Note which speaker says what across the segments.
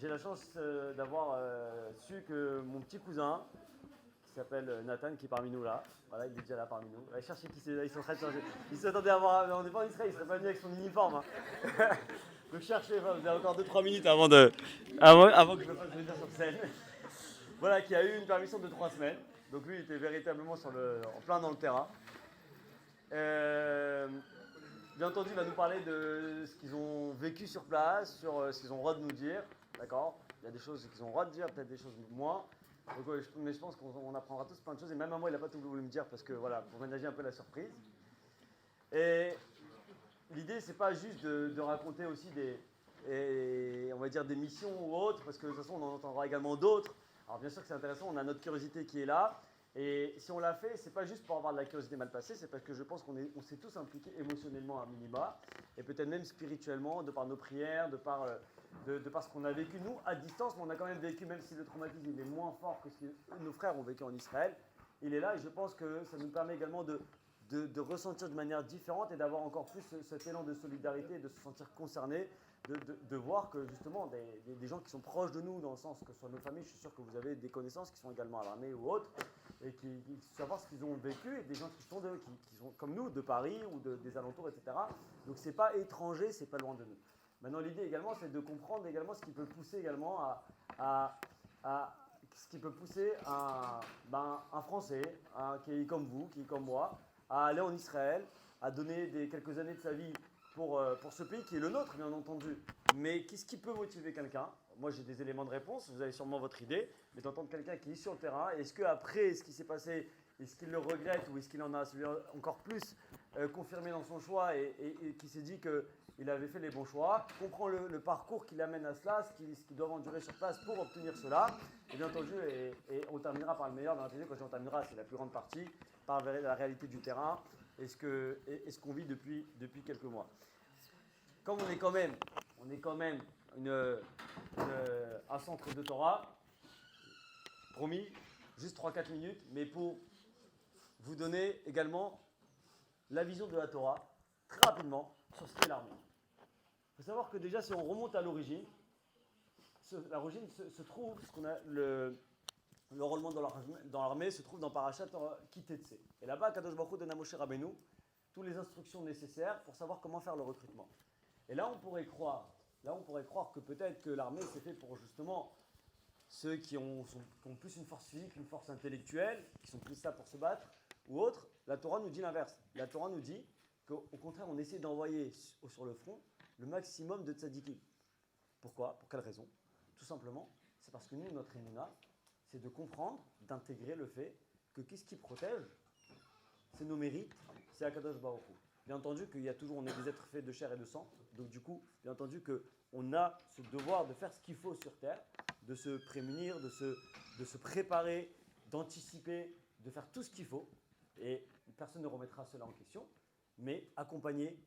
Speaker 1: J'ai la chance d'avoir su que mon petit cousin, qui s'appelle Nathan, qui est parmi nous là, voilà, il est déjà là parmi nous. Allez chercher qui c'est, ils sont en train de chercher. Ils s'attendaient à voir, mais on n'est pas en Israël, il serait pas venu avec son uniforme. Hein. Donc cherchez, enfin, vous avez encore 2-3 minutes avant que je me fasse venir sur scène. Voilà, qui a eu une permission de 3 semaines. Donc lui, il était véritablement en plein dans le terrain. Euh, Bien entendu, il va nous parler de ce qu'ils ont vécu sur place, sur ce qu'ils ont le droit de nous dire. D'accord. Il y a des choses qu'ils ont le droit de dire, peut-être des choses moins. Donc, mais je pense qu'on apprendra tous plein de choses. Et même à moi, il n'a pas tout voulu me dire parce que voilà, pour ménager un peu la surprise. Et l'idée, c'est pas juste de raconter aussi on va dire des missions ou autres, parce que de toute façon, on en entendra également d'autres. Alors bien sûr que c'est intéressant, on a notre curiosité qui est là. Et si on l'a fait, c'est pas juste pour avoir de la curiosité mal passée, c'est parce que je pense on s'est tous impliqués émotionnellement à minima, et peut-être même spirituellement, de par nos prières, de par ce qu'on a vécu nous à distance, mais on a quand même vécu, même si le traumatisme il est moins fort que ce que nos frères ont vécu en Israël, il est là, et je pense que ça nous permet également de ressentir de manière différente et d'avoir encore plus cet élan de solidarité et de se sentir concerné, de voir que justement des gens qui sont proches de nous, dans le sens que ce soit nos familles, je suis sûr que vous avez des connaissances qui sont également à l'armée ou autres, et qui savoir ce qu'ils ont vécu, et des gens qui sont comme nous, de Paris ou des alentours, etc. Donc c'est pas étranger, c'est pas loin de nous. Maintenant l'idée également, c'est de comprendre également ce qui peut pousser également ce qui peut pousser un Français qui est comme vous, qui est comme moi, à aller en Israël, à donner quelques années de sa vie pour ce pays qui est le nôtre, bien entendu. Mais qu'est-ce qui peut motiver quelqu'un? Moi, j'ai des éléments de réponse, vous avez sûrement votre idée, mais d'entendre quelqu'un qui est sur le terrain, est-ce qu'après ce qui s'est passé, est-ce qu'il le regrette ou est-ce qu'il en a encore plus confirmé dans son choix et qui s'est dit qu'il avait fait les bons choix, comprend le parcours qui l'amène à cela, ce qu'il doit endurer sur place pour obtenir cela, et bien entendu, et on terminera par le meilleur, bien entendu, quand on terminera, c'est la plus grande partie, par la réalité du terrain et ce qu'on vit depuis quelques mois. Comme on est quand même un centre de Torah, promis, juste 3-4 minutes, mais pour vous donner également la vision de la Torah, très rapidement, sur ce qu'est l'armée. Il faut savoir que déjà, si on remonte à l'origine, l'origine se trouve, ce qu'on a le rôlement dans l'armée se trouve dans Parashat Kitetse. Et là-bas, Kadosh Baruch Hu donne à Moshe Rabbeinu toutes les instructions nécessaires pour savoir comment faire le recrutement. Et là, on pourrait croire que peut-être que l'armée c'est fait pour justement ceux qui ont plus une force physique, une force intellectuelle, qui sont plus là pour se battre, ou autres. La Torah nous dit l'inverse. La Torah nous dit qu'au contraire, on essaie d'envoyer sur le front le maximum de tzadikim. Pourquoi? Pour quelle raison? Tout simplement, c'est parce que nous, notre émouna, c'est de comprendre, d'intégrer le fait que qu'est-ce qui protège? C'est nos mérites, c'est Akadosh Baruch Hu. Bien entendu qu'il y a toujours, on est des êtres faits de chair et de sang, donc du coup, bien entendu qu'on a ce devoir de faire ce qu'il faut sur Terre, de se prémunir, de se préparer, d'anticiper, de faire tout ce qu'il faut, et personne ne remettra cela en question, mais accompagné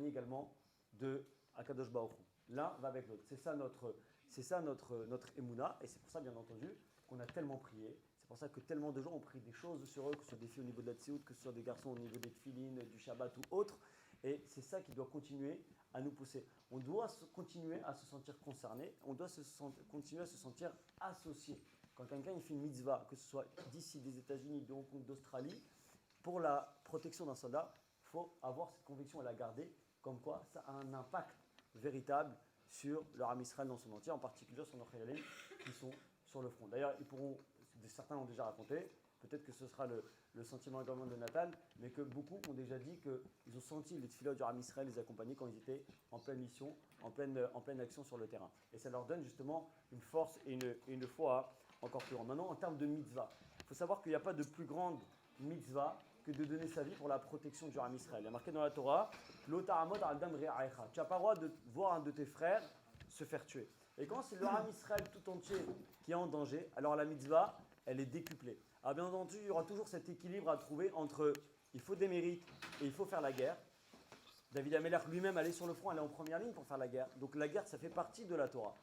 Speaker 1: également de Akadosh Baruch Hu. L'un va avec l'autre. C'est ça notre émouna, et c'est pour ça, bien entendu, qu'on a tellement prié. C'est pour ça que tellement de gens ont pris des choses sur eux, que ce soit des filles au niveau de la tsiout, que ce soit des garçons au niveau des tfilines, du Shabbat ou autre. Et c'est ça qui doit continuer à nous pousser. On doit continuer à se sentir concerné, on doit continuer à se sentir associé. Quand quelqu'un il fait une mitzvah, que ce soit d'ici, des États-Unis, de Hong Kong, d'Australie, pour la protection d'un soldat, il faut avoir cette conviction et la garder, comme quoi ça a un impact véritable sur le Ham Israël dans son entier, en particulier sur nos Khayalim qui sont sur le front. D'ailleurs, certains l'ont déjà raconté, peut-être que ce sera le sentiment également de Nathan, mais que beaucoup ont déjà dit qu'ils ont senti les tefilot du Ham Israël les accompagner quand ils étaient en pleine mission, en pleine action sur le terrain. Et ça leur donne justement une force et une foi encore plus grande. Maintenant, en termes de mitzvah, il faut savoir qu'il n'y a pas de plus grande mitzvah que de donner sa vie pour la protection du Ham Israël. Il y a marqué dans la Torah, L'otaramot al-dam re'aecha. Tu n'as pas le droit de voir un de tes frères se faire tuer. Et quand c'est le Ham Israël tout entier qui est en danger, alors la mitzvah, elle est décuplée. Alors bien entendu, il y aura toujours cet équilibre à trouver entre il faut des mérites et il faut faire la guerre. David Amelech lui-même allait sur le front, allait en première ligne pour faire la guerre. Donc la guerre, ça fait partie de la Torah.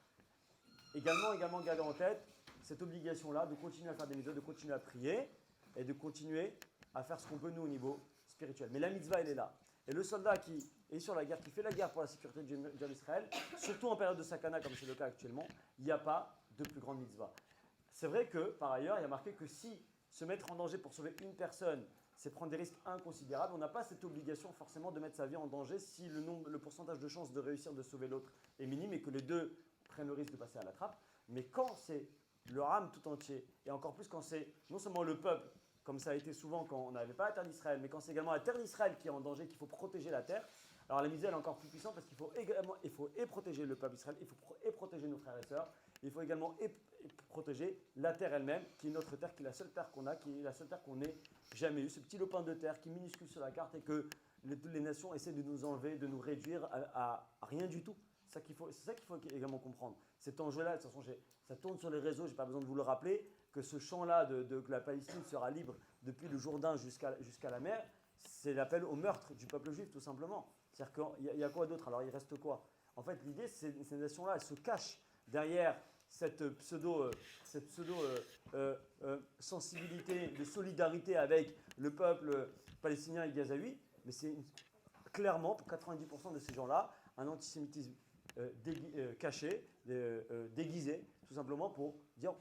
Speaker 1: Également garder en tête cette obligation-là de continuer à faire des mitzvahs, de continuer à prier et de continuer à faire ce qu'on peut nous au niveau spirituel. Mais la mitzvah, elle est là. Et le soldat qui est sur la guerre, qui fait la guerre pour la sécurité d'Israël, surtout en période de sakana comme c'est le cas actuellement, il n'y a pas de plus grande mitzvah. C'est vrai que, par ailleurs, il y a marqué que si se mettre en danger pour sauver une personne, c'est prendre des risques inconsidérables, on n'a pas cette obligation forcément de mettre sa vie en danger si le pourcentage de chances de réussir de sauver l'autre est minime et que les deux prennent le risque de passer à la trappe. Mais quand c'est le Ram tout entier, et encore plus quand c'est non seulement le peuple, comme ça a été souvent quand on n'avait pas la terre d'Israël, mais quand c'est également la terre d'Israël qui est en danger, qu'il faut protéger la terre, alors la misère elle est encore plus puissante parce qu'il faut également protéger le peuple d'Israël, il faut protéger nos frères et sœurs, il faut également protéger la terre elle-même, qui est notre terre, qui est la seule terre qu'on a, qui est la seule terre qu'on ait jamais eue, ce petit lopin de terre qui est minuscule sur la carte et que les nations essaient de nous enlever, de nous réduire à rien du tout. C'est ça qu'il faut également comprendre. Cet enjeu-là, de toute façon, ça tourne sur les réseaux, je n'ai pas besoin de vous le rappeler, que ce champ-là que la Palestine sera libre depuis le Jourdain jusqu'à la mer, c'est l'appel au meurtre du peuple juif, tout simplement. C'est-à-dire qu'il y a quoi d'autre? Alors il reste quoi? En fait, l'idée, c'est que ces nations-là, elles se cachent derrière cette pseudo sensibilité de solidarité avec le peuple palestinien et gazaoui, mais c'est clairement, pour 90% de ces gens-là, un antisémitisme caché, déguisé, tout simplement pour dire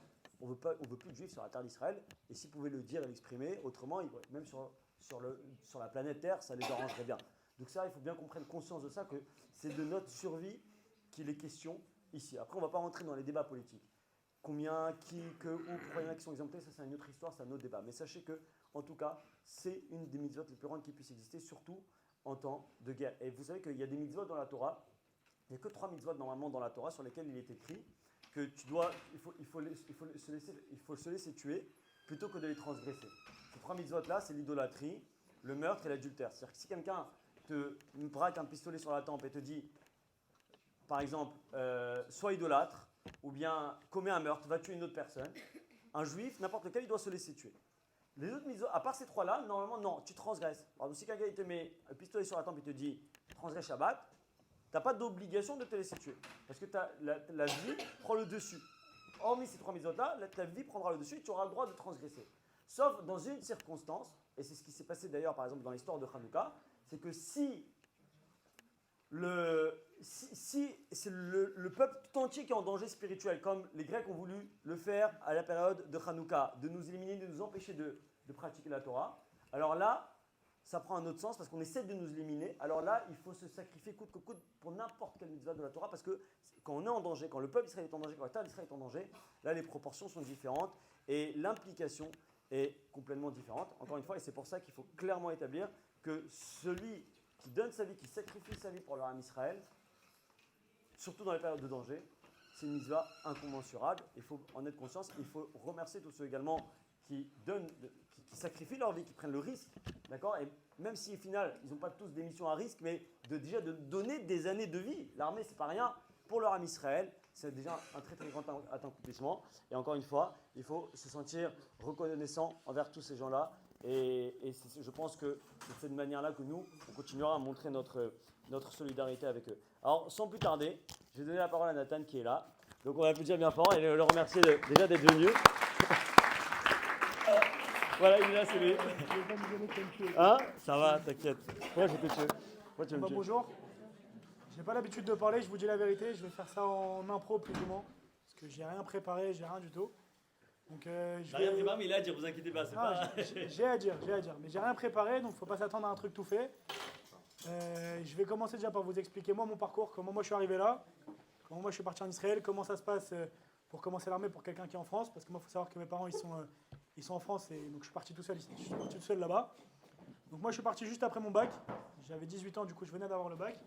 Speaker 1: on veut plus de juifs sur la terre d'Israël, et s'ils pouvaient le dire et l'exprimer, autrement, même sur la planète Terre, ça les arrangerait bien. Donc ça, il faut bien qu'on prenne conscience de ça, que c'est de notre survie qu'il est question ici. Après, on ne va pas rentrer dans les débats politiques. Combien, qui, que, où, pourquoi il y en a qui sont exemptés, ça c'est une autre histoire, c'est un autre débat. Mais sachez que, en tout cas, c'est une des mitzvot les plus grandes qui puissent exister, surtout en temps de guerre. Et vous savez qu'il y a des mitzvot dans la Torah, il n'y a que 3 mitzvot normalement dans la Torah sur lesquels il est écrit que il faut se laisser tuer plutôt que de les transgresser. Ces 3 mitzvot-là, c'est l'idolâtrie, le meurtre et l'adultère. C'est-à-dire que si quelqu'un te braque un pistolet sur la tempe et te dit, par exemple, sois idolâtre, ou bien commets un meurtre, va tuer une autre personne, un juif, n'importe lequel, il doit se laisser tuer. Les autres mitzvot, à part ces 3-là, normalement, non, tu transgresses. Par exemple, si quelqu'un te met un pistolet sur la tempe et te dit, transgresse Shabbat, tu n'as pas d'obligation de te laisser tuer. Parce que la vie prend le dessus. Hormis ces 3 mitzvot-là, ta vie prendra le dessus et tu auras le droit de transgresser. Sauf dans une circonstance, et c'est ce qui s'est passé d'ailleurs par exemple dans l'histoire de Hanouka, c'est que si c'est le peuple tout entier qui est en danger spirituel, comme les Grecs ont voulu le faire à la période de Hanouka, de nous éliminer, de nous empêcher de pratiquer la Torah, alors là, ça prend un autre sens parce qu'on essaie de nous éliminer. Alors là, il faut se sacrifier coûte que coûte pour n'importe quelle mitzvah de la Torah parce que quand on est en danger, quand le peuple israélien est en danger, quand la terre d'Israël est en danger, là les proportions sont différentes et l'implication est complètement différente. Encore une fois, et c'est pour ça qu'il faut clairement établir que celui qui donne sa vie, qui sacrifie sa vie pour le Ham Israël, surtout dans les périodes de danger, c'est une mitzvah incommensurable. Il faut en être conscient. Il faut remercier tous ceux également qui sacrifient leur vie, qui prennent le risque, d'accord? Et même si au final, ils n'ont pas tous des missions à risque, mais déjà de donner des années de vie. L'armée, c'est pas rien. Pour leur Ham Israël, c'est déjà un très très grand accomplissement. Et encore une fois, il faut se sentir reconnaissant envers tous ces gens-là. Et je pense que c'est de cette manière-là que nous, on continuera à montrer notre solidarité avec eux. Alors, sans plus tarder, je vais donner la parole à Nathan qui est là. Donc, on va applaudir bien fort et le remercier déjà d'être venu. Voilà, il est là, c'est lui. Hein? Ça va, t'inquiète. Ouais, je vais te tuer. Ouais, tu veux me tuer.
Speaker 2: Bonjour. J'ai pas l'habitude de parler, je vous dis la vérité. Je vais faire ça en impro plus ou moins. Parce que j'ai rien préparé, j'ai rien du tout. Donc, je
Speaker 1: rien préparé, mais il a à dire, vous inquiétez pas.
Speaker 2: J'ai à dire. Mais j'ai rien préparé, donc faut pas s'attendre à un truc tout fait. Je vais commencer déjà par vous expliquer moi mon parcours, comment moi je suis arrivé là, comment moi je suis parti en Israël, comment ça se passe pour commencer l'armée pour quelqu'un qui est en France. Parce que moi, il faut savoir que mes parents ils sont en France et donc je suis parti tout seul ici. Je suis parti tout seul là-bas. Donc moi je suis parti juste après mon bac. J'avais 18 ans, du coup je venais d'avoir le bac.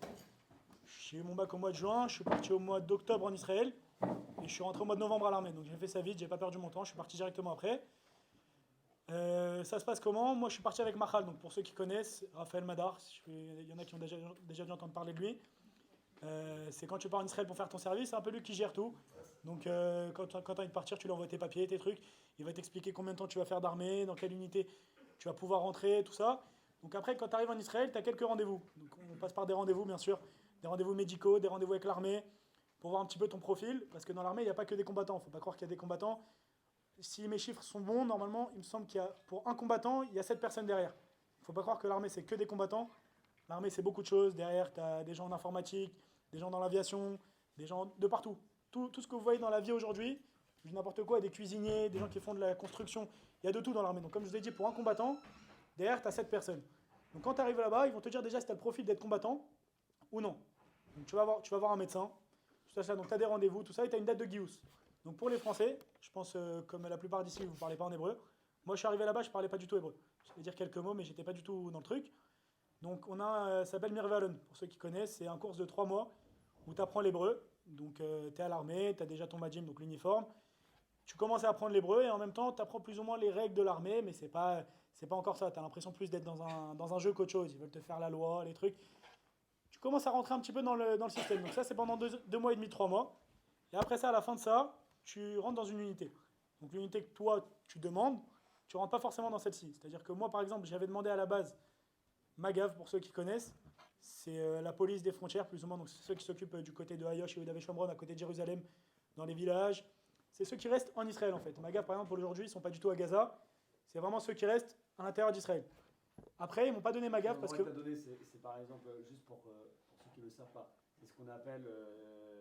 Speaker 2: J'ai eu mon bac au mois de juin, je suis parti au mois d'octobre en Israël et je suis rentré au mois de novembre à l'armée. Donc j'ai fait ça vite, j'ai pas perdu mon temps, je suis parti directement après. Ça se passe comment? Moi je suis parti avec Mahal, donc pour ceux qui connaissent, Raphaël Madar, il y en a qui ont déjà dû entendre parler de lui. C'est quand tu pars en Israël pour faire ton service, c'est un peu lui qui gère tout. Donc quand tu as envie de partir, tu lui envoies tes papiers, tes trucs, il va t'expliquer combien de temps tu vas faire d'armée, dans quelle unité tu vas pouvoir rentrer, tout ça. Donc après, quand tu arrives en Israël, tu as quelques rendez-vous. Donc on passe par des rendez-vous, bien sûr, des rendez-vous médicaux, des rendez-vous avec l'armée, pour voir un petit peu ton profil, parce que dans l'armée, il n'y a pas que des combattants. Il ne faut pas croire qu'il y a des combattants. Si mes chiffres sont bons, normalement, il me semble qu'il y a, pour un combattant, il y a 7 personnes derrière. Il ne faut pas croire que l'armée, c'est que des combattants. L'armée, c'est beaucoup de choses. Derrière, tu as des gens en informatique, des gens dans l'aviation, des gens de partout. Tout ce que vous voyez dans la vie aujourd'hui, je dis n'importe quoi, des cuisiniers, des gens qui font de la construction, il y a de tout dans l'armée. Donc comme je vous ai dit, pour un combattant, derrière, tu as 7 personnes. Donc quand tu arrives là-bas, ils vont te dire déjà si tu as le profil d'être combattant ou non. Donc tu vas voir un médecin, tout ça, donc tu as des rendez-vous, tout ça, et tu as une date de Gius. Donc pour les Français, je pense comme la plupart d'ici, vous ne parlez pas en hébreu. Moi, je suis arrivé là-bas, je ne parlais pas du tout hébreu. Je vais dire quelques mots, mais j'étais pas du tout dans le truc. Donc on a, ça s'appelle Mirvalon, pour ceux qui connaissent, c'est un cours de 3 mois où tu apprends l'hébreu. Donc tu es à l'armée, tu as déjà ton badjim, donc l'uniforme. Tu commences à apprendre l'hébreu et en même temps, tu apprends plus ou moins les règles de l'armée, mais c'est pas encore ça. Tu as l'impression plus d'être dans un jeu qu'autre chose. Ils veulent te faire la loi, les trucs. Tu commences à rentrer un petit peu dans le système. Donc ça, c'est pendant 2 mois et demi, 3 mois. Et après ça, à la fin de ça, tu rentres dans une unité. Donc l'unité que toi, tu demandes, tu rentres pas forcément dans celle-ci. C'est-à-dire que moi, par exemple, j'avais demandé à la base Magav, pour ceux qui connaissent. C'est la police des frontières, plus ou moins. Donc c'est ceux qui s'occupent du côté de Hayosh et Oudavé Shomron, à côté de Jérusalem, dans les villages. C'est ceux qui restent en Israël, en fait. Magav, par exemple, pour aujourd'hui, ils ne sont pas du tout à Gaza. C'est vraiment ceux qui restent à l'intérieur d'Israël. Après, ils ne m'ont pas donné Magav parce que...
Speaker 1: Donné, c'est par exemple, juste pour ceux qui ne le savent pas, c'est ce qu'on appelle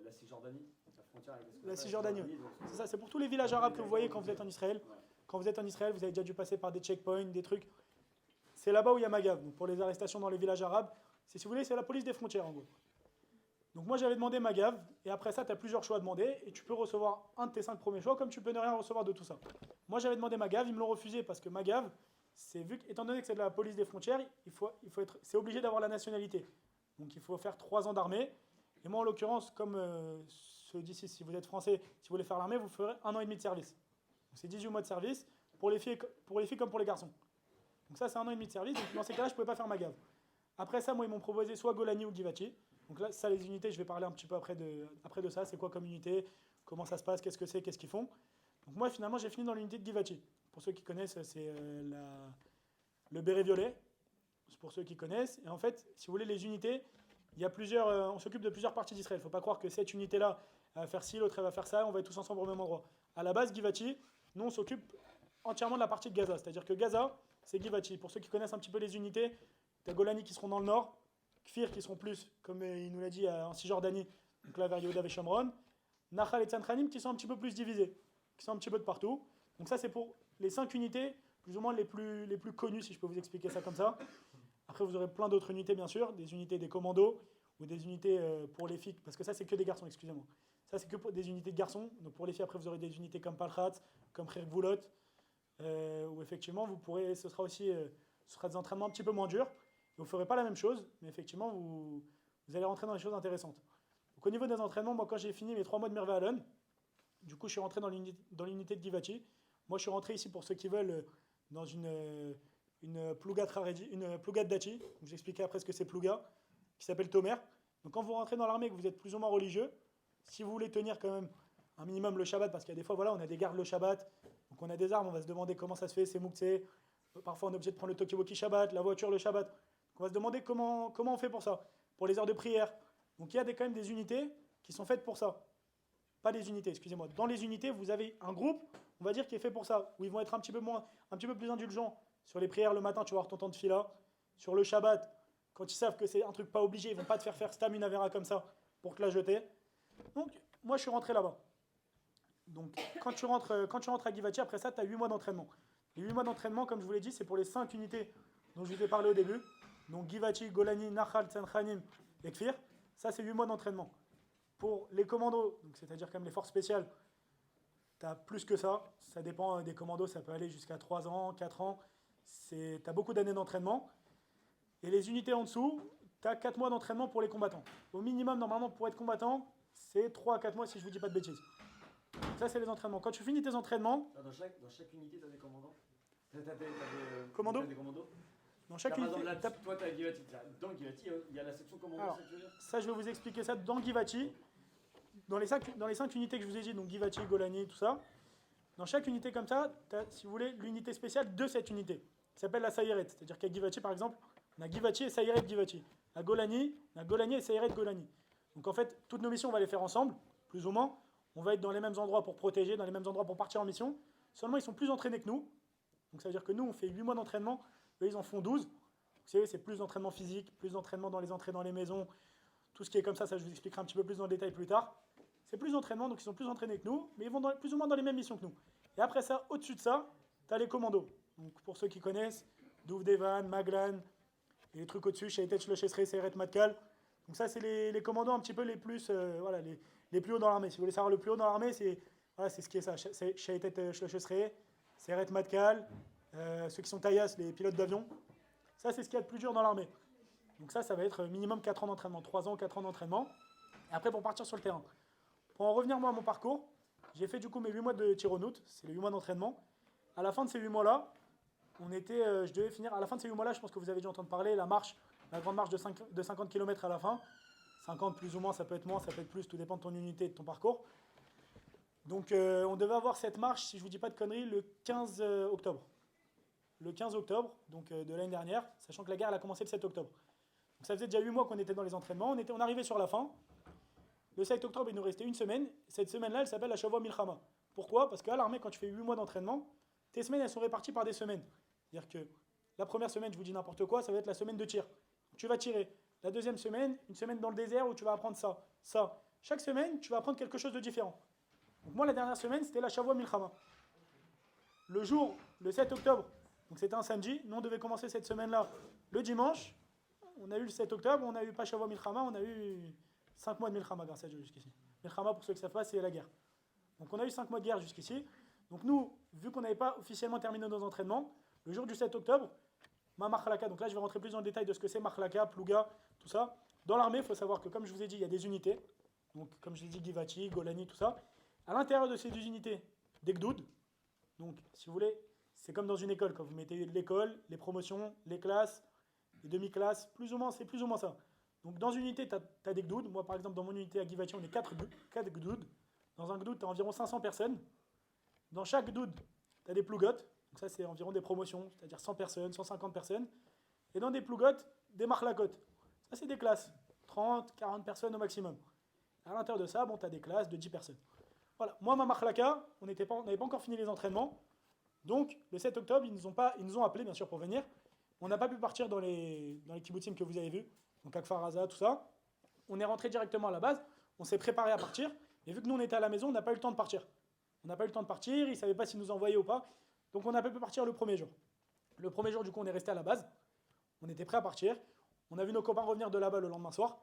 Speaker 1: la Cisjordanie, la frontière avec
Speaker 2: la Cisjordanie. C'est ça, c'est pour tous les villages arabes que vous voyez quand vous êtes en Israël.
Speaker 1: Ouais.
Speaker 2: Quand vous êtes en Israël, vous avez déjà dû passer par des checkpoints, des trucs. C'est là-bas où il y a Magav. Donc pour les arrestations dans les villages arabes, si vous voulez, c'est la police des frontières, en gros. Donc moi, j'avais demandé Magav, et après ça, tu as plusieurs choix à demander, et tu peux recevoir un de tes 5 premiers choix, comme tu peux ne rien recevoir de tout ça. Moi, j'avais demandé Magav, ils me l'ont refusé, parce que Magav, étant donné que c'est de la police des frontières, c'est obligé d'avoir la nationalité. Donc il faut faire 3 ans d'armée, et moi, en l'occurrence, comme ceux d'ici, si vous êtes français, si vous voulez faire l'armée, vous ferez 1 an et demi de service. Donc c'est 18 mois de service, pour les filles comme pour les garçons. Donc ça, c'est 1 an et demi de service, donc dans ces cas-là, je ne pouvais pas faire Magav. Après ça, moi, ils m'ont proposé soit Golani ou Givati. Donc là, ça, les unités, je vais parler un petit peu après de ça. C'est quoi comme unité? Comment ça se passe? Qu'est-ce que c'est? Qu'est-ce qu'ils font? Donc moi, finalement, j'ai fini dans l'unité de Givati. Pour ceux qui connaissent, c'est le béret violet. C'est pour ceux qui connaissent. Et en fait, si vous voulez, les unités, il y a on s'occupe de plusieurs parties d'Israël. Il ne faut pas croire que cette unité-là, elle va faire ci, l'autre, elle va faire ça. On va être tous ensemble au même endroit. À la base, Givati, nous, on s'occupe entièrement de la partie de Gaza. C'est-à-dire que Gaza, c'est Givati. Pour ceux qui connaissent un petit peu les unités, tu as Golani qui seront dans le nord, Kfir qui seront plus, comme il nous l'a dit, en Cisjordanie, donc là vers Yehuda et Shomron, Nachal et Tzantranim qui sont un petit peu plus divisés, qui sont un petit peu de partout. Donc ça c'est pour les 5 unités, plus ou moins les plus connues, si je peux vous expliquer ça comme ça. Après vous aurez plein d'autres unités bien sûr, des unités des commandos, ou des unités pour les filles, parce que ça c'est que des garçons, excusez-moi. Ça c'est que pour des unités de garçons, donc pour les filles après vous aurez des unités comme Palchat, comme Khirgvulot, où effectivement ce sera des entraînements un petit peu moins durs. Vous ne ferez pas la même chose, mais effectivement, vous allez rentrer dans des choses intéressantes. Donc, au niveau des entraînements, moi, quand j'ai fini mes 3 mois de Mirvalon, du coup, je suis rentré dans l'unité de Givati. Moi, je suis rentré ici pour ceux qui veulent dans une Plouga Dachi. Je vous expliquerai après ce que c'est Plouga, qui s'appelle Tomer. Donc, quand vous rentrez dans l'armée et que vous êtes plus ou moins religieux, si vous voulez tenir quand même un minimum le Shabbat, parce qu'il y a des fois, voilà, on a des gardes le Shabbat, donc on a des armes, on va se demander comment ça se fait, c'est Mouktsé. Parfois, on est obligé de prendre le Tokiwoki Shabbat, la voiture le Shabbat. On va se demander comment on fait pour ça, pour les heures de prière. Donc il y a quand même des unités qui sont faites pour ça. Pas des unités, excusez-moi. Dans les unités, vous avez un groupe, on va dire, qui est fait pour ça, où ils vont être un petit peu plus indulgents. Sur les prières le matin, tu vas avoir ton temps de fila. Sur le Shabbat, quand ils savent que c'est un truc pas obligé, ils vont pas te faire stam une avera comme ça pour te la jeter. Donc moi je suis rentré là-bas. Donc quand tu rentres à Givati, après ça, tu as 8 mois d'entraînement. Les 8 mois d'entraînement, comme je vous l'ai dit, c'est pour les 5 unités dont je vous ai parlé au début. Donc Givati, Golani, Nachal, Tzantranim et Kfir. Ça, c'est 8 mois d'entraînement. Pour les commandos, donc c'est-à-dire comme les forces spéciales, tu as plus que ça. Ça dépend des commandos, ça peut aller jusqu'à 3 ans, 4 ans. Tu as beaucoup d'années d'entraînement. Et les unités en dessous, tu as 4 mois d'entraînement pour les combattants. Au minimum, normalement, pour être combattant, c'est 3 à 4 mois si je ne vous dis pas de bêtises. Ça, c'est les entraînements. Quand tu finis tes entraînements...
Speaker 1: Dans chaque unité, tu as des commandants? T'as des
Speaker 2: commandos? Dans chaque unité...
Speaker 1: Toi, tu as Givati. Dans Givati, il y a la section commando.
Speaker 2: Alors, ça, je vais vous expliquer ça dans Givati. Dans les 5 unités que je vous ai dit, donc Givati, Golani, tout ça, dans chaque unité comme ça, tu as, si vous voulez, l'unité spéciale de cette unité, qui s'appelle la Sayeret. C'est-à-dire qu'à Givati, par exemple, on a Givati et Sayeret Givati. À Golani, on a Golani et Sayeret Golani. Donc en fait, toutes nos missions, on va les faire ensemble, plus ou moins. On va être dans les mêmes endroits pour protéger, dans les mêmes endroits pour partir en mission. Seulement, ils sont plus entraînés que nous. Donc ça veut dire que nous, on fait 8 mois d'entraînement, eux, ils en font 12. Vous savez, c'est plus d'entraînement physique, plus d'entraînement dans les entrées dans les maisons, tout ce qui est comme ça je vous expliquerai un petit peu plus dans le détail plus tard. C'est plus d'entraînement, donc ils sont plus entraînés que nous, mais ils vont plus ou moins dans les mêmes missions que nous. Et après ça, au-dessus de ça, tu as les commandos. Donc pour ceux qui connaissent, Douvdevan, Maglan, et les trucs au-dessus, Shaitet, Shlochesre, Seret, Matkal. Donc ça, c'est les commandos un petit peu les plus, les plus hauts dans l'armée. Si vous voulez savoir le plus haut dans l'armée, c'est ce qui est ça. C'est Shaitet, Shlochesre, Seret, Matkal, ceux qui sont taillas, les pilotes d'avion. Ça, c'est ce qu'il y a de plus dur dans l'armée. Donc ça va être minimum 4 ans d'entraînement, 3 ans, 4 ans d'entraînement. Et après, pour partir sur le terrain. Pour en revenir, moi, à mon parcours, j'ai fait du coup mes 8 mois de tironout, c'est les 8 mois d'entraînement. À la fin de ces 8 mois-là, je devais finir, à la fin de ces 8 mois-là, je pense que vous avez dû entendre parler, la grande marche de 50 km à la fin. 50 plus ou moins, ça peut être moins, ça peut être plus, tout dépend de ton unité et de ton parcours. Donc on devait avoir cette marche, si je ne vous dis pas de conneries, le 15 octobre. Le 15 octobre, donc de l'année dernière, sachant que la guerre elle a commencé le 7 octobre. Donc ça faisait déjà 8 mois qu'on était dans les entraînements, on arrivait sur la fin. Le 7 octobre, il nous restait une semaine. Cette semaine-là, elle s'appelle la Shavua Milchama. Pourquoi? Parce qu'à l'armée, quand tu fais 8 mois d'entraînement, tes semaines, elles sont réparties par des semaines. C'est-à-dire que la première semaine, je vous dis n'importe quoi, ça va être la semaine de tir. Tu vas tirer. La deuxième semaine, une semaine dans le désert où tu vas apprendre ça, ça. Chaque semaine, tu vas apprendre quelque chose de différent. Donc moi, la dernière semaine, c'était la Shavua Milchama. Le jour, le 7 octobre, donc c'était un samedi, nous on devait commencer cette semaine-là le dimanche. On a eu le 7 octobre, on a eu pas Shavua Milchama, on a eu 5 mois de Milchama grâce à Dieu jusqu'ici. Milchama, pour ceux qui ne savent pas, c'est la guerre. Donc on a eu 5 mois de guerre jusqu'ici. Donc nous, vu qu'on n'avait pas officiellement terminé nos entraînements, le jour du 7 octobre, ma Machlaka, donc là je vais rentrer plus dans le détail de ce que c'est Machlaka, Plouga, tout ça. Dans l'armée, il faut savoir que comme je vous ai dit, il y a des unités. Donc comme je l'ai dit, Givati, Golani, tout ça. À l'intérieur de ces deux unités, des gdouds. Donc si vous voulez, c'est comme dans une école, quand vous mettez l'école, les promotions, les classes, les demi-classes, plus ou moins, c'est plus ou moins ça. Donc dans une unité, tu as des gdouds. Moi par exemple, dans mon unité à Givati, on est 4 gdouds. Dans un gdoud, tu as environ 500 personnes. Dans chaque gdoud, tu as des plougotes. Donc ça, c'est environ des promotions, c'est-à-dire 100 personnes, 150 personnes. Et dans des plougotes, des marlakotes. Ça, c'est des classes. 30, 40 personnes au maximum. À l'intérieur de ça, bon, tu as des classes de 10 personnes. Voilà. Moi, ma marlaka, on n'avait pas encore fini les entraînements. Donc, le 7 octobre, ils nous ont appelés, bien sûr, pour venir. On n'a pas pu partir dans les kibbutzim que vous avez vus. Donc, Akfar Aza, tout ça. On est rentré directement à la base. On s'est préparé à partir. Et vu que nous, on était à la maison, on n'a pas eu le temps de partir. On n'a pas eu le temps de partir. Ils ne savaient pas s'ils nous envoyaient ou pas. Donc, on n'a pas pu partir le premier jour. Le premier jour, du coup, on est resté à la base. On était prêt à partir. On a vu nos copains revenir de là-bas le lendemain soir.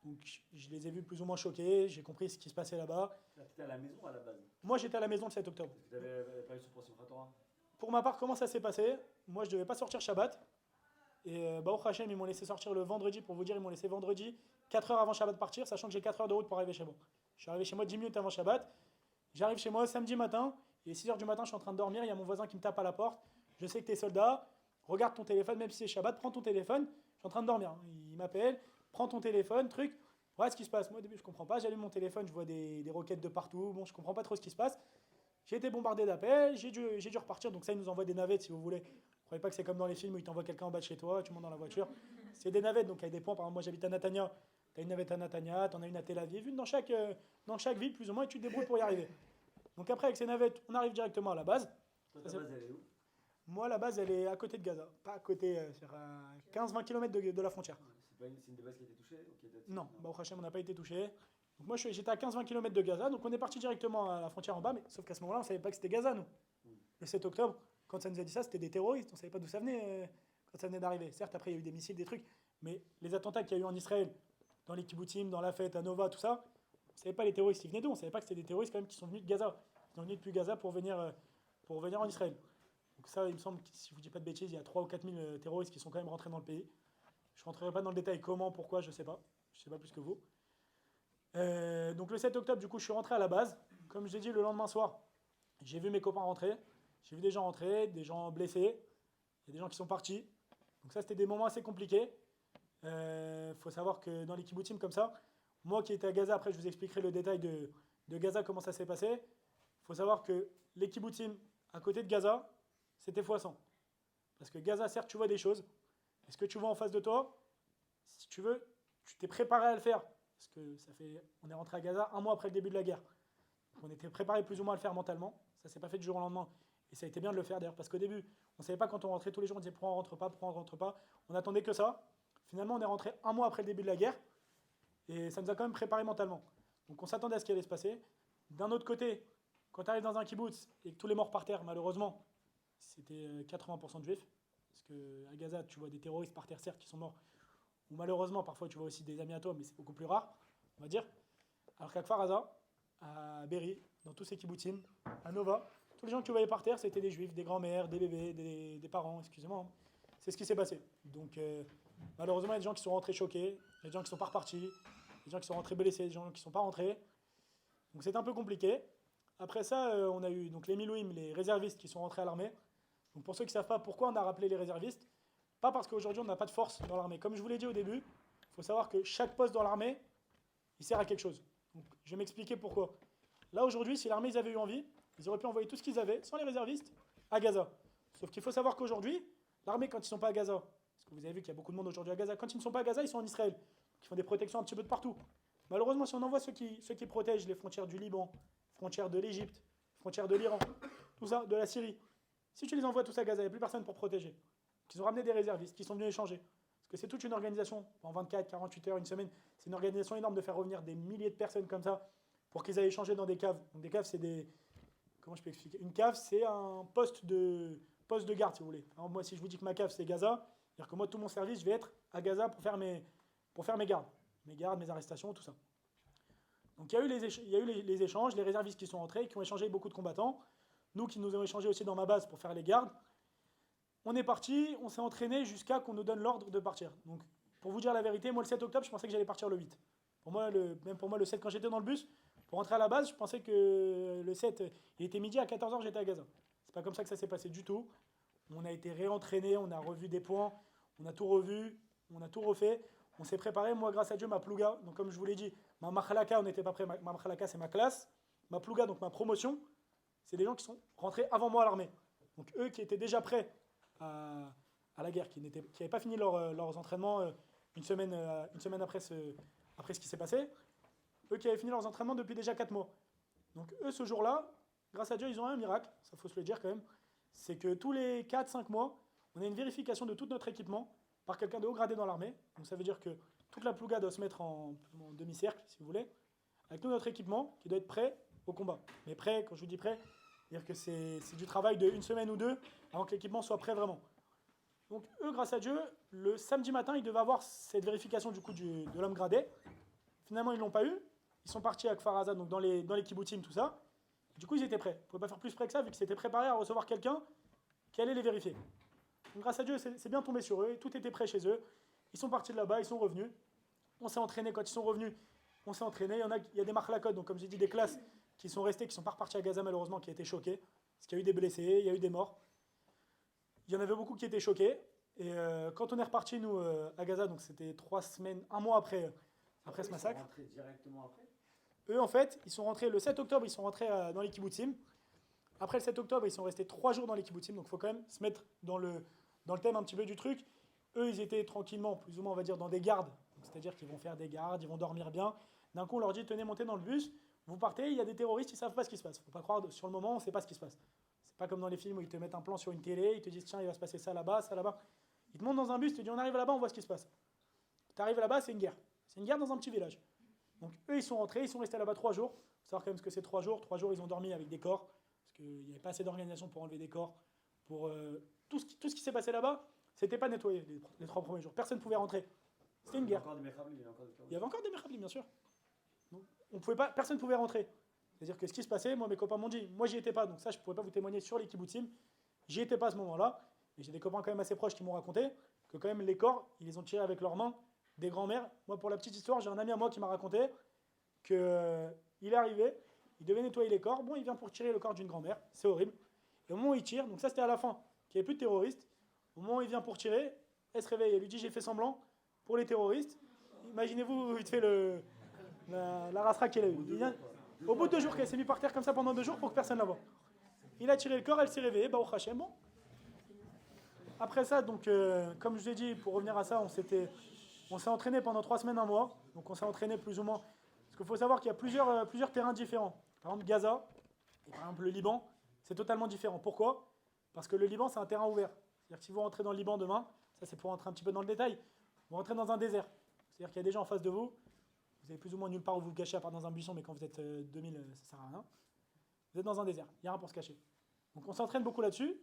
Speaker 2: Donc, je les ai vus plus ou moins choqués. J'ai compris ce qui se passait là-bas.
Speaker 1: Tu étais à la maison à la base?
Speaker 2: Moi, j'étais à la maison le 7 octobre.
Speaker 1: Vous n'avez pas eu sur Simchat Torah?
Speaker 2: Pour ma part, comment ça s'est passé? Moi, je ne devais pas sortir Shabbat. Et Baruch Hashem, ils m'ont laissé sortir le vendredi. Pour vous dire, ils m'ont laissé vendredi, 4 heures avant Shabbat partir, sachant que j'ai 4 heures de route pour arriver chez moi. Je suis arrivé chez moi 10 minutes avant Shabbat. J'arrive chez moi samedi matin. Et 6 heures du matin, je suis en train de dormir. Il y a mon voisin qui me tape à la porte. Je sais que tu es soldat. Regarde ton téléphone, même si c'est Shabbat, prends ton téléphone. Je suis en train de dormir. Il m'appelle, prends ton téléphone, truc. Ouais, ce qui se passe. Moi, au début, je comprends pas. J'allume mon téléphone, je vois des roquettes de partout. Bon, je comprends pas trop ce qui se passe. J'ai été bombardé d'appels, j'ai dû repartir. Donc ça, ils nous envoient des navettes, si vous voulez. Ne croyez pas que c'est comme dans les films où ils t'envoient quelqu'un en bas de chez toi, tu montes dans la voiture. C'est des navettes, donc il y a des ponts. Par exemple, moi, j'habite à Natania. Tu as une navette à Natania, tu en as une à Tel Aviv, une dans chaque ville, plus ou moins, et tu te débrouilles pour y arriver. Donc après, avec ces navettes, on arrive directement à la base.
Speaker 1: Toi, ta base, elle est où?
Speaker 2: Moi, la base, elle est à côté de Gaza. Pas à côté, sur 15-20 km de la frontière.
Speaker 1: C'est une des bases qui a été touchée? Okay,
Speaker 2: non, Baruch Hashem, on n'a pas été touché. Donc moi, j'étais à 15-20 km de Gaza, donc on est parti directement à la frontière en bas, mais sauf qu'à ce moment-là, on ne savait pas que c'était Gaza, nous. Le 7 octobre, quand ça nous a dit ça, c'était des terroristes, on ne savait pas d'où ça venait quand ça venait d'arriver. Certes, après, il y a eu des missiles, des trucs, mais les attentats qu'il y a eu en Israël, dans les kibbutzim, dans la fête, à Nova, tout ça, on ne savait pas les terroristes qui venaient d'où, on ne savait pas que c'était des terroristes quand même qui sont venus de Gaza. Ils sont venus depuis Gaza pour venir en Israël. Donc ça, il me semble que, si je ne vous dis pas de bêtises, il y a 3 ou 4 000 terroristes qui sont quand même rentrés dans le pays. Je ne rentrerai pas dans le détail comment, pourquoi, je ne sais pas. Je ne sais pas plus que vous. Donc le 7 octobre, du coup, je suis rentré à la base. Comme je l'ai dit, le lendemain soir, j'ai vu mes copains rentrer. J'ai vu des gens rentrer, des gens blessés. Il y a des gens qui sont partis. Donc ça, c'était des moments assez compliqués. Faut savoir que dans les kibbutzim comme ça, moi qui étais à Gaza, après je vous expliquerai le détail de Gaza, comment ça s'est passé. Il faut savoir que les kibbutzim à côté de Gaza, c'était x100. Parce que Gaza, certes, tu vois des choses. Et ce que tu vois en face de toi, si tu veux, tu t'es préparé à le faire. Parce que on est rentré à Gaza un mois après le début de la guerre. Donc on était préparé plus ou moins à le faire mentalement. Ça s'est pas fait du jour au lendemain. Et ça a été bien de le faire d'ailleurs, parce qu'au début, on ne savait pas quand on rentrait tous les jours, on disait pourquoi on rentre pas, pourquoi on rentre pas. On attendait que ça. Finalement, on est rentré un mois après le début de la guerre, et ça nous a quand même préparé mentalement. Donc on s'attendait à ce qui allait se passer. D'un autre côté, quand tu arrives dans un kibbutz et que tous les morts par terre, malheureusement, c'était 80% de juifs. Parce qu'à Gaza, tu vois des terroristes par terre, certes, qui sont morts. Ou malheureusement, parfois, tu vois aussi des amis à toi, mais c'est beaucoup plus rare, on va dire. Alors qu'à Kfar Aza, à Berry, dans tous ces kibbutzim, à Nova, tous les gens que tu voyais par terre, c'était des juifs, des grands-mères, des bébés, des parents, excusez-moi. C'est ce qui s'est passé. Donc, malheureusement, il y a des gens qui sont rentrés choqués, il y a des gens qui ne sont pas repartis, des gens qui sont rentrés blessés, des gens qui ne sont pas rentrés. Donc, c'est un peu compliqué. Après ça, on a eu donc, les Milouim, les réservistes qui sont rentrés à l'armée. Donc, pour ceux qui ne savent pas pourquoi on a rappelé les réservistes, pas parce qu'aujourd'hui on n'a pas de force dans l'armée. Comme je vous l'ai dit au début, il faut savoir que chaque poste dans l'armée, il sert à quelque chose. Donc, je vais m'expliquer pourquoi. Là, aujourd'hui, si l'armée ils avaient eu envie, ils auraient pu envoyer tout ce qu'ils avaient, sans les réservistes, à Gaza. Sauf qu'il faut savoir qu'aujourd'hui, l'armée, quand ils ne sont pas à Gaza, parce que vous avez vu qu'il y a beaucoup de monde aujourd'hui à Gaza, quand ils ne sont pas à Gaza, ils sont en Israël. Donc, ils font des protections un petit peu de partout. Malheureusement, si on envoie ceux qui protègent les frontières du Liban, frontières de l'Égypte, frontières de l'Iran, tout ça, de la Syrie, si tu les envoies tous à Gaza, il n'y a plus personne pour protéger. Ils ont ramené des réservistes qui sont venus échanger. Parce que c'est toute une organisation, en 24, 48 heures, une semaine, c'est une organisation énorme de faire revenir des milliers de personnes comme ça pour qu'ils aillent échanger dans des caves. Donc des caves, c'est des... Comment je peux expliquer? Une cave, c'est un poste de garde, si vous voulez. Alors moi, si je vous dis que ma cave, c'est Gaza, c'est-à-dire que moi, tout mon service, je vais être à Gaza pour faire mes gardes. Mes gardes, mes arrestations, tout ça. Donc il y a eu les échanges, les réservistes qui sont entrés, qui ont échangé avec beaucoup de combattants. Nous qui nous avons échangé aussi dans ma base pour faire les gardes. On est parti, on s'est entraîné jusqu'à qu'on nous donne l'ordre de partir. Donc, pour vous dire la vérité, moi le 7 octobre, je pensais que j'allais partir le 8. Même pour moi, le 7, quand j'étais dans le bus, pour rentrer à la base, je pensais que le 7, il était midi, à 14h, j'étais à Gaza. C'est pas comme ça que ça s'est passé du tout. On a été réentraîné, on a revu des points, on a tout revu, on a tout refait. On s'est préparé, moi grâce à Dieu, ma plouga, donc comme je vous l'ai dit, ma machalaka, on n'était pas prêt, ma machalaka c'est ma classe, ma plouga, donc ma promotion, c'est des gens qui sont rentrés avant moi à l'armée. Donc eux qui étaient déjà prêts à la guerre, qui n'avaient pas fini leurs entraînements une semaine après ce qui s'est passé, eux qui avaient fini leurs entraînements depuis déjà 4 mois. Donc eux, ce jour-là, grâce à Dieu, ils ont un miracle, ça faut se le dire quand même, c'est que tous les 4-5 mois, on a une vérification de tout notre équipement par quelqu'un de haut gradé dans l'armée. Donc ça veut dire que toute la plouga doit se mettre en demi-cercle, si vous voulez, avec tout notre équipement qui doit être prêt au combat. Mais prêt, quand je vous dis prêt, c'est-à-dire que c'est du travail de 1 semaine ou 2 avant que l'équipement soit prêt vraiment. Donc eux, grâce à Dieu, le samedi matin, ils devaient avoir cette vérification du coup de l'homme gradé. Finalement, ils ne l'ont pas eu. Ils sont partis à Kfar Aza, donc dans les kibbutzim, tout ça. Du coup, ils étaient prêts. Ils ne pouvaient pas faire plus près que ça, vu qu'ils s'étaient préparés à recevoir quelqu'un qui allait les vérifier. Donc grâce à Dieu, c'est bien tombé sur eux. Tout était prêt chez eux. Ils sont partis de là-bas, ils sont revenus. On s'est entraîné. Quand ils sont revenus, on s'est entraîné. Il y a des marchlakot, donc comme j'ai dit, des classes qui sont restés, qui ne sont pas repartis à Gaza malheureusement, qui a été choqués. Parce qu'il y a eu des blessés, il y a eu des morts. Il y en avait beaucoup qui étaient choqués. Et quand on est reparti, nous, à Gaza, donc c'était 3 semaines, 1 mois après ce massacre.
Speaker 1: Ils sont rentrés directement après.
Speaker 2: Eux, en fait, ils sont rentrés le 7 octobre, ils sont rentrés dans les kibbutzim. Après le 7 octobre, ils sont restés 3 jours dans les kibbutzim. Donc il faut quand même se mettre dans le thème un petit peu du truc. Eux, ils étaient tranquillement, plus ou moins, on va dire, dans des gardes. C'est-à-dire qu'ils vont faire des gardes, ils vont dormir bien. D'un coup, on leur dit, tenez, montez dans le bus. Vous partez, il y a des terroristes, ils ne savent pas ce qui se passe. Il ne faut pas croire, sur le moment, on ne sait pas ce qui se passe. C'est pas comme dans les films où ils te mettent un plan sur une télé, ils te disent, tiens, il va se passer ça là-bas, ça là-bas. Ils te montent dans un bus, ils te disent, on arrive là-bas, on voit ce qui se passe. Tu arrives là-bas, c'est une guerre. C'est une guerre dans un petit village. Donc eux, ils sont rentrés, ils sont restés là-bas 3 jours. Il faut savoir quand même ce que c'est 3 jours. 3 jours, ils ont dormi avec des corps, parce qu'il n'y avait pas assez d'organisation pour enlever des corps. Pour tout ce qui s'est passé là-bas, c'était pas nettoyé les 3 premiers jours. Personne ne pouvait rentrer. C'était une guerre. Il y avait encore des mechablim, bien sûr. Donc, personne ne pouvait rentrer. C'est-à-dire que ce qui se passait, moi, mes copains m'ont dit, moi, j'y étais pas, donc ça, je ne pourrais pas vous témoigner sur les kibbutzim. J'y étais pas à ce moment-là. Et j'ai des copains quand même assez proches qui m'ont raconté que quand même les corps, ils les ont tirés avec leurs mains des grands-mères. Moi, pour la petite histoire, j'ai un ami à moi qui m'a raconté qu'il est arrivé, il devait nettoyer les corps. Bon, il vient pour tirer le corps d'une grand-mère, c'est horrible. Et au moment où il tire, donc ça c'était à la fin, qu'il n'y avait plus de terroristes, au moment où il vient pour tirer, elle se réveille, elle lui dit j'ai fait semblant pour les terroristes. Imaginez-vous, il te fait la rasera qu'elle a eue. Au bout de 2 jours, qu'elle s'est mise par terre comme ça pendant 2 jours pour que personne ne la voie. Il a tiré le corps, elle s'est réveillée, bah au Hachem, bon. Après ça, donc, comme je vous ai dit, pour revenir à ça, on s'est entraîné pendant 3 semaines, 1 mois. Donc on s'est entraîné plus ou moins. Parce qu'il faut savoir qu'il y a plusieurs terrains différents. Par exemple, Gaza, et par exemple le Liban, c'est totalement différent. Pourquoi? Parce que le Liban, c'est un terrain ouvert. C'est-à-dire que si vous rentrez dans le Liban demain, ça c'est pour rentrer un petit peu dans le détail, vous rentrez dans un désert. C'est-à-dire qu'il y a des gens en face de vous, vous avez plus ou moins nulle part où vous vous cachez à part dans un buisson, mais quand vous êtes 2000, ça ne sert à rien. Vous êtes dans un désert, il n'y a rien pour se cacher. Donc on s'entraîne beaucoup là-dessus.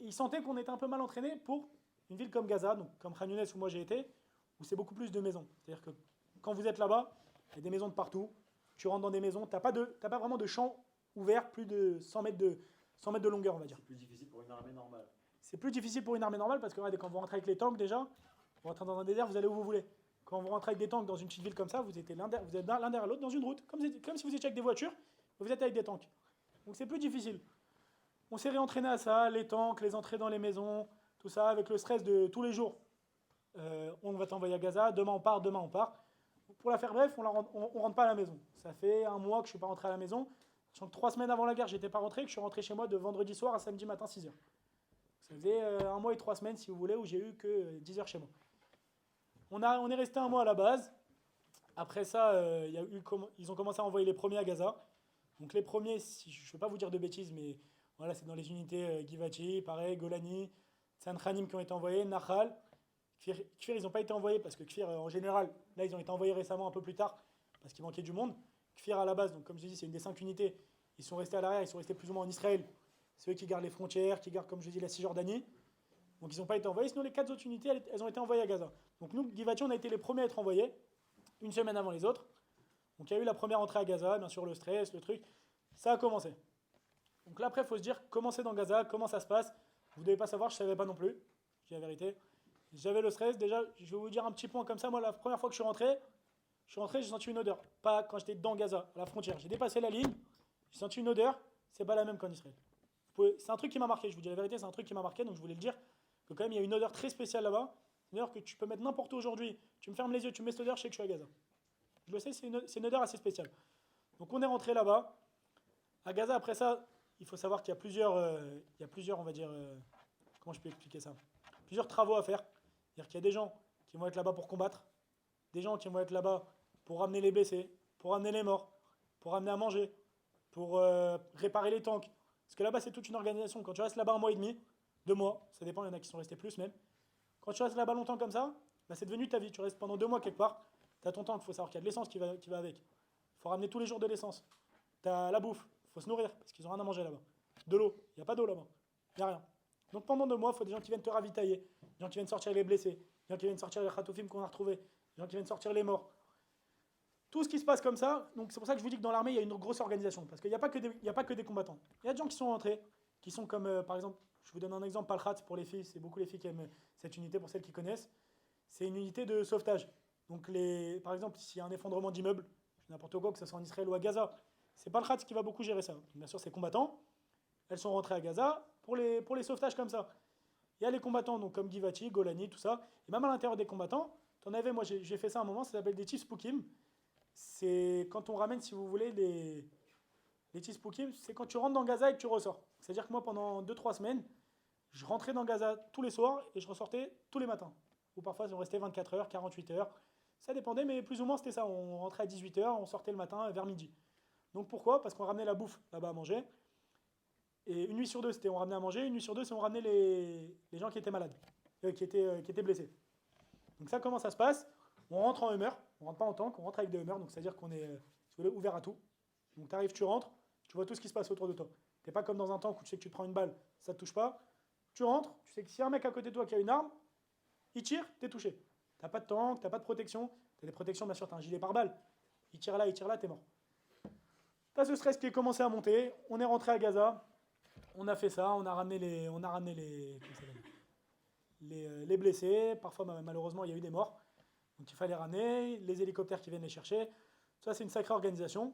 Speaker 2: Et ils sentaient qu'on était un peu mal entraîné pour une ville comme Gaza, donc comme Khan Younes où moi j'ai été, où c'est beaucoup plus de maisons. C'est-à-dire que quand vous êtes là-bas, il y a des maisons de partout. Tu rentres dans des maisons, tu n'as pas vraiment de champ ouvert, plus de 100 mètres de longueur, on va dire.
Speaker 1: C'est plus difficile pour une armée normale.
Speaker 2: C'est plus difficile pour une armée normale parce que regardez, quand vous rentrez avec les tanks déjà, vous rentrez dans un désert, vous allez où vous voulez. Quand vous rentrez avec des tanks dans une petite ville comme ça, vous êtes l'un derrière l'autre dans une route, comme si vous étiez avec des voitures, vous êtes avec des tanks. Donc c'est plus difficile. On s'est réentraîné à ça, les tanks, les entrées dans les maisons, tout ça, avec le stress de tous les jours. On va t'envoyer à Gaza, demain on part, demain on part. Pour la faire bref, on rentre pas à la maison. Ça fait un mois que je ne suis pas rentré à la maison. Sachant que 3 semaines avant la guerre, j'étais pas rentré, que je suis rentré chez moi de vendredi soir à samedi matin 6h. Ça faisait 1 mois et 3 semaines, si vous voulez, où j'ai eu que 10 heures chez moi. On est resté 1 mois à la base. Après ça, ils ont commencé à envoyer les premiers à Gaza. Donc les premiers, je ne vais pas vous dire de bêtises, mais voilà, c'est dans les unités Givati, pareil, Golani, Tsan Khanim qui ont été envoyés, Nahal. Kfir, ils n'ont pas été envoyés parce que Kfir, en général, là, ils ont été envoyés récemment un peu plus tard parce qu'il manquait du monde. Kfir, à la base, donc comme je dis, c'est une des 5 unités. Ils sont restés à l'arrière, ils sont restés plus ou moins en Israël. C'est eux qui gardent les frontières, qui gardent, comme je dis, la Cisjordanie. Donc ils n'ont pas été envoyés. Sinon, les 4 autres unités, elles ont été envoyées à Gaza. Donc nous, Givati, on a été les premiers à être envoyés, une semaine avant les autres. Donc il y a eu la première entrée à Gaza, bien sûr, le stress, le truc. Ça a commencé. Donc là, après, il faut se dire comment c'est dans Gaza, comment ça se passe. Vous ne devez pas savoir, je ne savais pas non plus. Je dis la vérité. J'avais le stress. Déjà, je vais vous dire un petit point comme ça. Moi, la première fois que je suis rentré, j'ai senti une odeur. Pas quand j'étais dans Gaza, à la frontière. J'ai dépassé la ligne, j'ai senti une odeur. C'est pas la même qu'en Israël. C'est un truc qui m'a marqué. Je vous dis la vérité, c'est un truc qui m'a marqué. Donc je voulais le dire que quand même, il y a une odeur très spéciale là-bas. Une odeur que tu peux mettre n'importe où aujourd'hui. Tu me fermes les yeux, tu mets cette odeur, je sais que je suis à Gaza. Je le sais, c'est une odeur assez spéciale. Donc on est rentré là-bas. À Gaza, après ça, il faut savoir qu'il y a plusieurs, on va dire, comment je peux expliquer ça, plusieurs travaux à faire. C'est-à-dire qu'il y a des gens qui vont être là-bas pour combattre, des gens qui vont être là-bas pour ramener les blessés, pour ramener les morts, pour ramener à manger, pour réparer les tanks. Parce que là-bas, c'est toute une organisation. Quand tu restes là-bas 1 mois et demi, 2 mois, ça dépend, il y en a qui sont restés plus même. Quand tu restes là-bas longtemps comme ça, bah, c'est devenu ta vie. Tu restes pendant 2 mois quelque part, tu as ton tank, il faut savoir qu'il y a de l'essence qui va avec. Il faut ramener tous les jours de l'essence. Tu as la bouffe, il faut se nourrir, parce qu'ils n'ont rien à manger là-bas. De l'eau, il n'y a pas d'eau là-bas, il n'y a rien. Donc pendant 2 mois, il faut des gens qui viennent te ravitailler, des gens qui viennent sortir les blessés, des gens qui viennent sortir les khatoufim qu'on a retrouvés, des gens qui viennent sortir les morts. Tout ce qui se passe comme ça, donc c'est pour ça que je vous dis que dans l'armée, il y a une grosse organisation, parce qu'il n'y a pas que des combattants. Il y a des gens qui sont rentrés, qui sont comme, par exemple, je vous donne un exemple, Palkhat pour les filles, c'est beaucoup les filles qui aiment cette unité, pour celles qui connaissent. C'est une unité de sauvetage. Donc par exemple, s'il y a un effondrement d'immeuble, n'importe quoi, que ce soit en Israël ou à Gaza, c'est Palkhat qui va beaucoup gérer ça. Donc, bien sûr, ces combattants, elles sont rentrées à Gaza pour les sauvetages comme ça. Il y a les combattants, donc comme Givati, Golani, tout ça. Et même à l'intérieur des combattants, moi j'ai fait ça à un moment, ça s'appelle des Tispoukim. C'est quand on ramène, si vous voulez, les Tispoukim, c'est quand tu rentres dans Gaza et que tu ressors. C'est-à-dire que moi, pendant 2-3 semaines, je rentrais dans Gaza tous les soirs et je ressortais tous les matins. Ou parfois, on restait 24 heures, 48 heures. Ça dépendait, mais plus ou moins, c'était ça. On rentrait à 18 heures, on sortait le matin vers midi. Donc pourquoi? Parce qu'on ramenait la bouffe là-bas à manger. Et une nuit sur deux, c'était on ramenait à manger. Une nuit sur deux, c'est on ramenait les gens qui étaient malades, qui étaient blessés. Donc ça, comment ça se passe? On rentre en humeur. On rentre pas en tank, on rentre avec des humeurs. Donc c'est-à-dire qu'on est si vous voulez, ouvert à tout. Donc tu arrives, tu rentres, tu vois tout ce qui se passe autour de toi. Tu n'es pas comme dans un tank où tu sais que tu te prends une balle, ça ne te touche pas. Tu rentres, tu sais que s'il y a un mec à côté de toi qui a une arme, il tire, tu es touché. Tu n'as pas de tank, tu n'as pas de protection. Tu as des protections, bien sûr, tu as un gilet pare-balles. Il tire là, tu es mort. Tu as ce stress qui est commencé à monter. On est rentré à Gaza. On a fait ça, on a ramené les blessés. Parfois, malheureusement, il y a eu des morts. Donc il fallait ramener, les hélicoptères qui viennent les chercher. Ça, c'est une sacrée organisation.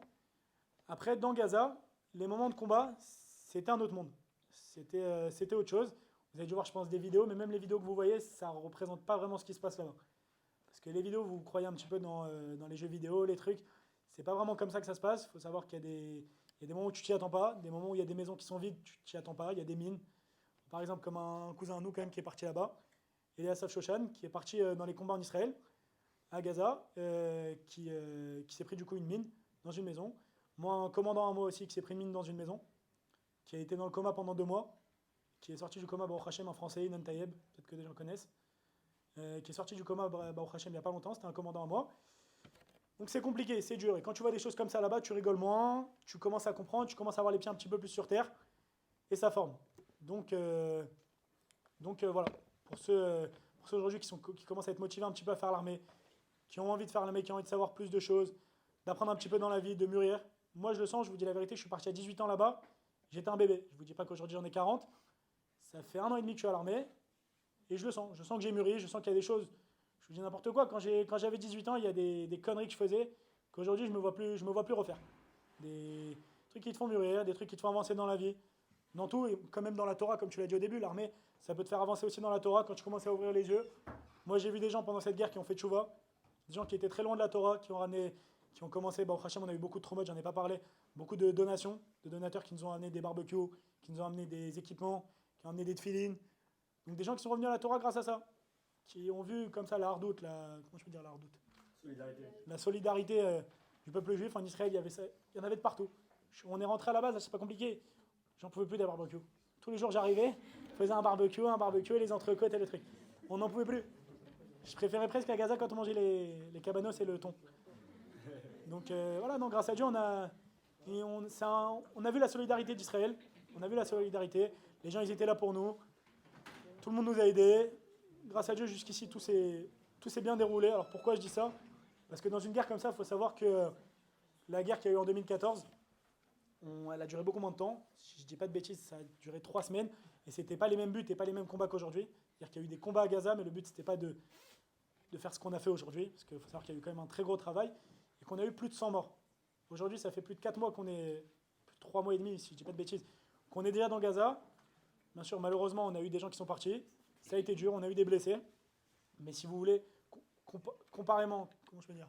Speaker 2: Après, dans Gaza, les moments de combat, c'était un autre monde. C'était autre chose. Vous avez dû voir, je pense, des vidéos, mais même les vidéos que vous voyez, ça ne représente pas vraiment ce qui se passe là-bas. Parce que les vidéos, vous croyez un petit peu dans les jeux vidéo, les trucs. C'est pas vraiment comme ça que ça se passe. Il faut savoir qu'il y a des moments où tu t'y attends pas, des moments où il y a des maisons qui sont vides, tu t'y attends pas, il y a des mines. Par exemple, comme un cousin à nous quand même qui est parti là-bas, Eliasaf Shoshan, qui est parti dans les combats en Israël, à Gaza, qui s'est pris du coup une mine dans une maison. Moi, un commandant à moi aussi qui s'est pris une mine dans une maison. qui a été dans le coma pendant 2 mois, qui est sorti du coma, Baruch Hashem, un Français, Inan Tayeb, peut-être que des gens le connaissent, qui est sorti du coma, Baruch Hashem, il n'y a pas longtemps, c'était un commandant à moi. Donc c'est compliqué, c'est dur. Et quand tu vois des choses comme ça là-bas, tu rigoles moins, tu commences à comprendre, tu commences à avoir les pieds un petit peu plus sur terre, et ça forme. Donc voilà, pour ceux aujourd'hui qui commencent à être motivés un petit peu à faire l'armée, qui ont envie de faire l'armée, qui ont envie de savoir plus de choses, d'apprendre un petit peu dans la vie, de mûrir. Moi je le sens, je vous dis la vérité, je suis parti à 18 ans là-bas, j'étais un bébé. Je ne vous dis pas qu'aujourd'hui j'en ai 40, ça fait 1 an et demi que je suis à l'armée, et je le sens que j'ai mûri, je sens qu'il y a des choses, je vous dis n'importe quoi, quand j'avais 18 ans, il y a des conneries que je faisais, qu'aujourd'hui je me vois plus refaire. Des trucs qui te font mûrir, des trucs qui te font avancer dans la vie, dans tout, et quand même dans la Torah, comme tu l'as dit au début, l'armée, ça peut te faire avancer aussi dans la Torah quand tu commences à ouvrir les yeux. Moi j'ai vu des gens pendant cette guerre qui ont fait tchouva, des gens qui étaient très loin de la Torah, qui ont commencé, au Hachem, on a eu beaucoup de traumas, j'en ai pas parlé, beaucoup de donations, de donateurs qui nous ont amené des barbecues, qui nous ont amené des équipements, qui ont amené des tefilines. Donc des gens qui sont revenus à la Torah grâce à ça, qui ont vu comme ça la hardoute, comment je peux dire la hardoute, la solidarité du peuple juif en Israël, il y en avait de partout. On est rentré à la base, c'est pas compliqué, j'en pouvais plus des barbecues. Tous les jours j'arrivais, je faisais un barbecue, et les entrecôtes et les trucs. On n'en pouvait plus. Je préférais presque à Gaza quand on mangeait les cabanos et le thon. Donc voilà, non, grâce à Dieu, on a vu la solidarité d'Israël, on a vu la solidarité, les gens ils étaient là pour nous, tout le monde nous a aidés. Grâce à Dieu, jusqu'ici, tout s'est bien déroulé. Alors pourquoi je dis ça? Parce que dans une guerre comme ça, il faut savoir que la guerre qu'il y a eu en 2014, elle a duré beaucoup moins de temps. Si je ne dis pas de bêtises, ça a duré 3 semaines. Et ce n'était pas les mêmes buts et pas les mêmes combats qu'aujourd'hui. C'est-à-dire qu'il y a eu des combats à Gaza, mais le but, ce n'était pas de faire ce qu'on a fait aujourd'hui. Parce qu'il faut savoir qu'il y a eu quand même un très gros travail. Et qu'on a eu plus de 100 morts. Aujourd'hui, ça fait plus de 4 mois qu'on est... Plus de 3 mois et demi, si je ne dis pas de bêtises, qu'on est déjà dans Gaza. Bien sûr, malheureusement, on a eu des gens qui sont partis. Ça a été dur, on a eu des blessés. Mais si vous voulez, comparément, comment je peux dire,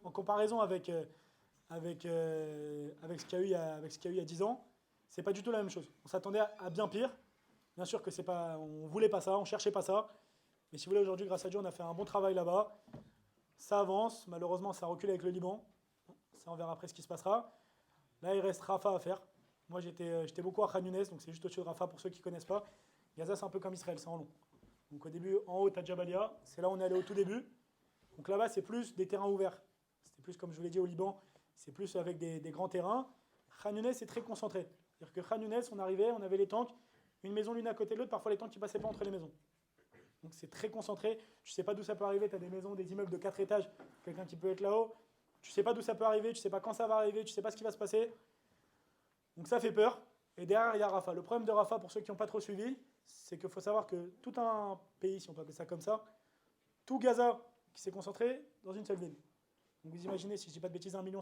Speaker 2: en comparaison avec ce qu'il y a eu il y a 10 ans, c'est pas du tout la même chose. On s'attendait à bien pire. Bien sûr que c'est pas, on voulait pas ça, on cherchait pas ça. Mais si vous voulez, aujourd'hui, grâce à Dieu, on a fait un bon travail là-bas. Ça avance. Malheureusement, ça recule avec le Liban. Ça, on verra après ce qui se passera. Là, il reste Rafah à faire. Moi, j'étais beaucoup à Khan Younes, donc c'est juste au-dessus de Rafah pour ceux qui ne connaissent pas. Gaza, c'est un peu comme Israël, c'est en long. Donc au début, en haut, tu as Jabalia. C'est là où on est allé au tout début. Donc là-bas, c'est plus des terrains ouverts. C'était plus, comme je vous l'ai dit, au Liban, c'est plus avec des grands terrains. Khan Younes, c'est très concentré. C'est-à-dire que Khan Younes, on arrivait, on avait les tanks, une maison l'une à côté de l'autre, parfois les tanks qui ne passaient pas entre les maisons. Donc c'est très concentré. Tu ne sais pas d'où ça peut arriver. Tu as des maisons, des immeubles de 4 étages, quelqu'un qui peut être là-haut. Tu ne sais pas d'où ça peut arriver, tu ne sais pas quand ça va arriver, tu ne sais pas ce qui va se passer. Donc ça fait peur. Et derrière, il y a Rafah. Le problème de Rafah, pour ceux qui n'ont pas trop suivi, c'est qu'il faut savoir que tout un pays, si on peut appeler ça comme ça, tout Gaza qui s'est concentré dans une seule ville. Donc vous imaginez, si je ne dis pas de bêtises, 1,5 million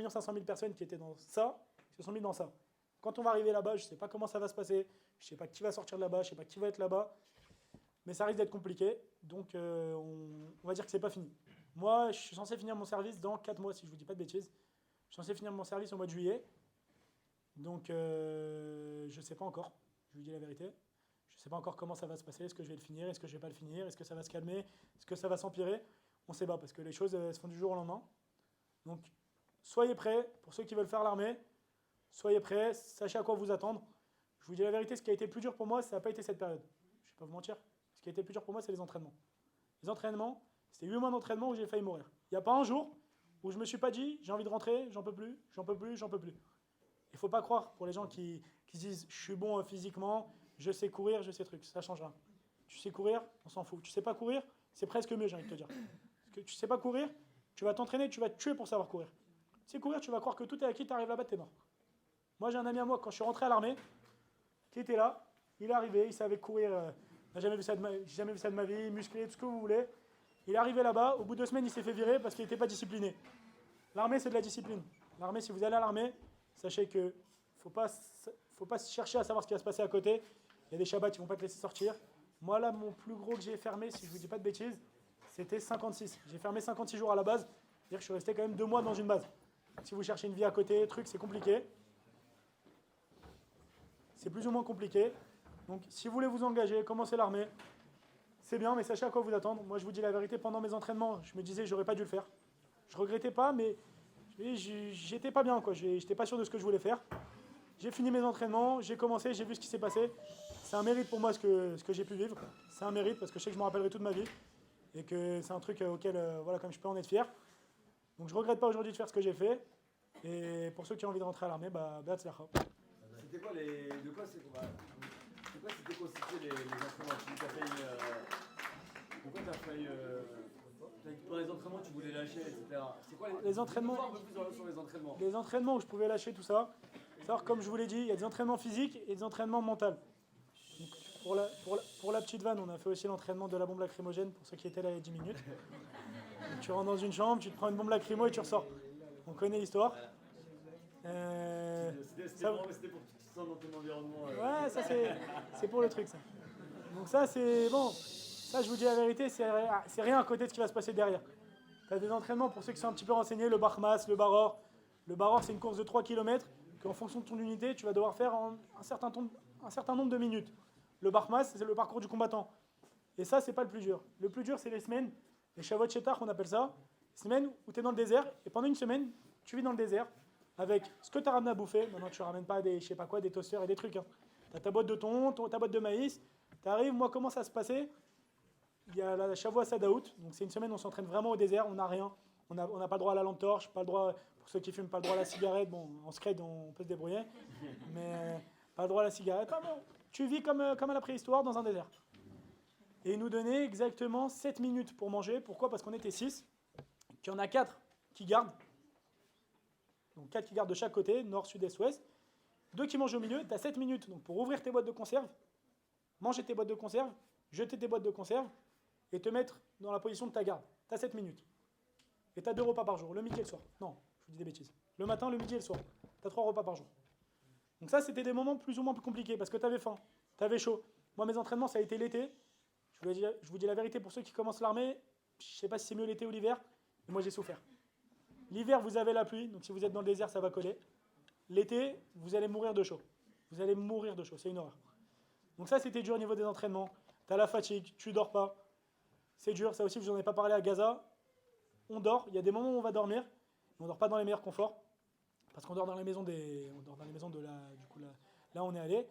Speaker 2: de personnes qui étaient dans ça, qui se sont mis dans ça. Quand on va arriver là-bas, je ne sais pas comment ça va se passer, je ne sais pas qui va sortir de là-bas, je ne sais pas qui va être là-bas, mais ça risque d'être compliqué, donc on va dire que ce n'est pas fini. Moi, je suis censé finir mon service dans 4 mois, si je ne vous dis pas de bêtises. Je suis censé finir mon service au mois de juillet. Donc, je ne sais pas encore, je vous dis la vérité. Je ne sais pas encore comment ça va se passer, est-ce que je vais le finir, est-ce que je ne vais pas le finir, est-ce que ça va se calmer, est-ce que ça va s'empirer. On ne sait pas, parce que les choses se font du jour au lendemain. Donc, soyez prêts, pour ceux qui veulent faire l'armée, soyez prêts, sachez à quoi vous attendre. Je vous dis la vérité, ce qui a été le plus dur pour moi, ça n'a pas été cette période. Je ne vais pas vous mentir. Ce qui a été le plus dur pour moi, c'est les entraînements. Les entraînements, c'était 8 mois d'entraînement où j'ai failli mourir. Il n'y a pas un jour où je ne me suis pas dit, j'ai envie de rentrer, j'en peux plus, j'en peux plus, j'en peux plus. Il ne faut pas croire, pour les gens qui disent je suis bon physiquement, je sais courir, je sais trucs, ça ne change rien. Tu sais courir, on s'en fout. Tu ne sais pas courir, c'est presque mieux, j'ai envie de te dire. Parce que tu ne sais pas courir, tu vas t'entraîner, tu vas te tuer pour savoir courir. Tu sais courir, tu vas croire que tout est acquis, tu arrives là-bas, tu es mort. Moi, j'ai un ami à moi, quand je suis rentré à l'armée, qui était là, il est arrivé, il savait courir, j'ai jamais vu ça de ma vie, musclé, tout ce que vous voulez. Il est arrivé là-bas, au bout de 2 semaines, il s'est fait virer parce qu'il n'était pas discipliné. L'armée, c'est de la discipline. L'armée, si vous allez à l'armée, sachez que faut pas chercher à savoir ce qui va se passer à côté. Il y a des Shabbats qui ne vont pas te laisser sortir. Moi, là, mon plus gros que j'ai fermé, si je ne vous dis pas de bêtises, c'était 56. J'ai fermé 56 jours à la base. C'est-à-dire que je suis resté quand même 2 mois dans une base. Si vous cherchez une vie à côté, c'est compliqué. C'est plus ou moins compliqué. Donc, si vous voulez vous engager, commencez l'armée. C'est bien, mais sachez à quoi vous attendre. Moi, je vous dis la vérité, pendant mes entraînements, je me disais que j'aurais pas dû le faire. Je regrettais pas, mais j'étais pas bien, quoi. J'étais pas sûr de ce que je voulais faire. j'ai fini mes entraînements, j'ai commencé, j'ai vu ce qui s'est passé. C'est un mérite pour moi ce que j'ai pu vivre. C'est un mérite parce que je sais que je me rappellerai toute ma vie et que c'est un truc auquel, voilà, comme je peux en être fier. Donc je regrette pas aujourd'hui de faire ce que j'ai fait. Et pour ceux qui ont envie de rentrer à l'armée, Be'atzlacha.
Speaker 1: C'était quoi de quoi c'était constitué les entraînements? Pourquoi t'as failli dans les entraînements tu voulais lâcher, etc. C'est quoi
Speaker 2: les entraînements?
Speaker 1: Un peu plus sur les entraînements.
Speaker 2: Les entraînements où je pouvais lâcher tout ça. Alors, comme je vous l'ai dit, il y a des entraînements physiques et des entraînements mentaux. Donc, pour la petite vanne, on a fait aussi l'entraînement de la bombe lacrymogène pour ceux qui étaient là il y a 10 minutes. Donc, tu rentres dans une chambre, tu te prends une bombe lacrymo et tu ressors. On connaît l'histoire.
Speaker 1: C'était pour que tu te sentes dans ton environnement.
Speaker 2: Ouais, ça c'est pour le truc ça. Donc ça c'est bon. Ça je vous dis la vérité, c'est rien à côté de ce qui va se passer derrière. Tu as des entraînements pour ceux qui sont un petit peu renseignés, le Barmas, le Baror. Le Baror c'est une course de 3 km qu'en fonction de ton unité, tu vas devoir faire en un certain nombre de minutes. Le Barmas c'est le parcours du combattant. Et ça c'est pas le plus dur. Le plus dur c'est les semaines, les Shavot Shetar on appelle ça. Les semaines où tu es dans le désert et pendant une semaine, tu vis dans le désert. Avec ce que tu as ramené à bouffer, maintenant tu ne ramènes pas des, je sais pas quoi, des toasters et des trucs. Hein. Tu as ta boîte de thon, ta boîte de maïs, tu arrives, moi comment ça se passait? Il y a la Shavua Sadaout, donc c'est une semaine où on s'entraîne vraiment au désert, on n'a rien. On n'a pas le droit à la lampe torche, pas le droit, pour ceux qui fument, pas le droit à la cigarette. Bon, en scred on peut se débrouiller, mais pas le droit à la cigarette. Ah bon, tu vis comme à la préhistoire dans un désert. Et ils nous donnaient exactement 7 minutes pour manger. Pourquoi? Parce qu'on était 6, qu'il y en a 4 qui gardent. Donc 4 qui gardent de chaque côté, nord, sud, est, ouest. 2 qui mangent au milieu, tu as 7 minutes donc pour ouvrir tes boîtes de conserve, manger tes boîtes de conserve, jeter tes boîtes de conserve et te mettre dans la position de ta garde. Tu as 7 minutes. Et tu as 2 repas par jour, le midi et le soir. Non, je vous dis des bêtises. Le matin, le midi et le soir. Tu as 3 repas par jour. Donc ça, c'était des moments plus ou moins plus compliqués parce que tu avais faim, tu avais chaud. Moi, mes entraînements, ça a été l'été. Je vous dis la vérité, pour ceux qui commencent l'armée, je ne sais pas si c'est mieux l'été ou l'hiver, mais moi, j'ai souffert. L'hiver, vous avez la pluie, donc si vous êtes dans le désert, ça va coller. L'été, vous allez mourir de chaud. Vous allez mourir de chaud, c'est une horreur. Donc ça, c'était dur au niveau des entraînements. Tu as la fatigue, tu dors pas. C'est dur, ça aussi, je n'en ai pas parlé à Gaza. On dort, il y a des moments où on va dormir, mais on ne dort pas dans les meilleurs conforts, parce qu'on dort dans les maisons de la... Du coup, là, on est allé.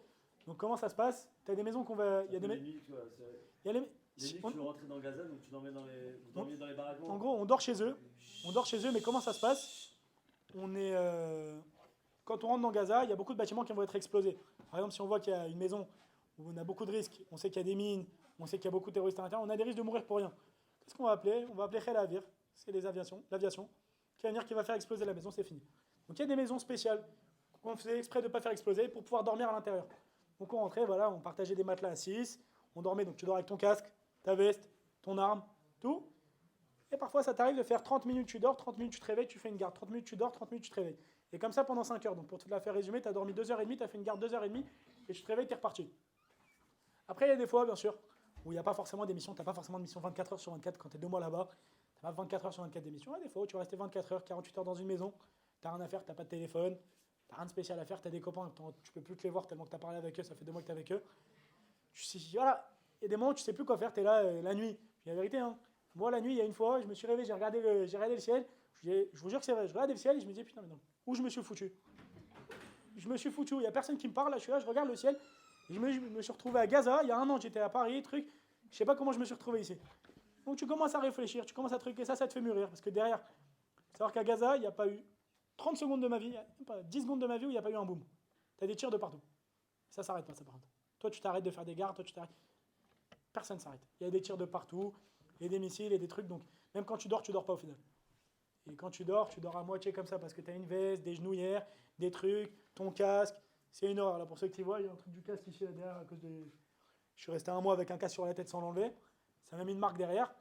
Speaker 2: Donc comment ça se passe? Tu as des maisons qu'on va... Il y a des
Speaker 1: nuits,
Speaker 2: il y a les...
Speaker 1: tu veux rentrer dans Gaza, donc tu dormais dans les baraquements.
Speaker 2: En gros, on dort chez eux. Mais comment ça se passe? Quand on rentre dans Gaza, il y a beaucoup de bâtiments qui vont être explosés. Par exemple, si on voit qu'il y a une maison où on a beaucoup de risques, on sait qu'il y a des mines, on sait qu'il y a beaucoup de terroristes à l'intérieur, on a des risques de mourir pour rien. Qu'est-ce qu'on va appeler? On va appeler Khel Avir, c'est l'aviation, qui va venir, qui va faire exploser la maison, c'est fini. Donc il y a des maisons spéciales qu'on faisait exprès de ne pas faire exploser pour pouvoir dormir à l'intérieur. Donc on rentrait, voilà, on partageait des matelas à 6, on dormait, donc tu dors avec ton casque, ta veste, ton arme, tout. Et parfois, ça t'arrive de faire 30 minutes, tu dors, 30 minutes, tu te réveilles, tu fais une garde. 30 minutes, tu dors, 30 minutes, tu te réveilles. Et comme ça pendant 5 heures. Donc pour te la faire résumer, tu as dormi 2h30, tu as fait une garde 2h30, et tu te réveilles, tu es reparti. Après, il y a des fois, bien sûr, où il n'y a pas forcément d'émission, tu n'as pas forcément de mission 24 heures sur 24 quand tu es 2 mois là-bas. Tu n'as pas 24 heures sur 24 d'émission. Il y a des fois où tu vas rester 24 heures, 48 heures dans une maison, tu n'as rien à faire, tu n'as pas de téléphone, tu n'as rien de spécial à faire, tu as des copains, tu peux plus te les voir tellement que tu as parlé avec eux, ça fait 2 mois que tu es avec eux. Voilà, il y a des moments où tu ne sais plus quoi faire, tu es là la nuit. Puis la vérité, hein. Moi, la nuit, il y a une fois, je me suis réveillé, j'ai regardé le ciel. Je vous jure que c'est vrai. Je regardais le ciel et je me disais, putain, mais non, où je me suis foutu? Je me suis foutu. Il n'y a personne qui me parle. Là, je suis là, je regarde le ciel. Et je me suis retrouvé à Gaza. Il y a 1 an, j'étais à Paris, truc. Je ne sais pas comment je me suis retrouvé ici. Donc, tu commences à réfléchir, tu commences à truquer. Ça te fait mûrir. Parce que derrière, savoir qu'à Gaza, il n'y a pas eu 30 secondes de ma vie, pas 10 secondes de ma vie où il n'y a pas eu un boom. Tu as des tirs de partout. Ça ne s'arrête pas, ça, par contre. Toi, tu t'arrêtes de faire des gardes. Toi, tu t'arrêtes. Personne ne s'arrête. Il y a des tirs de partout. Et des missiles et des trucs, donc même quand tu dors pas au final. Et quand tu dors à moitié comme ça, parce que tu as une veste, des genouillères, des trucs, ton casque, c'est une horreur. Là, pour ceux qui voient, il y a un truc du casque ici, là, derrière, à cause de... Je suis resté 1 mois avec un casque sur la tête sans l'enlever, ça m'a mis une marque derrière,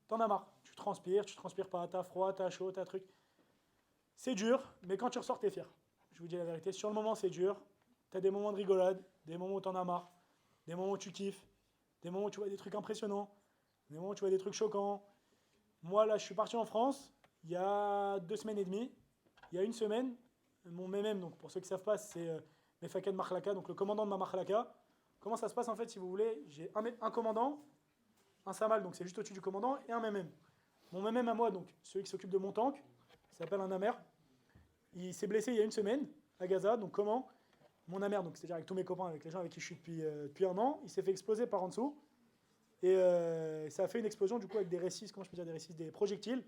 Speaker 2: t'en as marre, tu transpires pas, t'as froid, t'as chaud, t'as truc. C'est dur, mais quand tu ressors, t'es fier. Je vous dis la vérité, sur le moment, c'est dur, t'as des moments de rigolade, des moments où t'en as marre, des moments où tu kiffes, des moments où tu vois des trucs impressionnants, des moments où tu vois des trucs choquants. Moi, là, je suis parti en France il y a 2 semaines et demie. Il y a 1 semaine, mon MEMEM, donc pour ceux qui ne savent pas, c'est Mefaked Makhlaka, donc le commandant de ma Makhlaka. Comment ça se passe en fait, si vous voulez? J'ai un commandant, un Samal, donc c'est juste au-dessus du commandant, et un MEMEM. Mon MEMEM à moi, donc celui qui s'occupe de mon tank, il s'appelle un Amer. Il s'est blessé il y a 1 semaine à Gaza, donc comment? mon amer, donc c'est-à-dire avec tous mes copains, avec les gens avec qui je suis depuis un an, il s'est fait exploser par en dessous. Et ça a fait une explosion du coup avec des récifs, comment je peux dire, des récifs, des projectiles.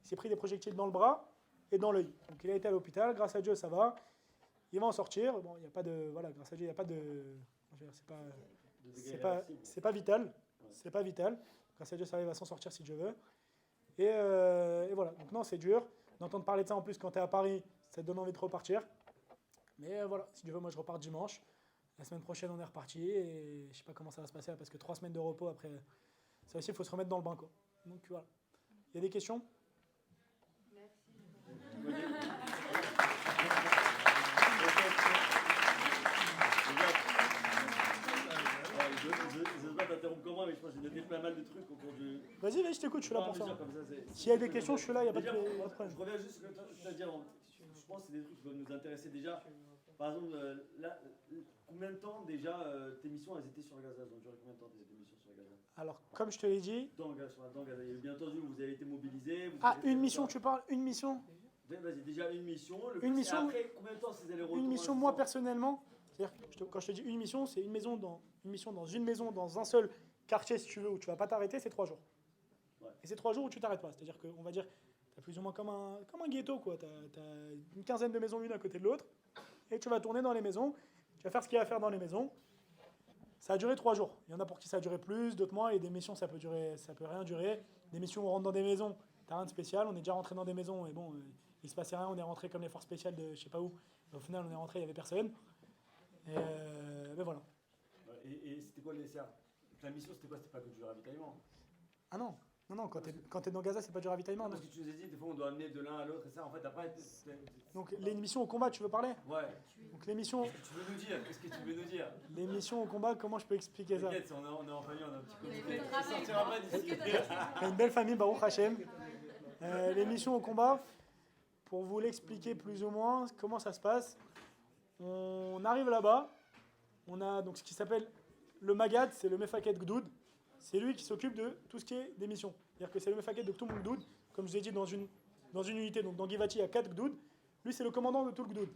Speaker 2: Il s'est pris des projectiles dans le bras et dans l'œil. Donc il a été à l'hôpital, grâce à Dieu ça va. Il va en sortir. Bon, il n'y a pas de, voilà, grâce à Dieu il n'y a pas de, c'est pas vital, c'est pas vital. Grâce à Dieu ça va, il va s'en sortir si Dieu veut. Et voilà. Donc non, c'est dur d'entendre parler de ça en plus quand tu es à Paris, ça te donne envie de repartir. Mais voilà, si Dieu veut, moi je repars dimanche. La semaine prochaine, on est reparti et je sais pas comment ça va se passer parce que 3 semaines de repos après, ça aussi, il faut se remettre dans le bain, quoi. Donc voilà. Il y a des questions?
Speaker 1: Je ne vais pas t'interrompre comment, mais je pense que j'ai noté pas mal de trucs au cours du.
Speaker 2: Vas-y, je t'écoute, je suis là pour ça. S'il y a des questions, je suis là, il n'y a pas de problème.
Speaker 1: Je reviens juste sur ce que tu as dit. Je pense que c'est des trucs qui vont nous intéresser déjà. Par exemple, là, combien de temps déjà tes missions elles étaient sur le Gaza? Elles ont duré combien de temps tes missions sur le Gaza?
Speaker 2: Alors, comme je te l'ai dit.
Speaker 1: Dans le Gaza, il y a bien entendu, vous avez été mobilisés.
Speaker 2: Une mission, tu parles? Une mission?
Speaker 1: Vas-y, déjà une mission.
Speaker 2: Une mission.
Speaker 1: Et après, combien de temps ces allers-retours?
Speaker 2: Une mission, moi personnellement, c'est-à-dire, quand je te dis une mission, c'est une mission dans une maison, dans un seul quartier, si tu veux, où tu vas pas t'arrêter, c'est 3 jours. Ouais. Et c'est 3 jours où tu t'arrêtes pas. C'est-à-dire qu'on va dire, tu as plus ou moins comme un ghetto, quoi. Tu as une quinzaine de maisons l'une à côté de l'autre, et tu vas tourner dans les maisons, tu vas faire ce qu'il y a à faire dans les maisons. Ça a duré 3 jours. Il y en a pour qui ça a duré plus, d'autres moins, et des missions, ça peut rien durer. Des missions où on rentre dans des maisons, t'as rien de spécial. On est déjà rentré dans des maisons, et bon, il se passait rien, on est rentré comme les forces spéciales de je sais pas où. Au final, on est rentré, il y avait personne. Mais voilà.
Speaker 1: Et c'était quoi les serres? La mission, c'était quoi? C'était pas que du ravitaillement?
Speaker 2: Ah non, quand t'es dans Gaza, c'est pas du ravitaillement.
Speaker 1: Parce que tu nous as dit, des fois, on doit amener de l'un à l'autre, et ça, en fait, après.
Speaker 2: Donc, les missions au combat, tu veux parler?
Speaker 1: Ouais.
Speaker 2: Donc, les missions.
Speaker 1: Qu'est-ce que tu veux nous dire? Qu'est-ce que tu veux nous dire?
Speaker 2: Les missions au combat, comment je peux expliquer ça?
Speaker 1: T'inquiète, on est en famille, on a un petit comité. On sortira pas d'ici.
Speaker 2: On a une belle famille, Baruch Hashem. Les missions au combat, pour vous l'expliquer plus ou moins, comment ça se passe. On arrive là-bas, on a donc ce qui s'appelle le Magad, c'est le Mefaket Gdoud. C'est lui qui s'occupe de tout ce qui est des missions. C'est-à-dire que c'est le Mefaket de tout mon Gdoud. Comme je vous ai dit, dans une unité, donc dans Givati, il y a 4 Gdoud. Lui, c'est le commandant de tout le Gdoud.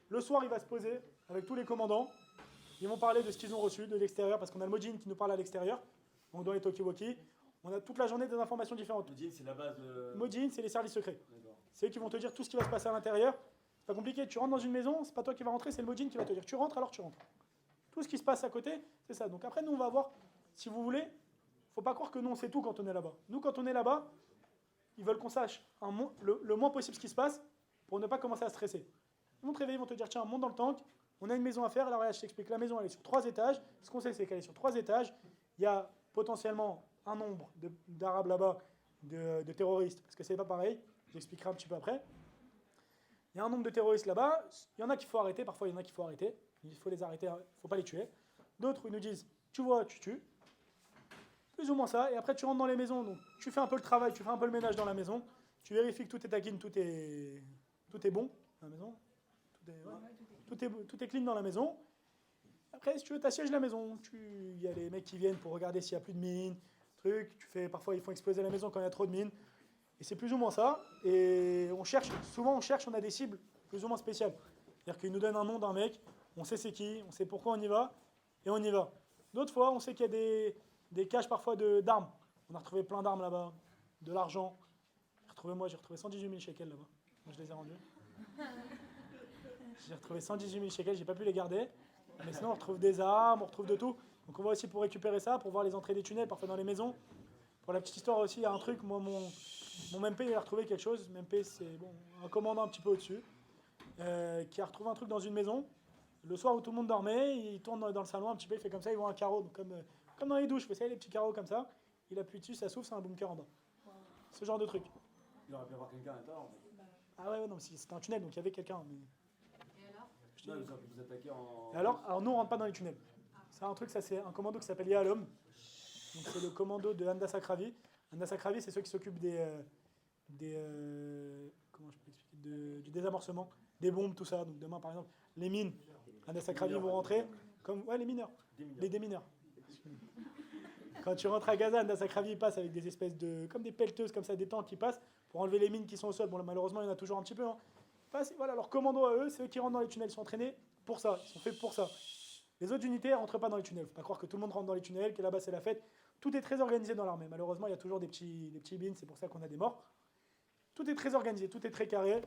Speaker 2: Le soir, il va se poser avec tous les commandants. Ils vont parler de ce qu'ils ont reçu de l'extérieur, parce qu'on a le Modjin qui nous parle à l'extérieur, donc dans les Tokiwoki. On a toute la journée des informations différentes.
Speaker 1: Modjin, c'est la base de.
Speaker 2: Modjin, c'est les services secrets. C'est eux qui vont te dire tout ce qui va se passer à l'intérieur. C'est pas compliqué, tu rentres dans une maison, c'est pas toi qui vas rentrer, c'est le Modjin qui va te dire tu rentres, alors tu rentres. Tout ce qui se passe à côté, c'est ça. Donc après, nous, on va voir, si vous voulez, faut pas croire que nous, on sait tout quand on est là-bas. Nous, quand on est là-bas, ils veulent qu'on sache le moins possible ce qui se passe pour ne pas commencer à stresser. Ils vont te réveiller, ils vont te dire tiens, monte dans le tank, on a une maison à faire, alors là, je t'explique, la maison, elle est sur 3 étages. Ce qu'on sait, c'est qu'elle est sur 3 étages. Il y a potentiellement un nombre d'Arabes là-bas, de terroristes, parce que c'est pas pareil, j'expliquerai un petit peu après. Il y a un nombre de terroristes là-bas, il y en a qu'il faut arrêter, parfois il y en a qu'il faut arrêter, il faut les arrêter, il ne faut pas les tuer. D'autres, ils nous disent, tu vois, tu tues. Plus ou moins ça, et après tu rentres dans les maisons, donc tu fais un peu le travail, tu fais un peu le ménage dans la maison, tu vérifies que tout est taquine, tout est bon dans la maison, tout est clean dans la maison. Après, si tu veux, tu assièges la maison, il y a les mecs qui viennent pour regarder s'il n'y a plus de mines, parfois ils font exploser la maison quand il y a trop de mines. Et c'est plus ou moins ça. Et souvent on a des cibles plus ou moins spéciales. C'est-à-dire qu'ils nous donnent un nom d'un mec, on sait c'est qui, on sait pourquoi on y va, et on y va. D'autres fois, on sait qu'il y a des caches parfois d'armes. On a retrouvé plein d'armes là-bas, de l'argent. J'ai retrouvé 118 000 shekels là-bas. Moi, je les ai rendus. J'ai retrouvé 118 000 shekels, j'ai pas pu les garder. Mais sinon, on retrouve des armes, on retrouve de tout. Donc on va aussi pour récupérer ça, pour voir les entrées des tunnels, parfois dans les maisons. Pour la petite histoire aussi, il y a un truc, moi, mon MP, il a retrouvé quelque chose. MP, c'est un commandant un petit peu au-dessus, qui a retrouvé un truc dans une maison. Le soir où tout le monde dormait, il tourne dans le salon un petit peu, il fait comme ça, il voit un carreau, donc comme dans les douches, vous savez, les petits carreaux comme ça. Il appuie dessus, ça s'ouvre, c'est un bunker en bas. Ce genre de truc.
Speaker 1: Il aurait pu y avoir quelqu'un à l'intérieur en fait.
Speaker 2: Ah ouais, non, c'était un tunnel, donc il y avait quelqu'un. Mais...
Speaker 3: Et alors
Speaker 1: Non, mais ça peut vous attaquer en.
Speaker 2: Alors nous, on rentre pas dans les tunnels. C'est un truc, ça c'est un commando qui s'appelle Yahalom. Donc c'est le commando de Handa Sakravi. Handa Sakravi, c'est ceux qui s'occupent comment je peux expliquer, du désamorcement, des bombes, tout ça. Donc demain, par exemple, les mines, Handa Sakravi vont rentrer. Les mineurs. Les démineurs. Quand tu rentres à Gaza, Handa Sakravi passe avec des espèces comme des pelleteuses, comme ça, des tanks qui passent pour enlever les mines qui sont au sol. Bon, là, malheureusement, il y en a toujours un petit peu. Hein. Voilà, leur commando à eux, c'est eux qui rentrent dans les tunnels. Ils sont entraînés pour ça, ils sont faits pour ça. Les autres unités ne rentrent pas dans les tunnels. Il ne faut pas croire que tout le monde rentre dans les tunnels, que là-bas c'est la fête. Tout est très organisé dans l'armée. Malheureusement, il y a toujours des petits bins, c'est pour ça qu'on a des morts. Tout est très organisé, tout est très carré.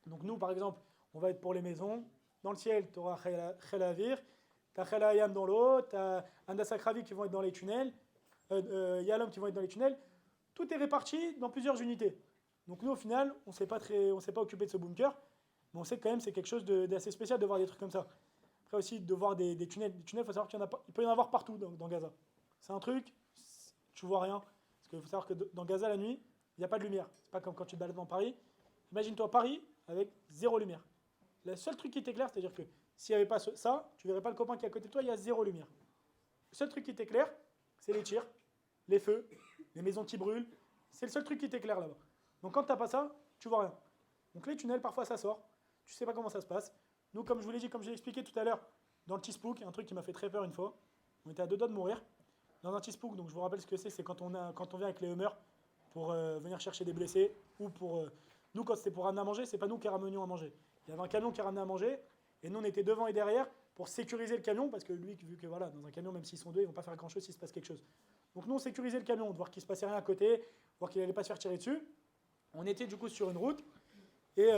Speaker 2: Donc nous, par exemple, on va être pour les maisons. Dans le ciel, tu auras Khel Avir, tu as Khel Hayam dans l'eau, tu as Andasakravi qui vont être dans les tunnels, Yalom qui vont être dans les tunnels. Tout est réparti dans plusieurs unités. Donc nous, au final, on ne s'est pas occupé de ce bunker, mais on sait que quand même c'est quelque chose d'assez spécial de voir des trucs comme ça. Après aussi, de voir des tunnels. Des tunnels, il faut savoir il peut y en avoir partout dans Gaza. C'est un truc, tu vois rien. Parce qu'il faut savoir que dans Gaza, la nuit, il n'y a pas de lumière. C'est pas comme quand tu te balades dans Paris. Imagine-toi Paris avec zéro lumière. Le seul truc qui t'éclaire, c'est-à-dire que s'il n'y avait pas ça, tu ne verrais pas le copain qui est à côté de toi, il y a zéro lumière. Le seul truc qui t'éclaire, c'est les tirs, les feux, les maisons qui brûlent. C'est le seul truc qui t'éclaire là-bas. Donc quand tu n'as pas ça, tu vois rien. Donc les tunnels, parfois ça sort. Tu ne sais pas comment ça se passe. Nous, comme je vous l'ai dit, comme je l'ai expliqué tout à l'heure, dans le T-Spook, un truc qui m'a fait très peur une fois, on était à 2 doigts de mourir. Dans un T-Spook, donc je vous rappelle ce que c'est quand on vient avec les Hummers pour venir chercher des blessés, ou pour... nous, quand c'était pour ramener à manger, c'est pas nous qui ramenions à manger. Il y avait un camion qui ramenait à manger, et nous, on était devant et derrière pour sécuriser le camion, parce que lui, vu que voilà, dans un camion, même s'ils sont deux, ils vont pas faire grand-chose s'il se passe quelque chose. Donc nous, on sécurisait le camion, de voir qu'il se passait rien à côté, voir qu'il allait pas se faire tirer dessus. On était du coup sur une route, et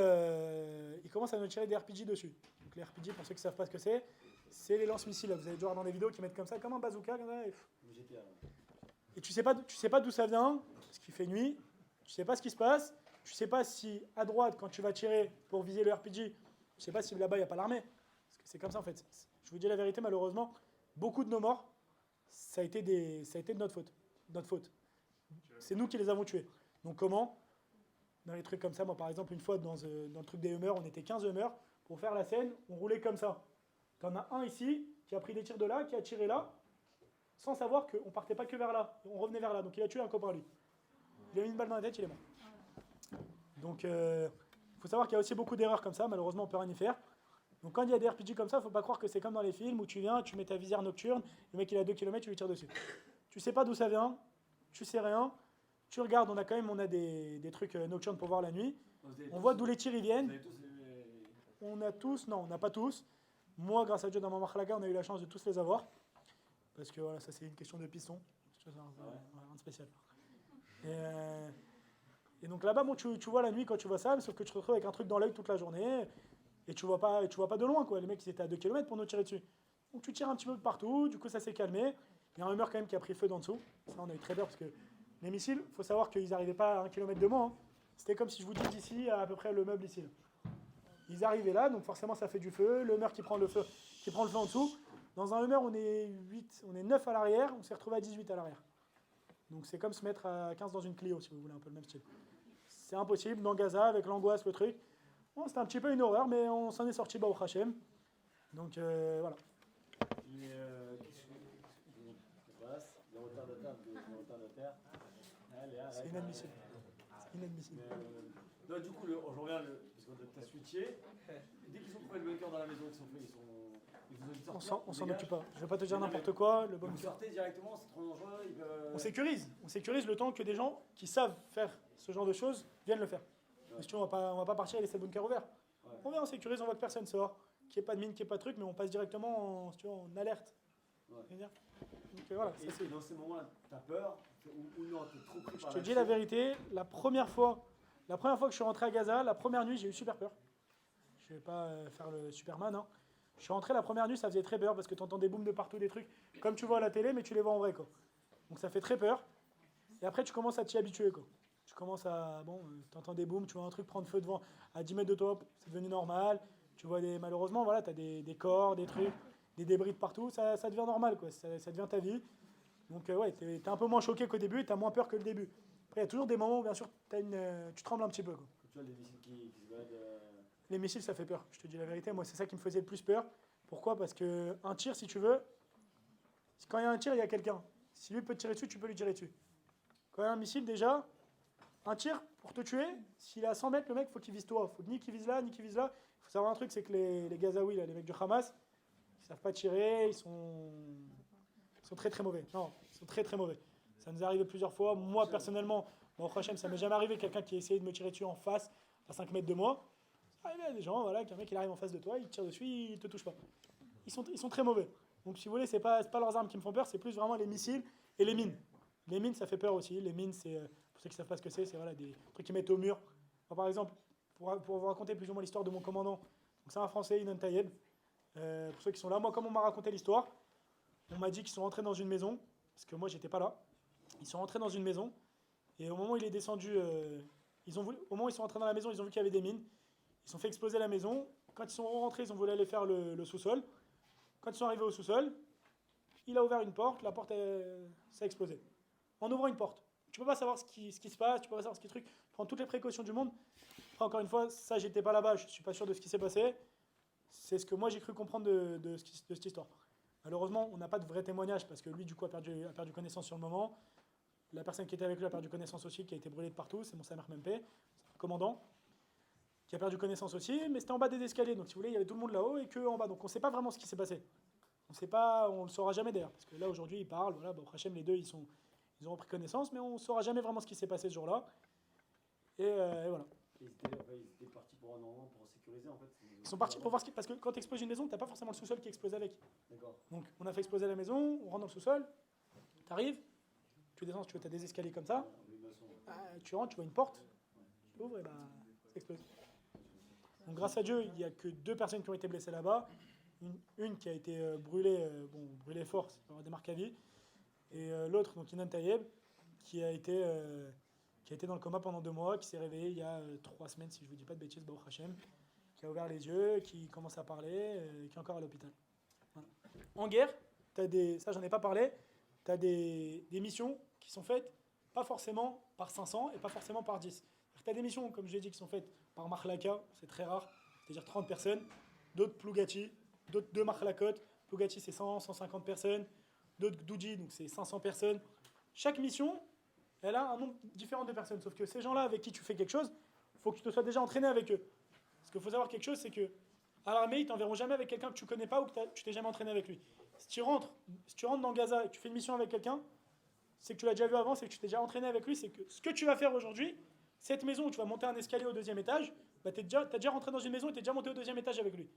Speaker 2: ils commencent à nous tirer des RPG dessus. Donc les RPG, pour ceux qui ne savent pas ce que c'est les lance-missiles. Vous allez voir dans des vidéos qui mettent comme ça, comme un bazooka, comme ça, et tu sais pas d'où ça vient, parce qu'il fait nuit, tu sais pas ce qui se passe, tu sais pas si à droite, quand tu vas tirer pour viser le RPG, tu sais pas si là-bas il n'y a pas l'armée. Parce que c'est comme ça en fait. Je vous dis la vérité, malheureusement, beaucoup de nos morts, ça a été de notre faute. C'est nous qui les avons tués. Donc comment? Dans les trucs comme ça, moi par exemple, une fois dans le truc des Hummers, on était 15 Hummers, pour faire la scène, on roulait comme ça. T'en as un ici, qui a pris des tirs de là, qui a tiré là, sans savoir qu'on partait pas que vers là, on revenait vers là. Donc il a tué un copain lui. Il a mis une balle dans la tête, il est mort. Donc il faut savoir qu'il y a aussi beaucoup d'erreurs comme ça, malheureusement on peut rien y faire. Donc quand il y a des RPG comme ça, il ne faut pas croire que c'est comme dans les films où tu viens, tu mets ta visière nocturne, le mec il a 2 km, tu lui tires dessus. Tu sais pas d'où ça vient, tu sais rien, tu regardes, on a des trucs nocturnes pour voir la nuit, on voit d'où les tirs ils viennent. On a tous, non on n'a pas tous. Moi grâce à Dieu dans ma marlaga on a eu la chance de tous les avoir. Parce que voilà, ça c'est une question de piston. Rien de spécial. Et donc là-bas, bon, tu vois la nuit quand tu vois ça, sauf que tu te retrouves avec un truc dans l'œil toute la journée, et tu vois pas de loin, quoi. Les mecs, ils étaient à 2 km pour nous tirer dessus. Donc tu tires un petit peu de partout, du coup ça s'est calmé. Il y a un Hummer quand même qui a pris feu d'en dessous. Ça, on a eu très peur parce que les missiles, il faut savoir qu'ils n'arrivaient pas à 1 km de moi. Hein. C'était comme si je vous dis d'ici à peu près le meuble ici. Là. Ils arrivaient là, donc forcément ça fait du feu. Le Hummer qui prend le feu en dessous. Dans un Hummer, on est 9 à l'arrière, on s'est retrouvé à 18 à l'arrière. Donc c'est comme se mettre à 15 dans une Clio, si vous voulez, un peu le même style. C'est impossible, dans Gaza, avec l'angoisse, le truc. Bon, c'était un petit peu une horreur, mais on s'en est sorti, au Hachem. Donc voilà. C'est inadmissible. C'est inadmissible.
Speaker 1: Non, du coup, je reviens, parce que tu as switché. Dès qu'ils ont trouvé le bunker dans la maison,
Speaker 2: on s'en occupe pas. Je vais pas te dire n'importe quoi.
Speaker 1: Vous sortez directement, c'est trop dangereux.
Speaker 2: On sécurise le temps que des gens qui savent faire ce genre de choses viennent le faire. Ouais. Parce qu'on va pas partir et laisser le bunker ouvert. Ouais. On vient, on sécurise, on voit que personne sort, qu'il n'y ait pas de mine, qu'il n'y ait pas de truc, mais on passe directement en alerte. Ouais. Donc voilà.
Speaker 1: Et dans ces moments-là, t'as peur ou non, t'es trop pris par
Speaker 2: Je te dis la vérité, la première fois que je suis rentré à Gaza, la première nuit, j'ai eu super peur. Je vais pas faire le Superman, hein. Je suis rentré la première nuit, ça faisait très peur parce que tu entends des booms de partout, des trucs comme tu vois à la télé, mais tu les vois en vrai, quoi. Donc ça fait très peur. Et après, tu commences à t'y habituer, quoi. Tu commences à... tu entends des booms, tu vois un truc prendre feu devant à 10 mètres de toi, c'est devenu normal. Tu vois malheureusement, voilà, tu as des corps, des trucs, des débris de partout, ça devient normal, quoi. Ça devient ta vie. Donc ouais, tu es un peu moins choqué qu'au début et tu as moins peur que le début. Après, il y a toujours des moments où, bien sûr, tu trembles un petit peu, quoi.
Speaker 1: Tu vois les missiles qui se baladent...
Speaker 2: Les missiles, ça fait peur. Je te dis la vérité. Moi, c'est ça qui me faisait le plus peur. Pourquoi? Parce qu'un tir, si tu veux, quand il y a un tir, il y a quelqu'un. Si lui peut te tirer dessus, tu peux lui tirer dessus. Quand il y a un missile, déjà, un tir, pour te tuer, s'il est à 100 mètres, le mec, il faut qu'il vise toi. Il faut ni qu'il vise là, ni qu'il vise là. Il faut savoir un truc, c'est que les Gazaouis, là, les mecs du Hamas, ils ne savent pas tirer, ils sont très très mauvais. Non, ils sont très très mauvais. Ça nous est arrivé plusieurs fois. Moi, personnellement, au Hachem, ça ne m'est jamais arrivé quelqu'un qui a essayé de me tirer dessus en face, à 5 mètres de moi. il y a des gens, voilà, qu'un mec il arrive en face de toi, il te tire dessus, il te touche pas. Ils sont très mauvais. Donc si vous voulez, c'est pas leurs armes qui me font peur, c'est plus vraiment les missiles et les mines. Les mines, ça fait peur aussi. Les mines, c'est, pour ceux qui savent pas ce que c'est voilà, des trucs qu'ils mettent au mur. Enfin, par exemple, pour vous raconter plus ou moins l'histoire de mon commandant, donc c'est un Français, Inon Tayeb. Pour ceux qui sont là, moi, comme on m'a raconté l'histoire, on m'a dit qu'ils sont rentrés dans une maison, parce que moi, j'étais pas là. Ils sont rentrés dans une maison, et au moment où il est descendu, au moment où ils sont rentrés dans la maison, ils ont vu qu'il y avait des mines. Ils ont fait exploser la maison. Quand ils sont rentrés, ils ont voulu aller faire le sous-sol. Quand ils sont arrivés au sous-sol, il a ouvert une porte, la porte, ça a explosé. En ouvrant une porte. Tu peux pas savoir ce qui se passe, tu peux pas savoir ce qui truc. Prends toutes les précautions du monde. Après, encore une fois, ça, j'étais pas là-bas, je suis pas sûr de ce qui s'est passé. C'est ce que moi j'ai cru comprendre de cette histoire. Malheureusement, on n'a pas de vrai témoignage parce que lui, du coup, a perdu connaissance sur le moment. La personne qui était avec lui a perdu connaissance aussi, qui a été brûlée de partout. C'est mon Samer Mempé, un commandant, qui a perdu connaissance aussi. Mais c'était en bas des escaliers, donc si vous voulez, il y avait tout le monde là-haut et que en bas. Donc on ne sait pas vraiment ce qui s'est passé. On le saura jamais d'ailleurs, parce que là aujourd'hui ils parlent. Voilà, Hachem, les deux, ils ont repris connaissance, mais on ne saura jamais vraiment ce qui s'est passé ce jour-là. Et voilà.
Speaker 1: Ils étaient partis pour un moment pour sécuriser en fait.
Speaker 2: Ils sont partis pour voir ce qui... Parce que quand tu exploses une maison, tu n'as pas forcément le sous-sol qui explose avec.
Speaker 1: D'accord.
Speaker 2: Donc on a fait exploser la maison, on rentre dans le sous-sol, tu arrives, tu descends, tu as des escaliers comme ça, tu rentres, tu vois une porte, tu ouvres et bah ça explose. Donc grâce à Dieu, il n'y a que 2 personnes qui ont été blessées là-bas. Une qui a été brûlée fort, c'est avoir des marques à vie, et l'autre, donc Inan Tayeb, qui a été dans le coma pendant 2 mois, qui s'est réveillé il y a 3 semaines, si je ne vous dis pas de bêtises, Baruch Hashem, qui a ouvert les yeux, qui commence à parler, qui est encore à l'hôpital. Voilà. En guerre, ça j'en ai pas parlé, tu as des missions qui sont faites pas forcément par 500 et pas forcément par 10. Tu as des missions, comme je l'ai dit, qui sont faites par Mahlaka, c'est très rare, c'est-à-dire 30 personnes, d'autres Plugati, d'autres 2 Mahlakot, Plugati c'est 100, 150 personnes, d'autres Gdouji, donc c'est 500 personnes. Chaque mission, elle a un nombre différent de personnes, sauf que ces gens-là avec qui tu fais quelque chose, il faut que tu te sois déjà entraîné avec eux. Parce qu'il faut savoir quelque chose, c'est que à l'armée, ils t'enverront jamais avec quelqu'un que tu connais pas ou que tu t'es jamais entraîné avec lui. Si tu rentres dans Gaza et que tu fais une mission avec quelqu'un, c'est que tu l'as déjà vu avant, c'est que tu t'es déjà entraîné avec lui, c'est que ce que tu vas faire aujourd'hui, cette maison où tu vas monter un escalier au 2e étage, bah tu as déjà rentré dans une maison et tu es déjà monté au 2e étage avec lui.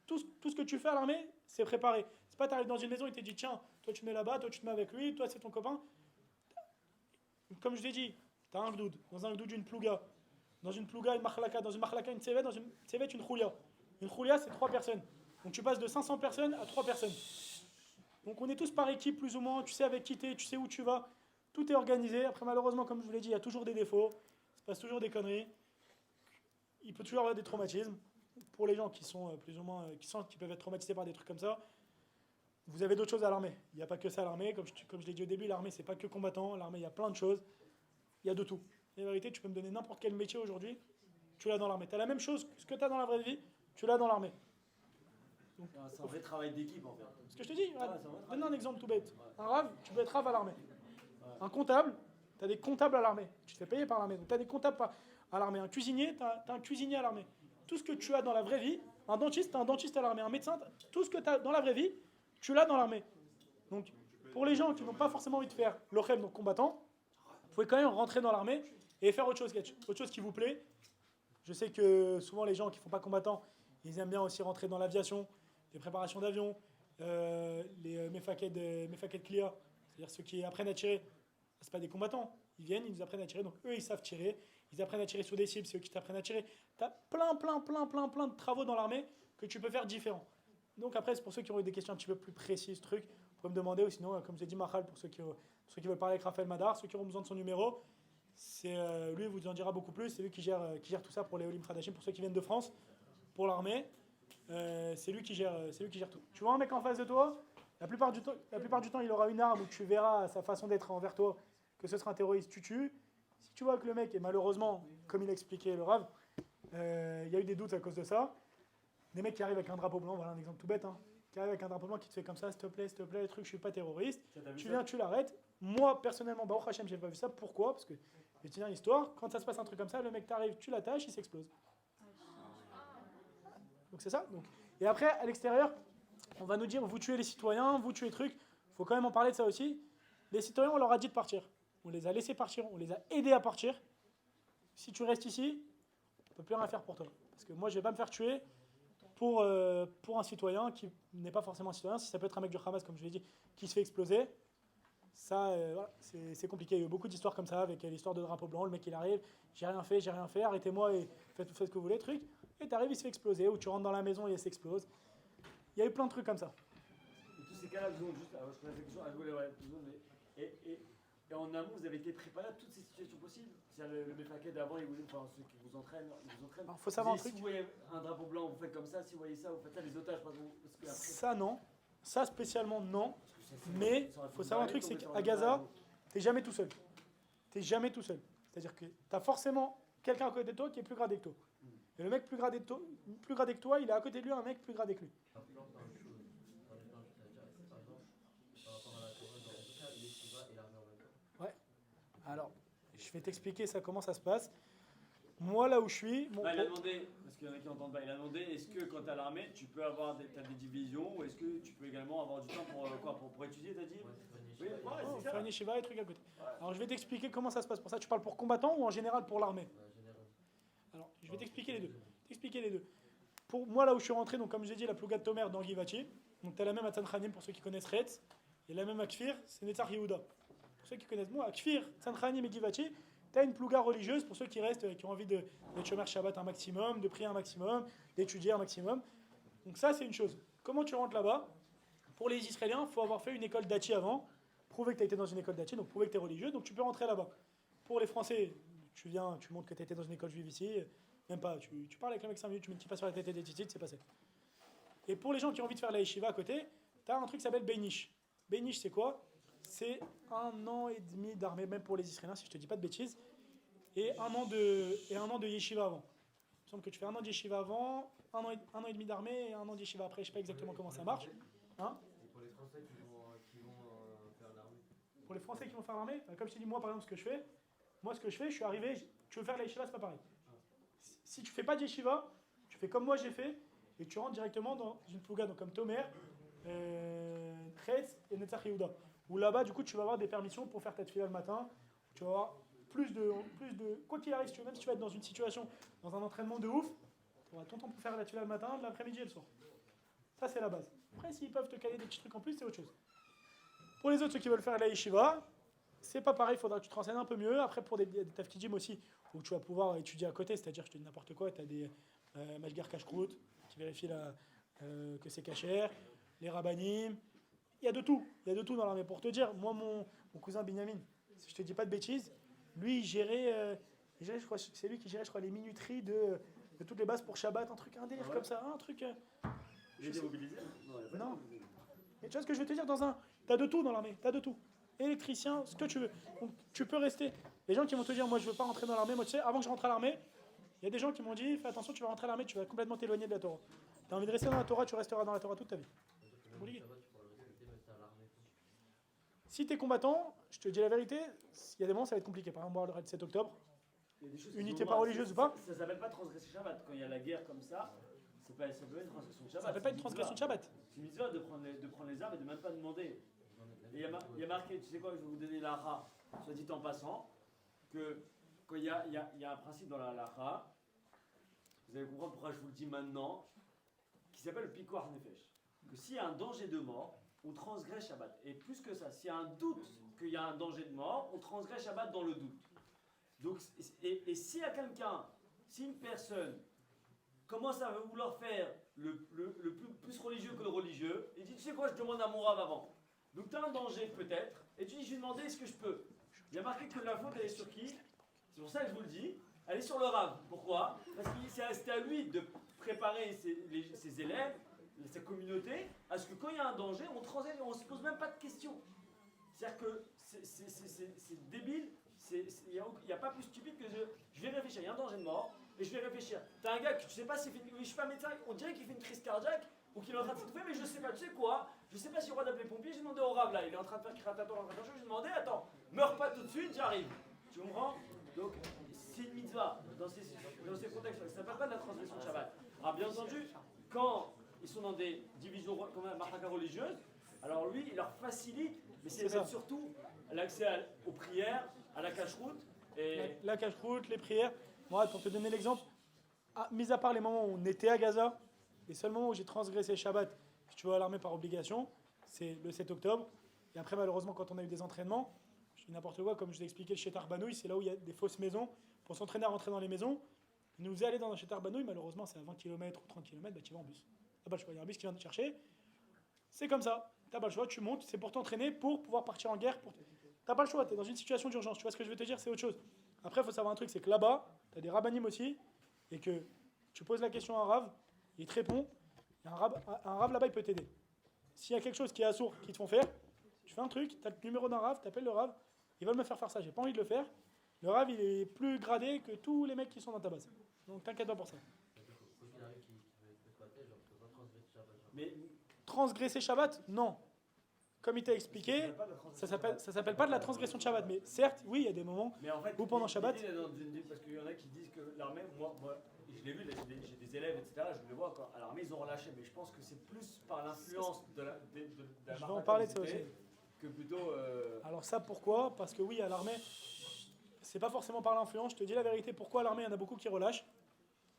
Speaker 2: Tout ce que tu fais à l'armée, c'est préparé. C'est pas tu arrives dans une maison et tu te dis tiens, toi tu te mets là-bas, toi tu te mets avec lui, toi c'est ton copain. Comme je l'ai dit, tu as un gdoud, dans un gdoud une plouga, dans une plouga une machlaka, dans une machlaka une tsevet, dans une tsevet une choulia. Une choulia c'est 3 personnes. Donc tu passes de 500 personnes à 3 personnes. Donc on est tous par équipe plus ou moins, tu sais avec qui tu es, tu sais où tu vas, tout est organisé. Après malheureusement comme je vous l'ai dit, il y a toujours des défauts, il se passe toujours des conneries, il peut toujours y avoir des traumatismes. Pour les gens qui sont plus ou moins, qui peuvent être traumatisés par des trucs comme ça, vous avez d'autres choses à l'armée. Il n'y a pas que ça à l'armée, comme je l'ai dit au début, l'armée c'est pas que combattant, l'armée il y a plein de choses, il y a de tout. Et en vérité tu peux me donner n'importe quel métier aujourd'hui, tu l'as dans l'armée. Tu as la même chose, ce que tu as dans la vraie vie, tu l'as dans l'armée.
Speaker 1: Donc, c'est un vrai travail d'équipe en fait.
Speaker 2: Ce que je te dis, donne un exemple tout bête. Un rave, tu peux être rave à l'armée. Un comptable, tu as des comptables à l'armée. Tu te fais payer par l'armée. Donc tu as des comptables à l'armée. Un cuisinier, tu as un cuisinier à l'armée. Tout ce que tu as dans la vraie vie, un dentiste, tu as un dentiste à l'armée. Un médecin, tout ce que tu as dans la vraie vie, tu l'as dans l'armée. Donc pour les gens qui n'ont pas forcément envie de faire lochem, donc combattant, vous pouvez quand même rentrer dans l'armée et faire autre chose qui vous plaît. Je sais que souvent les gens qui ne font pas combattant, ils aiment bien aussi rentrer dans l'aviation, les préparations d'avion, les mefaket clia, c'est-à-dire ceux qui apprennent à tirer. Ce pas des combattants, ils viennent, ils nous apprennent à tirer, donc eux ils savent tirer, ils apprennent à tirer sur des cibles, c'est eux qui t'apprennent à tirer. Tu as plein de travaux dans l'armée que tu peux faire différents. Donc après, c'est pour ceux qui ont eu des questions un petit peu plus précises, vous pouvez me demander, ou sinon, comme j'ai dit, Mahal, pour ceux qui veulent parler avec Raphaël Madar, ceux qui auront besoin de son numéro, lui vous en dira beaucoup plus, c'est lui qui gère tout ça pour les Olim Khadashim, pour ceux qui viennent de France, pour l'armée. C'est lui qui gère tout. Tu vois un mec en face de toi, la plupart du temps, il aura une arme où tu verras sa façon d'être envers toi que ce sera un terroriste, tu tues. Si tu vois que le mec, et malheureusement, comme il a expliqué le Rav, il y a eu des doutes à cause de ça. Des mecs qui arrivent avec un drapeau blanc, voilà un exemple tout bête, qui arrive avec un drapeau blanc qui te fait comme ça, s'il te plaît, le truc, je suis pas terroriste. Tu viens, tu l'arrêtes. Moi, personnellement, Baruch Hashem, j'ai pas vu ça. Pourquoi? Parce que, je vais te dire l'histoire, quand ça se passe un truc comme ça, le mec t'arrive, tu l'attaches, il s'explose. Donc c'est ça. Et après, à l'extérieur, on va nous dire, vous tuez les citoyens, vous tuez les trucs. Il faut quand même en parler de ça aussi. Les citoyens, on leur a dit de partir. On les a laissés partir, on les a aidés à partir. Si tu restes ici, on ne peut plus rien faire pour toi. Parce que moi, je ne vais pas me faire tuer pour un citoyen qui n'est pas forcément un citoyen. Si ça peut être un mec du Hamas, comme je l'ai dit, qui se fait exploser, ça, voilà, c'est compliqué. Il y a eu beaucoup d'histoires comme ça, avec l'histoire de drapeau blanc. Le mec, il arrive, j'ai rien fait, arrêtez-moi et faites ce que vous voulez, truc. Et tu arrives, il se fait exploser, ou tu rentres dans la maison et il s'explose. Il y a eu plein de trucs comme ça.
Speaker 1: Et tous ces cas-là, vous juste, alors, je connais quelque chose, je voulais, ouais, et en amont, vous avez été préparé à toutes ces situations possibles. C'est-à-dire le Mefaked d'avant, enfin, ceux qui vous entraînent, ils vous entraînent.
Speaker 2: Alors, faut savoir un truc.
Speaker 1: Si vous voyez un drapeau blanc, vous faites comme ça. Si vous voyez ça, vous faites ça. Les otages, par exemple.
Speaker 2: Ça, non. Ça, spécialement, non. Mais il faut savoir un truc, c'est qu'à Gaza, tu n'es jamais tout seul. Tu n'es jamais tout seul. C'est-à-dire que tu as forcément quelqu'un à côté de toi qui est plus gradé que toi. Et le mec plus gradé que toi, il est à côté de lui un mec plus gradé que lui. Ouais. Alors, je vais t'expliquer ça, comment ça se passe. Moi, là où je suis...
Speaker 1: il a demandé, parce qu'il y en a qui n'entendent pas, il a demandé, est-ce que quand tu as l'armée, tu peux avoir des divisions, ou est-ce que tu peux également avoir du temps pour étudier, t'as dit? Oui, c'est ça.
Speaker 2: Faire une yeshiva et trucs à côté. Alors, je vais t'expliquer comment ça se passe. Pour ça, tu parles pour combattant ou en général pour l'armée? Alors, je vais t'expliquer les deux. Pour moi, là où je suis rentré, donc comme j'ai dit, la Plouga de Tomer dans Givachi. Donc, tu as la même à Tzanchanim pour ceux qui connaissent Retz. Et la même à Kfir, c'est Netzar Yehuda. Pour ceux qui connaissent moi, à Kfir, Tzanchanim et Givachi, tu as une Plouga religieuse pour ceux qui restent, qui ont envie d'être Shomer Shabbat un maximum, de prier un maximum, d'étudier un maximum. Donc, ça, c'est une chose. Comment tu rentres là-bas? Pour les Israéliens, il faut avoir fait une école d'Achi avant, prouver que tu as été dans une école d'Achi, donc prouver que tu es religieux, donc tu peux rentrer là-bas. Pour les Français, tu viens, tu montres que tu as été dans une école juive ici, même pas, tu parles avec un mec 5 minutes, tu mets une kippa sur la tête et des tzitzit, c'est passé. Et pour les gens qui ont envie de faire la yeshiva à côté, tu as un truc qui s'appelle Beinish. Beinish, c'est quoi? C'est 1 an et demi d'armée, même pour les Israéliens, si je te dis pas de bêtises, et un an de yeshiva avant. Il me semble que tu fais 1 an de yeshiva avant, 1 an et demi d'armée et 1 an de yeshiva après, je sais pas exactement comment ça marche. Hein?
Speaker 3: Pour les Français qui vont faire l'armée.
Speaker 2: Pour les Français qui vont faire l'armée, comme je t'ai dit, moi par exemple, ce que je fais, je suis arrivé, tu veux faire la yeshiva, c'est pas pareil. Si tu fais pas de yeshiva, tu fais comme moi j'ai fait, et tu rentres directement dans une plouga, donc comme Tomer, Chetz et Netzach Yehuda. Où là-bas, du coup, tu vas avoir des permissions pour faire ta tefila le matin, tu vas avoir plus de quoi qu'il arrive, même si tu vas être dans une situation, dans un entraînement de ouf, tu auras ton temps pour faire la tefila le matin, de l'après-midi et le soir. Ça, c'est la base. Après, s'ils peuvent te caler des petits trucs en plus, c'est autre chose. Pour les autres, ceux qui veulent faire la yeshiva, c'est pas pareil, il faudra que tu te renseignes un peu mieux. Après, pour des tafkidim aussi, où tu vas pouvoir étudier à côté, c'est-à-dire, je te dis n'importe quoi, tu as des Mashgar Kashkrut qui vérifient que c'est cachère, les rabbanim, il y a de tout dans l'armée. Pour te dire, moi, mon cousin Binyamin, si je te dis pas de bêtises, lui, il gérait, je crois, c'est lui qui gérait, je crois, les minuteries de toutes les bases pour Shabbat, un délire comme ça, un truc...
Speaker 1: Il est démobilisé?
Speaker 2: Non. Mais tu vois ce que je veux te dire, t'as de tout dans l'armée, t'as de tout. Électricien, ce que tu veux. Donc, tu peux rester. Les gens qui vont te dire, moi je veux pas rentrer dans l'armée, moi tu sais, avant que je rentre à l'armée, il y a des gens qui m'ont dit, fais attention, tu vas rentrer à l'armée, tu vas complètement t'éloigner de la Torah. T'as envie de rester dans la Torah, tu resteras dans la Torah toute ta vie. Si t'es combattant, je te dis la vérité, il y a des moments ça va être compliqué. Par exemple, moi, le 7 octobre, unité pas religieuse ou pas?
Speaker 1: Ça s'appelle pas transgresser Shabbat. Quand il y a la guerre comme ça, ça peut être une transgression de Shabbat.
Speaker 2: Ça s'appelle pas une transgression de Shabbat.
Speaker 1: C'est une mitzvah de prendre les armes et de même pas demander. Il y a marqué, tu sais quoi, je vais vous donner l'ara, soit dit en passant, que quand il y a un principe dans la l'ara, vous allez comprendre pourquoi je vous le dis maintenant, qui s'appelle le pikuach nefesh. Que s'il y a un danger de mort, on transgresse Shabbat. Et plus que ça, s'il y a un doute qu'il y a un danger de mort, on transgresse Shabbat dans le doute. Donc, et s'il y a quelqu'un, si une personne commence à vouloir faire le plus religieux que le religieux, il dit, tu sais quoi, je demande à mon rave avant. Donc tu as un danger peut-être, et tu dis, je vais demander est-ce que je peux. Il y a marqué que la faute elle est sur qui? C'est pour ça que je vous le dis, elle est sur le rave. Pourquoi? Parce que c'est à lui de préparer ses élèves, sa communauté, à ce que quand il y a un danger, on ne se pose même pas de questions. C'est-à-dire que c'est débile, il n'y a pas plus stupide que je vais réfléchir, il y a un danger de mort, et je vais réfléchir. Tu as un gars que tu ne sais pas s'il fait je suis pas médecin, on dirait qu'il fait une crise cardiaque, ou qu'il est en train de s'étouffer, mais je ne sais pas, tu sais quoi? Je ne sais pas si on va d'appeler les pompiers, j'ai demandé au rave là, il est en train de faire cratator, j'ai demandé, attends, meurs pas tout de suite, j'arrive. Tu comprends? Donc, c'est une mitzvah dans ces contextes, ça ne s'appelle pas de la transgression de Shabbat. Alors, bien entendu, quand ils sont dans des divisions comme la maraka religieuse, alors lui, il leur facilite, mais c'est surtout l'accès aux prières, à la cache-route.
Speaker 2: La cache-route, les prières. Moi, pour te donner l'exemple, mis à part les moments où on était à Gaza, les seuls moments où j'ai transgressé Shabbat, si tu veux, à l'armée par obligation, c'est le 7 octobre. Et après, malheureusement, quand on a eu des entraînements, je dis n'importe quoi, comme je l'ai expliqué chez Tarbanouille, c'est là où il y a des fausses maisons. Pour s'entraîner à rentrer dans les maisons, il nous faisait aller dans chez Tarbanouille, malheureusement, c'est à 20 km ou 30 km, bah, tu vas en bus. T'as pas le choix, il y a un bus qui vient te chercher. C'est comme ça, t'as pas le choix, tu montes, c'est pour t'entraîner, pour pouvoir partir en guerre. T'as pas le choix, t'es dans une situation d'urgence. Tu vois ce que je veux te dire, c'est autre chose. Après, il faut savoir un truc, c'est que là-bas, t'as des rabbinim aussi, et que tu poses la question à un rave, il te répond, et un rave là-bas, il peut t'aider. S'il y a quelque chose qui est assourd, qui te font faire, tu fais un truc, tu as le numéro d'un rave, tu appelles le rave, ils veulent me faire ça, j'ai pas envie de le faire. Le rave, il est plus gradé que tous les mecs qui sont dans ta base. Donc t'inquiète pas pour ça.
Speaker 1: Mais
Speaker 2: Transgresser Shabbat, non. Comme il t'a expliqué, ça s'appelle pas de la transgression de Shabbat. Mais certes, oui, il y a des moments
Speaker 1: Mais en fait,
Speaker 2: où pendant Shabbat,
Speaker 1: parce qu'il y en a qui disent que l'armée, moi je l'ai vu, j'ai des élèves, etc., je le vois, quoi. À l'armée, ils ont relâché, mais je pense que c'est plus par l'influence de la
Speaker 2: je vais en parler de ça aussi.
Speaker 1: que plutôt.
Speaker 2: Alors ça, pourquoi? Parce que oui, à l'armée, c'est pas forcément par l'influence. Je te dis la vérité, pourquoi à l'armée, il y en a beaucoup qui relâchent.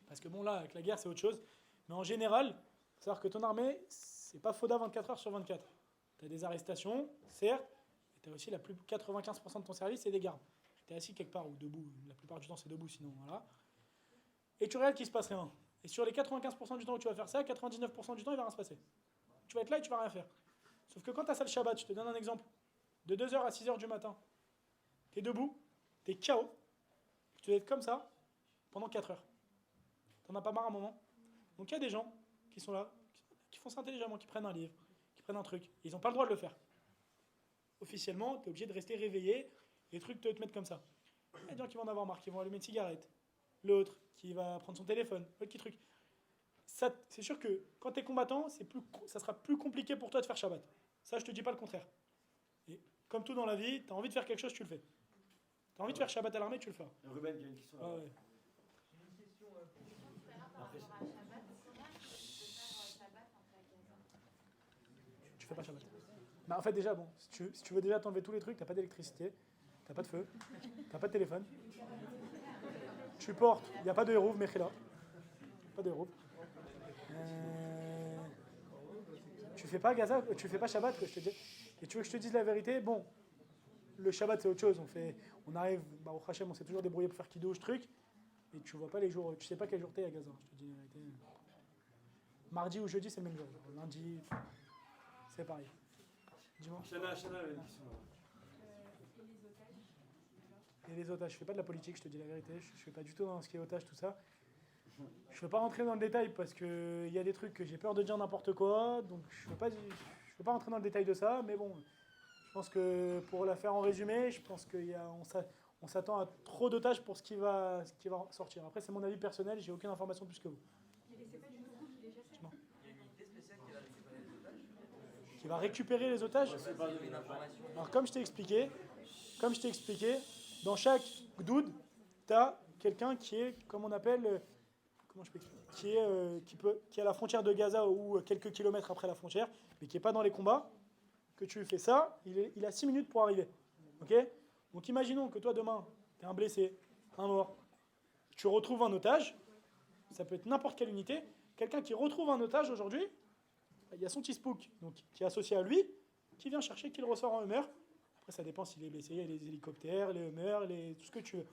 Speaker 2: Parce que bon, là, avec la guerre, c'est autre chose. Mais en général, faut savoir que ton armée, c'est pas FODA 24 heures sur 24. Tu as des arrestations, certes, et tu as aussi 95% de ton service, c'est des gardes. Tu es assis quelque part ou debout, la plupart du temps c'est debout, sinon voilà. Et tu regardes qu'il ne se passe rien. Et sur les 95% du temps où tu vas faire ça, 99% du temps il va rien se passer. Tu vas être là et tu vas rien faire. Sauf que quand tu as ça le Shabbat, je te donne un exemple, de 2h à 6h du matin, tu es debout, tu es KO, tu dois être comme ça pendant 4 heures. Tu n'en as pas marre à un moment. Donc il y a des gens qui sont là, qui font ça intelligemment, qui prennent un livre, qui prennent un truc. Ils n'ont pas le droit de le faire. Officiellement, tu es obligé de rester réveillé, les trucs te mettent comme ça. Il y a des gens qui vont en avoir marre, qui vont allumer une cigarette. L'autre qui va prendre son téléphone, l'autre qui truc. Ça, c'est sûr que quand tu es combattant, ça sera plus compliqué pour toi de faire Shabbat. Ça, je te dis pas le contraire. Et comme tout dans la vie, tu as envie de faire quelque chose, tu le fais. Tu as envie de faire Shabbat à l'armée, tu le feras.
Speaker 1: Ruben, il y a une question là.
Speaker 2: Ouais. Tu fais pas Shabbat. Bah, en fait, déjà, bon, si tu veux déjà t'enlever tous les trucs, t'as pas d'électricité, t'as pas de feu, t'as pas de téléphone. Tu portes, il n'y a pas de hérouve, Mechila. Pas de hérouve. Tu fais pas Gaza, tu fais pas Shabbat, que je te dis. Et tu veux que je te dise la vérité? Bon, le Shabbat c'est autre chose. On arrive, au Hachem, on s'est toujours débrouillé pour faire kidouche, truc. Et tu vois pas les jours, tu sais pas quel jour t'es à Gaza. Je te dis la vérité. Mardi ou jeudi, c'est le même jour. Lundi, c'est pareil. Dis-moi.
Speaker 1: Shana, elle a une question là.
Speaker 2: Et les otages, je fais pas de la politique, je te dis la vérité. Je fais pas du tout dans ce qui est otage, tout ça. Je veux pas rentrer dans le détail parce qu'il y a des trucs que j'ai peur de dire n'importe quoi. Donc je veux pas rentrer dans le détail de ça. Mais bon, je pense que pour la faire en résumé, je pense qu'on s'attend à trop d'otages pour ce qui va sortir. Après, c'est mon avis personnel, j'ai aucune information plus que vous. Qui va récupérer les otages. Alors comme je t'ai expliqué, dans chaque gdoud, tu as quelqu'un qui est, comme on appelle, comment je peux expliquer, qui est à la frontière de Gaza ou quelques kilomètres après la frontière, mais qui n'est pas dans les combats, que tu fais ça, il a 6 minutes pour arriver. Okay, donc imaginons que toi demain, tu es un blessé, un mort, tu retrouves un otage, ça peut être n'importe quelle unité, quelqu'un qui retrouve un otage aujourd'hui, il y a son petit spook donc, qui est associé à lui, qui vient chercher, qui le ressort en humeur. Après, ça dépend s'il est blessé, il y a les hélicoptères, les hummers, tout ce que tu veux.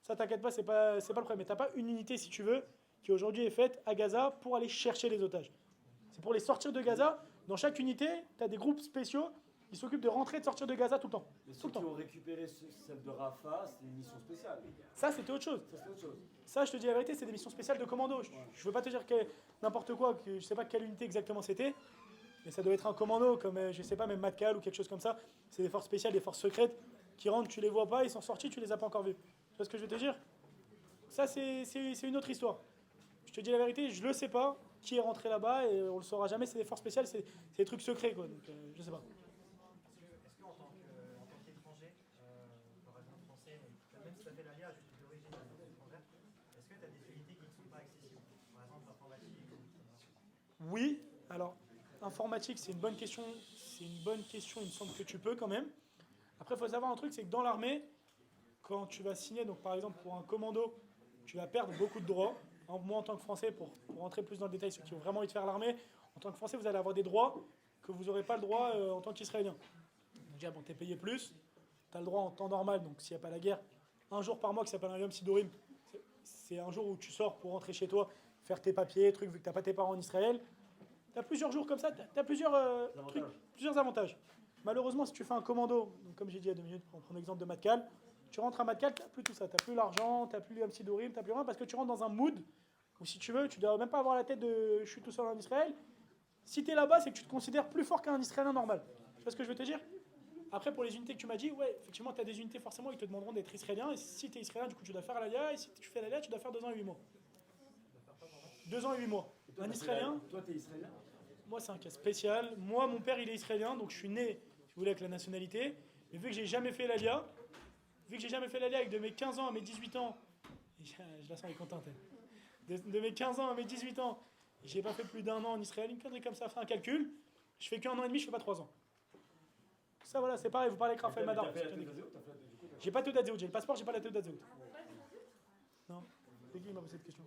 Speaker 2: Ça, t'inquiète pas, c'est pas le problème. Mais tu n'as pas une unité, si tu veux, qui aujourd'hui est faite à Gaza pour aller chercher les otages. C'est pour les sortir de Gaza. Dans chaque unité, tu as des groupes spéciaux qui s'occupent de rentrer et de sortir de Gaza tout le temps.
Speaker 1: Mais ceux qui ont récupéré celle de Rafah, c'était une mission spéciale.
Speaker 2: Ça, c'était autre chose. Ça, je te dis la vérité, c'est des missions spéciales de commando. Je ne veux pas te dire n'importe quoi, que je ne sais pas quelle unité exactement c'était, mais ça doit être un commando, comme, je ne sais pas, même Matkal ou quelque chose comme ça. C'est des forces spéciales, des forces secrètes qui rentrent, tu les vois pas, ils sont sortis, tu les as pas encore vus. Tu vois ce que je veux te dire? Ça, c'est une autre histoire. Je te dis la vérité, je le sais pas qui est rentré là-bas et on le saura jamais. C'est des forces spéciales, c'est des trucs secrets, quoi. Donc, je sais pas.
Speaker 4: Est-ce qu'en tant qu'étranger, par exemple français, même si tu as fait l'alliage d'origine étrangère, est-ce que tu as des unités qui ne sont pas accessibles? Par exemple, informatique
Speaker 2: Oui, alors, informatique, c'est une bonne question. Il me semble que tu peux quand même. Après, il faut savoir un truc, c'est que dans l'armée, quand tu vas signer, donc par exemple pour un commando, tu vas perdre beaucoup de droits. Moi, en tant que Français, pour rentrer plus dans le détail, ceux qui ont vraiment envie de faire l'armée, en tant que Français, vous allez avoir des droits que vous n'aurez pas le droit en tant qu'Israélien. Déjà, bon, tu es payé plus, tu as le droit en temps normal, donc s'il n'y a pas la guerre, un jour par mois qui s'appelle un Yom Sidorim, c'est un jour où tu sors pour rentrer chez toi, faire tes papiers, trucs, vu que tu n'as pas tes parents en Israël. Tu as plusieurs jours comme ça, tu as plusieurs avantages. Malheureusement, si tu fais un commando, donc comme j'ai dit il y a 2 minutes, pour prendre l'exemple de Matkal, tu rentres à Matkal, tu n'as plus tout ça, tu n'as plus l'argent, tu n'as plus le Yom Sidorim, tu n'as plus rien, parce que tu rentres dans un mood où si tu veux, tu ne dois même pas avoir la tête de je suis tout seul en Israël. Si tu es là-bas, c'est que tu te considères plus fort qu'un Israélien normal. Tu vois ce que je veux te dire? Après, pour les unités que tu m'as dit, ouais, effectivement, tu as des unités, forcément, ils te demanderont d'être israélien. Et si tu es israélien, du coup, tu dois faire l'ALIA. Et si tu fais l'ALIA, tu dois faire 2 ans et 8 mois. 2 ans et 8 mois.
Speaker 1: Toi,
Speaker 2: Un Israélien,
Speaker 1: Toi, t'es israélien?
Speaker 2: moi, c'est un cas spécial. Moi, mon père, il est israélien, donc je suis né, si vous voulez, avec la nationalité. Mais vu que j'ai jamais fait l'ALIA, avec de mes 15 ans à mes 18 ans, je la sens, elle est contente. De mes 15 ans à mes 18 ans, j'ai pas fait plus d'1 an en Israël, une connerie comme ça, fait un calcul. Je fais qu'1 an et demi, je fais pas 3 ans. Ça, voilà, c'est pareil, vous parlez avec Raphaël Madar. J'ai pas Teudat Zéhout, j'ai le passeport, j'ai pas la Teudat Zéhout. Non, c'est qui m'a posé cette question?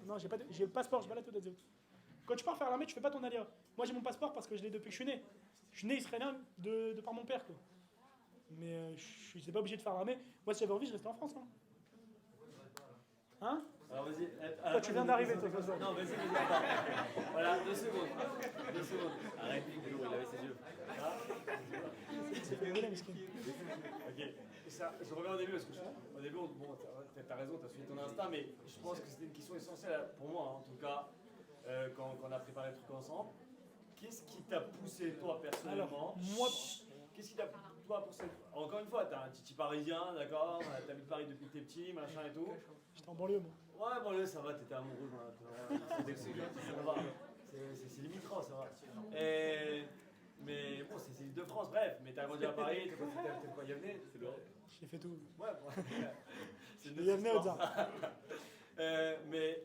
Speaker 2: Non, j'ai le passeport, j'ai pas la Teudat Zéhout. Quand tu pars faire l'armée, tu fais pas ton alia. Moi, j'ai mon passeport parce que je l'ai depuis que je suis né. Je suis né israélien de par mon père, quoi. Mais je n'étais pas obligé de faire l'armée. Moi, si j'avais envie, je restais en France. Hein?
Speaker 1: Alors vas-y.
Speaker 2: Toi, tu viens d'arriver, toi.
Speaker 1: Non, vas-y, attends. Voilà, 2 secondes. 2 secondes. Arrête, il avait ses yeux. Ok. Je reviens au début parce que au début, bon, t'as raison, t'as suivi ton instinct, mais je pense que c'était une question essentielle pour moi, en tout cas, quand on a préparé le truc ensemble. Qu'est-ce qui t'a poussé, toi, personnellement?
Speaker 2: Alors, moi.
Speaker 1: Qu'est-ce qui t'a poussé? Encore une fois, t'as un titi parisien, d'accord? T'habites Paris depuis que t'es petit, machin et tout.
Speaker 2: J'étais en banlieue, moi.
Speaker 1: Ouais, banlieue, ça va, t'étais amoureux, ça va. C'est limitrophe, ça va. Mais bon, c'est l'île de France, bref. Mais t'as grandi à Paris, t'es quoi, Yavne? C'est l'Europe.
Speaker 2: J'ai fait tout.
Speaker 1: Ouais, bon. C'est une
Speaker 2: Yavne au Tsar.
Speaker 1: Mais,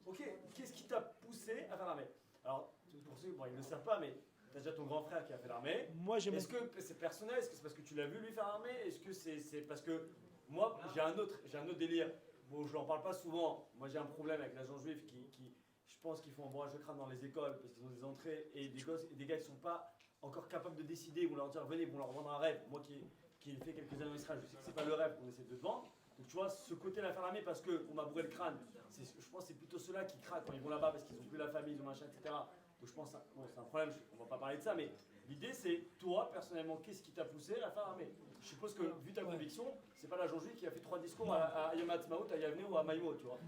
Speaker 1: ok, qu'est-ce qui t'a poussé à faire l'armée? Alors, pour ceux, bon, ils ne le savent pas, mais t'as déjà ton grand frère qui a fait l'armée.
Speaker 2: Moi, j'ai
Speaker 1: Est-ce que c'est personnel? Est-ce que c'est parce que tu l'as vu lui faire l'armée? Est-ce que c'est parce que moi, j'ai un autre délire. Bon, je n'en parle pas souvent. Moi, j'ai un problème avec l'agent juif qui je pense qu'ils font un bourrage de crâne dans les écoles parce qu'ils ont des entrées et des gars qui ne sont pas encore capables de décider ou leur dire venez, vont leur vendre un rêve. Moi qui ai fait quelques années en Israël, je sais que c'est pas le rêve qu'on essaie de te vendre. Donc tu vois, ce côté-là faire l'armée parce qu'on m'a bourré le crâne, je pense que c'est plutôt ceux-là qui craquent quand ils vont là-bas parce qu'ils n'ont plus la famille, le machin, etc. Donc je pense que c'est un problème, on va pas parler de ça, mais l'idée c'est, toi personnellement, qu'est-ce qui t'a poussé à faire l'armée? Je suppose que, vu ta conviction, c'est pas l'agent juif qui a fait 3 discours à Yom Ha'atzmaut, à Yavne ou à Maïmo, tu vois.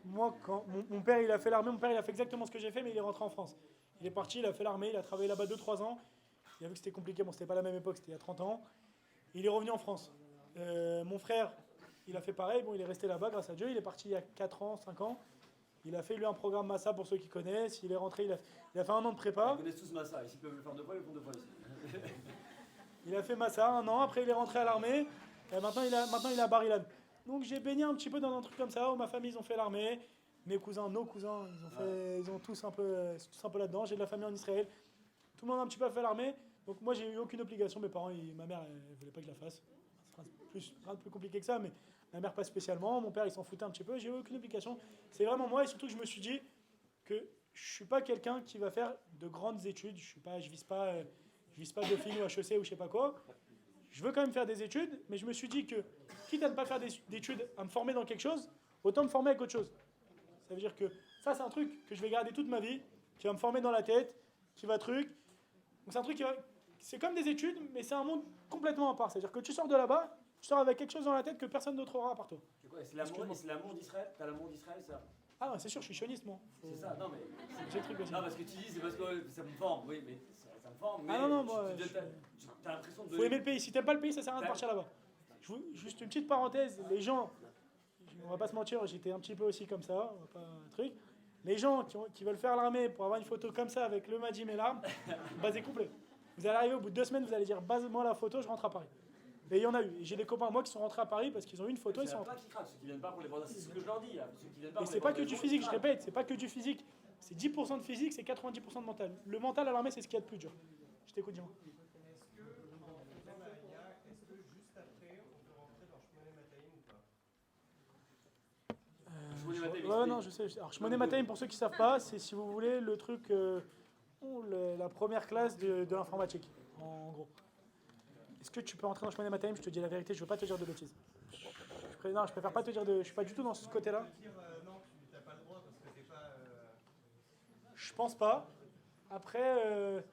Speaker 2: Moi quand mon père il a fait l'armée, mon père il a fait exactement ce que j'ai fait, mais il est rentré en France. Il est parti, il a fait l'armée, il a travaillé là-bas 2-3 ans. Il a vu que c'était compliqué, bon c'était pas la même époque, c'était il y a 30 ans. Il est revenu en France. Mon frère, il a fait pareil, bon il est resté là-bas grâce à Dieu, il est parti il y a 4 ans, 5 ans. Il a fait lui un programme Massa pour ceux qui connaissent, il est rentré, il a fait 1 an de prépa.
Speaker 1: Ils connaissent tous Massa, ici ils peuvent le faire 2 fois, ils le font 2 fois ici.
Speaker 2: Il a fait Massa 1 an, après il est rentré à l'armée, et maintenant il est à Bar Ilan. Donc j'ai baigné un petit peu dans un truc comme ça, où ma famille ils ont fait l'armée, nos cousins, ils ont tous un peu là-dedans, j'ai de la famille en Israël, tout le monde a un petit peu fait l'armée, donc moi j'ai eu aucune obligation, mes parents, ma mère elle voulait pas que je la fasse, c'est rien de plus compliqué que ça, mais ma mère pas spécialement, mon père il s'en foutait un petit peu, j'ai eu aucune obligation, c'est vraiment moi, et surtout que je me suis dit que je suis pas quelqu'un qui va faire de grandes études, je vise pas Dauphine ou HEC ou je sais pas quoi. Je veux quand même faire des études, mais je me suis dit que, quitte à ne pas faire d'études, à me former dans quelque chose, autant me former avec autre chose. Ça veut dire que ça, c'est un truc que je vais garder toute ma vie, qui va me former dans la tête, qui va truc. Donc c'est un truc c'est comme des études, mais c'est un monde complètement à part. C'est-à-dire que tu sors de là-bas, tu sors avec quelque chose dans la tête que personne d'autre aura à part toi.
Speaker 1: C'est quoi? C'est l'amour d'Israël? T'as l'amour d'Israël, ça?
Speaker 2: Ah non, c'est sûr, je suis sioniste, moi.
Speaker 1: C'est ça, non mais...
Speaker 2: J'ai le truc aussi.
Speaker 1: Non, parce que tu dis, c'est parce que ça me forme, oui, mais ça me forme, mais...
Speaker 2: Ah non, moi...
Speaker 1: T'as l'impression de...
Speaker 2: Faut aimer le pays. Si t'aimes pas le pays, ça sert à rien de partir là-bas. Juste une petite parenthèse, les gens, on va pas se mentir, j'étais un petit peu aussi comme ça, on va pas un truc. Les gens qui veulent faire l'armée pour avoir une photo comme ça avec le Madim et l'arme, basé complet. Vous allez arriver au bout de 2 semaines, vous allez dire base-moi la photo, je rentre à Paris. Et il y en a eu. Et j'ai des copains à moi qui sont rentrés à Paris parce qu'ils ont eu une photo, ils sont rentrés.
Speaker 1: Qui craquent, ceux qui viennent pas pour les voir, c'est ce que je leur dis. Ceux qui viennent pas
Speaker 2: et c'est pas que du physique, je répète, c'est pas que du physique. C'est 10% de physique, c'est 90% de mental. Le mental à l'armée, c'est ce qu'il y a de plus dur. Je t'écoute, dis-moi.
Speaker 3: Est-ce que, est-ce que juste après, on peut rentrer dans Shmoné Mataïm ou pas?
Speaker 1: Shmoné Matayim,
Speaker 2: Ouais, non, je sais. Alors, Shmoné Matayim, pour ceux qui ne savent pas, c'est, si vous voulez, le truc, la première classe de l'informatique, en gros. Est-ce que tu peux entrer dans Shmoné Matayim? Je te dis la vérité, je ne veux pas te dire de bêtises. Non, je préfère pas te dire de... Je suis pas du tout dans ce côté-là.
Speaker 4: Non, tu n'as pas le droit parce que t'es pas.
Speaker 2: Je pense pas. Après,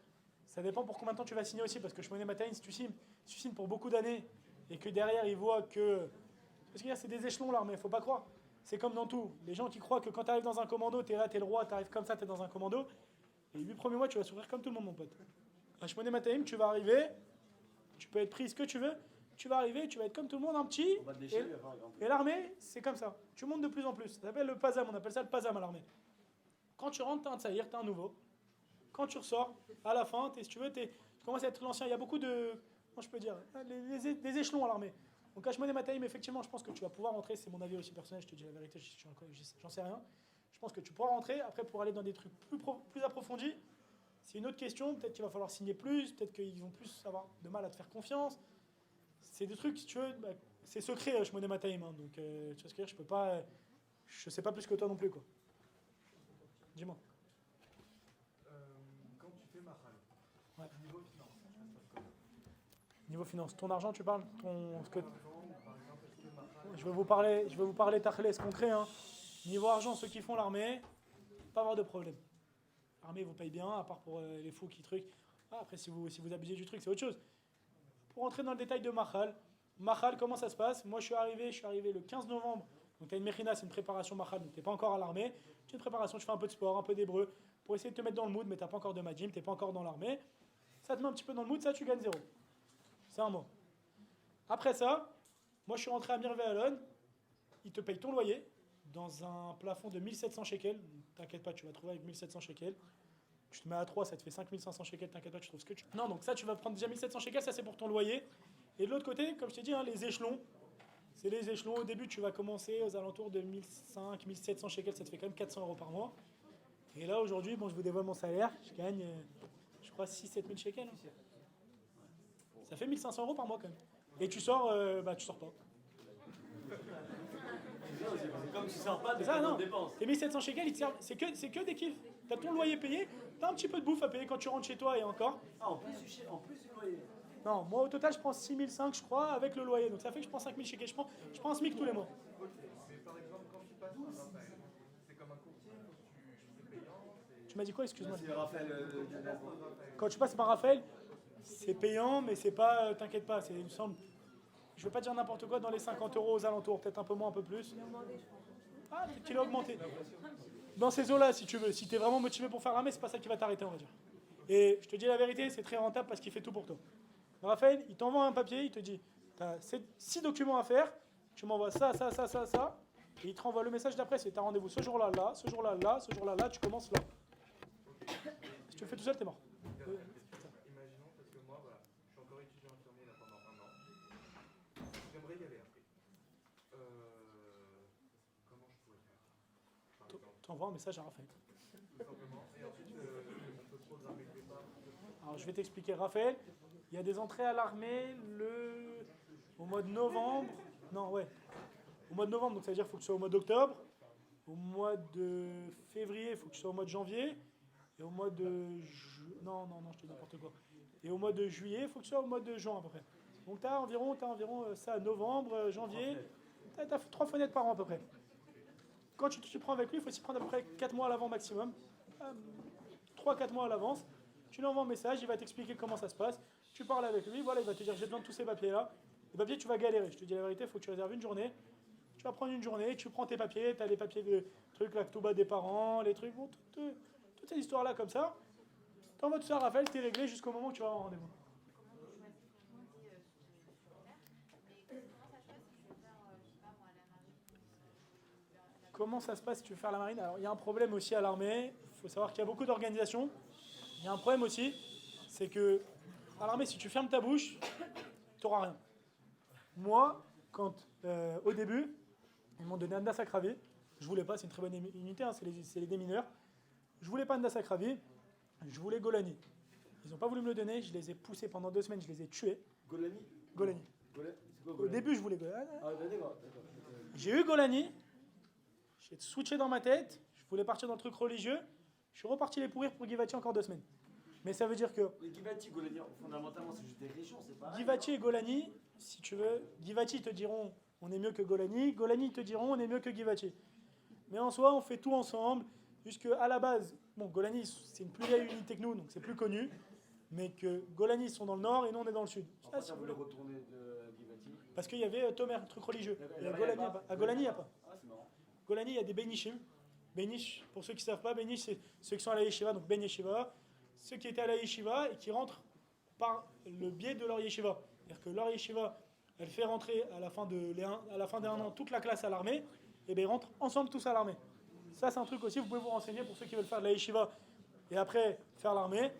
Speaker 2: ça dépend pour combien de temps tu vas signer aussi, parce que Shmoné Matayim, si tu signes pour beaucoup d'années, et que derrière, ils voient que... Parce que c'est des échelons, l'armée, il ne faut pas croire. C'est comme dans tout. Les gens qui croient que quand tu arrives dans un commando, tu es là, tu es le roi, tu arrives comme ça, tu es dans un commando, et les 8 premiers mois, tu vas souffrir comme tout le monde, mon pote. À Shmoné Matayim, tu vas arriver, tu peux être pris ce que tu veux, tu vas arriver, tu vas être comme tout le monde, un petit,
Speaker 1: Au bas de l'échelle, il va falloir grimper.
Speaker 2: et l'armée, c'est comme ça. Tu montes de plus en plus. Ça s'appelle le PASAM, on appelle ça le PASAM à l'armée. Quand tu rentres, tu es un tsaïr, tu es un nouveau. Quand tu ressors, à la fin, si tu veux, tu commences à être l'ancien. Il y a beaucoup de... Comment je peux dire des échelons à l'armée. Donc à Shmoné Matayim, effectivement, je pense que tu vas pouvoir rentrer. C'est mon avis aussi personnel, je te dis la vérité, j'en sais rien. Je pense que tu pourras rentrer. Après, pour aller dans des trucs plus approfondis, c'est une autre question. Peut-être qu'il va falloir signer plus, peut-être qu'ils vont plus avoir de mal à te faire confiance. C'est des trucs, si tu veux, c'est secret, Shmoné Matayim. Hein, donc, tu vois ce que je veux dire, je peux pas... Je sais pas plus que toi non plus, quoi. Dis-moi.
Speaker 5: Quand tu fais Mahal,
Speaker 2: Ouais.
Speaker 5: niveau finance, ça se passe comment?
Speaker 2: Niveau finance, ton argent, tu parles ce que...
Speaker 5: Par exemple, est-ce que Mahal,
Speaker 2: Je vais vous parler tachlès concret. Hein. Niveau argent, ceux qui font l'armée, pas avoir de problème. L'armée vous paye bien, à part pour les fous qui truquent. Ah, après, si vous abusez du truc, c'est autre chose. Pour rentrer dans le détail de Mahal, comment ça se passe? Moi, je suis arrivé le 15 novembre. Donc, tu as une Mechina, c'est une préparation Mahal, donc tu n'es pas encore à l'armée. Tu as une préparation, tu fais un peu de sport, un peu d'hébreu, pour essayer de te mettre dans le mood, mais tu n'as pas encore de Majim, tu n'es pas encore dans l'armée. Ça te met un petit peu dans le mood, ça, tu gagnes 0. C'est un mois. Après ça, moi, je suis rentré à Mirvé Alon. Ils te payent ton loyer dans un plafond de 1700 shekels. T'inquiète pas, tu vas trouver avec 1700 shekels. Tu te mets à 3, ça te fait 5500 shekels. T'inquiète pas, tu trouves ce que tu veux. Non, donc ça, tu vas prendre déjà 1700 shekels, ça c'est pour ton loyer. Et de l'autre côté, comme je t'ai dit, hein, les échelons. C'est les échelons. Au début, tu vas commencer aux alentours de 1500, 1700 shekels. Ça te fait quand même 400 euros par mois. Et là, aujourd'hui, bon, je vous dévoile mon salaire. Je gagne, je crois, 6-7 000 shekels. Hein. Ça fait 1500 euros par mois quand même. Et tu sors, tu sors pas.
Speaker 1: C'est comme tu ne sors pas de
Speaker 2: C'est ça,
Speaker 1: tes
Speaker 2: non.
Speaker 1: dépenses.
Speaker 2: Les 1700 shekels, ils te servent. C'est que des kiffs. T'as ton loyer payé, t'as un petit peu de bouffe à payer quand tu rentres chez toi et encore.
Speaker 1: Ah, en plus du loyer.
Speaker 2: Non, moi au total, je prends 6005, je crois, avec le loyer. Donc ça fait que je prends 5000 shekels. Je prends un SMIC tous les mois.
Speaker 5: ok, mais par exemple, quand tu passes par Raphaël, c'est comme un courtier, c'est payant, c'est...
Speaker 2: Tu m'as dit quoi, excuse-moi?
Speaker 1: C'est Raphaël
Speaker 2: Quand tu passes par Raphaël, c'est payant, mais c'est pas. T'inquiète pas, il me semble. Je veux pas dire n'importe quoi, dans les 50 euros aux alentours, peut-être un peu moins, un peu plus. Ah, peut-être qu'il a augmenté. Dans ces eaux-là, si tu veux. Si tu es vraiment motivé pour faire l'armée, c'est pas ça qui va t'arrêter, on va dire. Et je te dis la vérité, c'est très rentable parce qu'il fait tout pour toi. Raphaël, il t'envoie un papier, il te dit, tu as 6 documents à faire, tu m'envoies ça, et il te renvoie le message d'après, c'est tu as rendez-vous ce jour-là, là, ce jour-là, là, ce jour-là, là, tu commences là. Si tu le fais tout seul, t'es mort.
Speaker 5: Imaginons, parce que moi, voilà, je suis encore étudiant infirmier là pendant un an. J'aimerais y aller après. Comment je pourrais faire? Par exemple,
Speaker 2: Tu envoies un message à Raphaël.
Speaker 5: tout simplement. Et ensuite, on peut programmer le départ.
Speaker 2: Alors je vais t'expliquer, Raphaël. Il y a des entrées à l'armée au mois de novembre. Non, ouais. Au mois de novembre, donc ça veut dire qu'il faut que tu sois au mois d'octobre. Au mois de février, il faut que tu sois au mois de janvier. Et au mois de... Non, je te dis n'importe quoi. Et au mois de juillet, il faut que tu sois au mois de juin à peu près. Donc tu as environ ça, novembre, janvier. Tu as 3 fenêtres par an à peu près. Quand tu prends avec lui, il faut s'y prendre à peu près 4 mois à l'avant maximum. 3-4 mois à l'avance. Tu lui envoies un message, il va t'expliquer comment ça se passe. Tu parles avec lui, voilà, il va te dire j'ai besoin de tous ces papiers-là. Les papiers, tu vas galérer. Je te dis la vérité, il faut que tu réserves une journée. Tu vas prendre une journée, tu prends tes papiers, tu as les papiers de trucs, là, tout bas des parents, les trucs, bon, toutes ces histoires-là comme ça. Tu envoies tout ça à Raphaël, tu es réglé jusqu'au moment où tu vas avoir un rendez-vous. Comment ça se passe si tu veux faire la marine? Alors, il y a un problème aussi à l'armée. Il faut savoir qu'il y a beaucoup d'organisations. Il y a un problème aussi, c'est que à l'armée, si tu fermes ta bouche, tu n'auras rien. Moi, au début, ils m'ont donné Anda Sakravi. Je voulais pas, c'est une très bonne unité, hein, c'est les démineurs. Je voulais pas Anda Sakravi, je voulais Golani. Ils n'ont pas voulu me le donner, je les ai poussés pendant 2 semaines, je les ai tués.
Speaker 1: Golani.
Speaker 2: Golani.
Speaker 1: C'est quoi,
Speaker 2: Au
Speaker 1: Golani?
Speaker 2: début, je voulais Golani.
Speaker 1: Ah, d'accord.
Speaker 2: J'ai eu Golani, j'ai switché dans ma tête, je voulais partir dans le truc religieux, je suis reparti les pourrir pour Givati encore 2 semaines. Mais ça veut dire que
Speaker 1: Mais Givati, Golani, fondamentalement, c'est juste des régions, c'est pas.
Speaker 2: Givati et Golani, si tu veux, Givati te diront on est mieux que Golani, Golani te diront on est mieux que Givati. Mais en soi, on fait tout ensemble, puisque à la base, bon, Golani, c'est une plus vieille unité que nous, donc c'est plus connu, mais que Golani sont dans le nord et nous on est dans le sud.
Speaker 1: Pourquoi
Speaker 2: Ça,
Speaker 1: ça voulait retourner de Givati?
Speaker 2: parce qu'il y avait Tomer, un truc religieux.
Speaker 1: D'accord.
Speaker 2: Et à
Speaker 1: Il y
Speaker 2: Golani,
Speaker 1: a
Speaker 2: il n'y a
Speaker 1: pas.
Speaker 2: pas. À Golani, il n'y a pas.
Speaker 1: Ah, c'est marrant.
Speaker 2: Golani, il y a des Benishim. Benish, pour ceux qui ne savent pas, Benish, c'est ceux qui sont à la yeshiva, donc Ben Yeshiva, ceux qui étaient à la yeshiva et qui rentrent par le biais de leur yeshiva. C'est-à-dire que leur yeshiva, elle fait rentrer à la fin des 1 an toute la classe à l'armée, et bien ils rentrent ensemble tous à l'armée. Ça, c'est un truc aussi, vous pouvez vous renseigner pour ceux qui veulent faire de la yeshiva et après faire l'armée.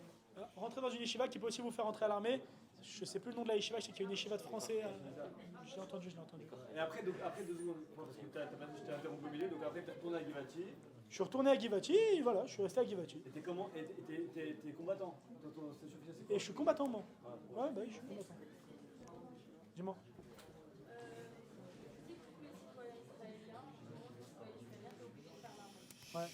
Speaker 2: Rentrer dans une yeshiva qui peut aussi vous faire rentrer à l'armée. Je ne sais plus le nom de la yeshiva, je sais qu'il y a une yeshiva de français. Je l'ai entendu.
Speaker 1: Et après 2 secondes, parce que je t'ai interrompu au milieu, donc après tu es retourné à Givati.
Speaker 2: Je suis retourné à Givati, et voilà, je suis resté à Givati.
Speaker 1: Et t'es comment? Et t'es combattant? Ton statut officiel, c'est quoi?
Speaker 2: Et je suis combattant, moi.
Speaker 1: Ouais.
Speaker 2: Ouais, bah oui, je suis combattant. Dis-moi. Ouais.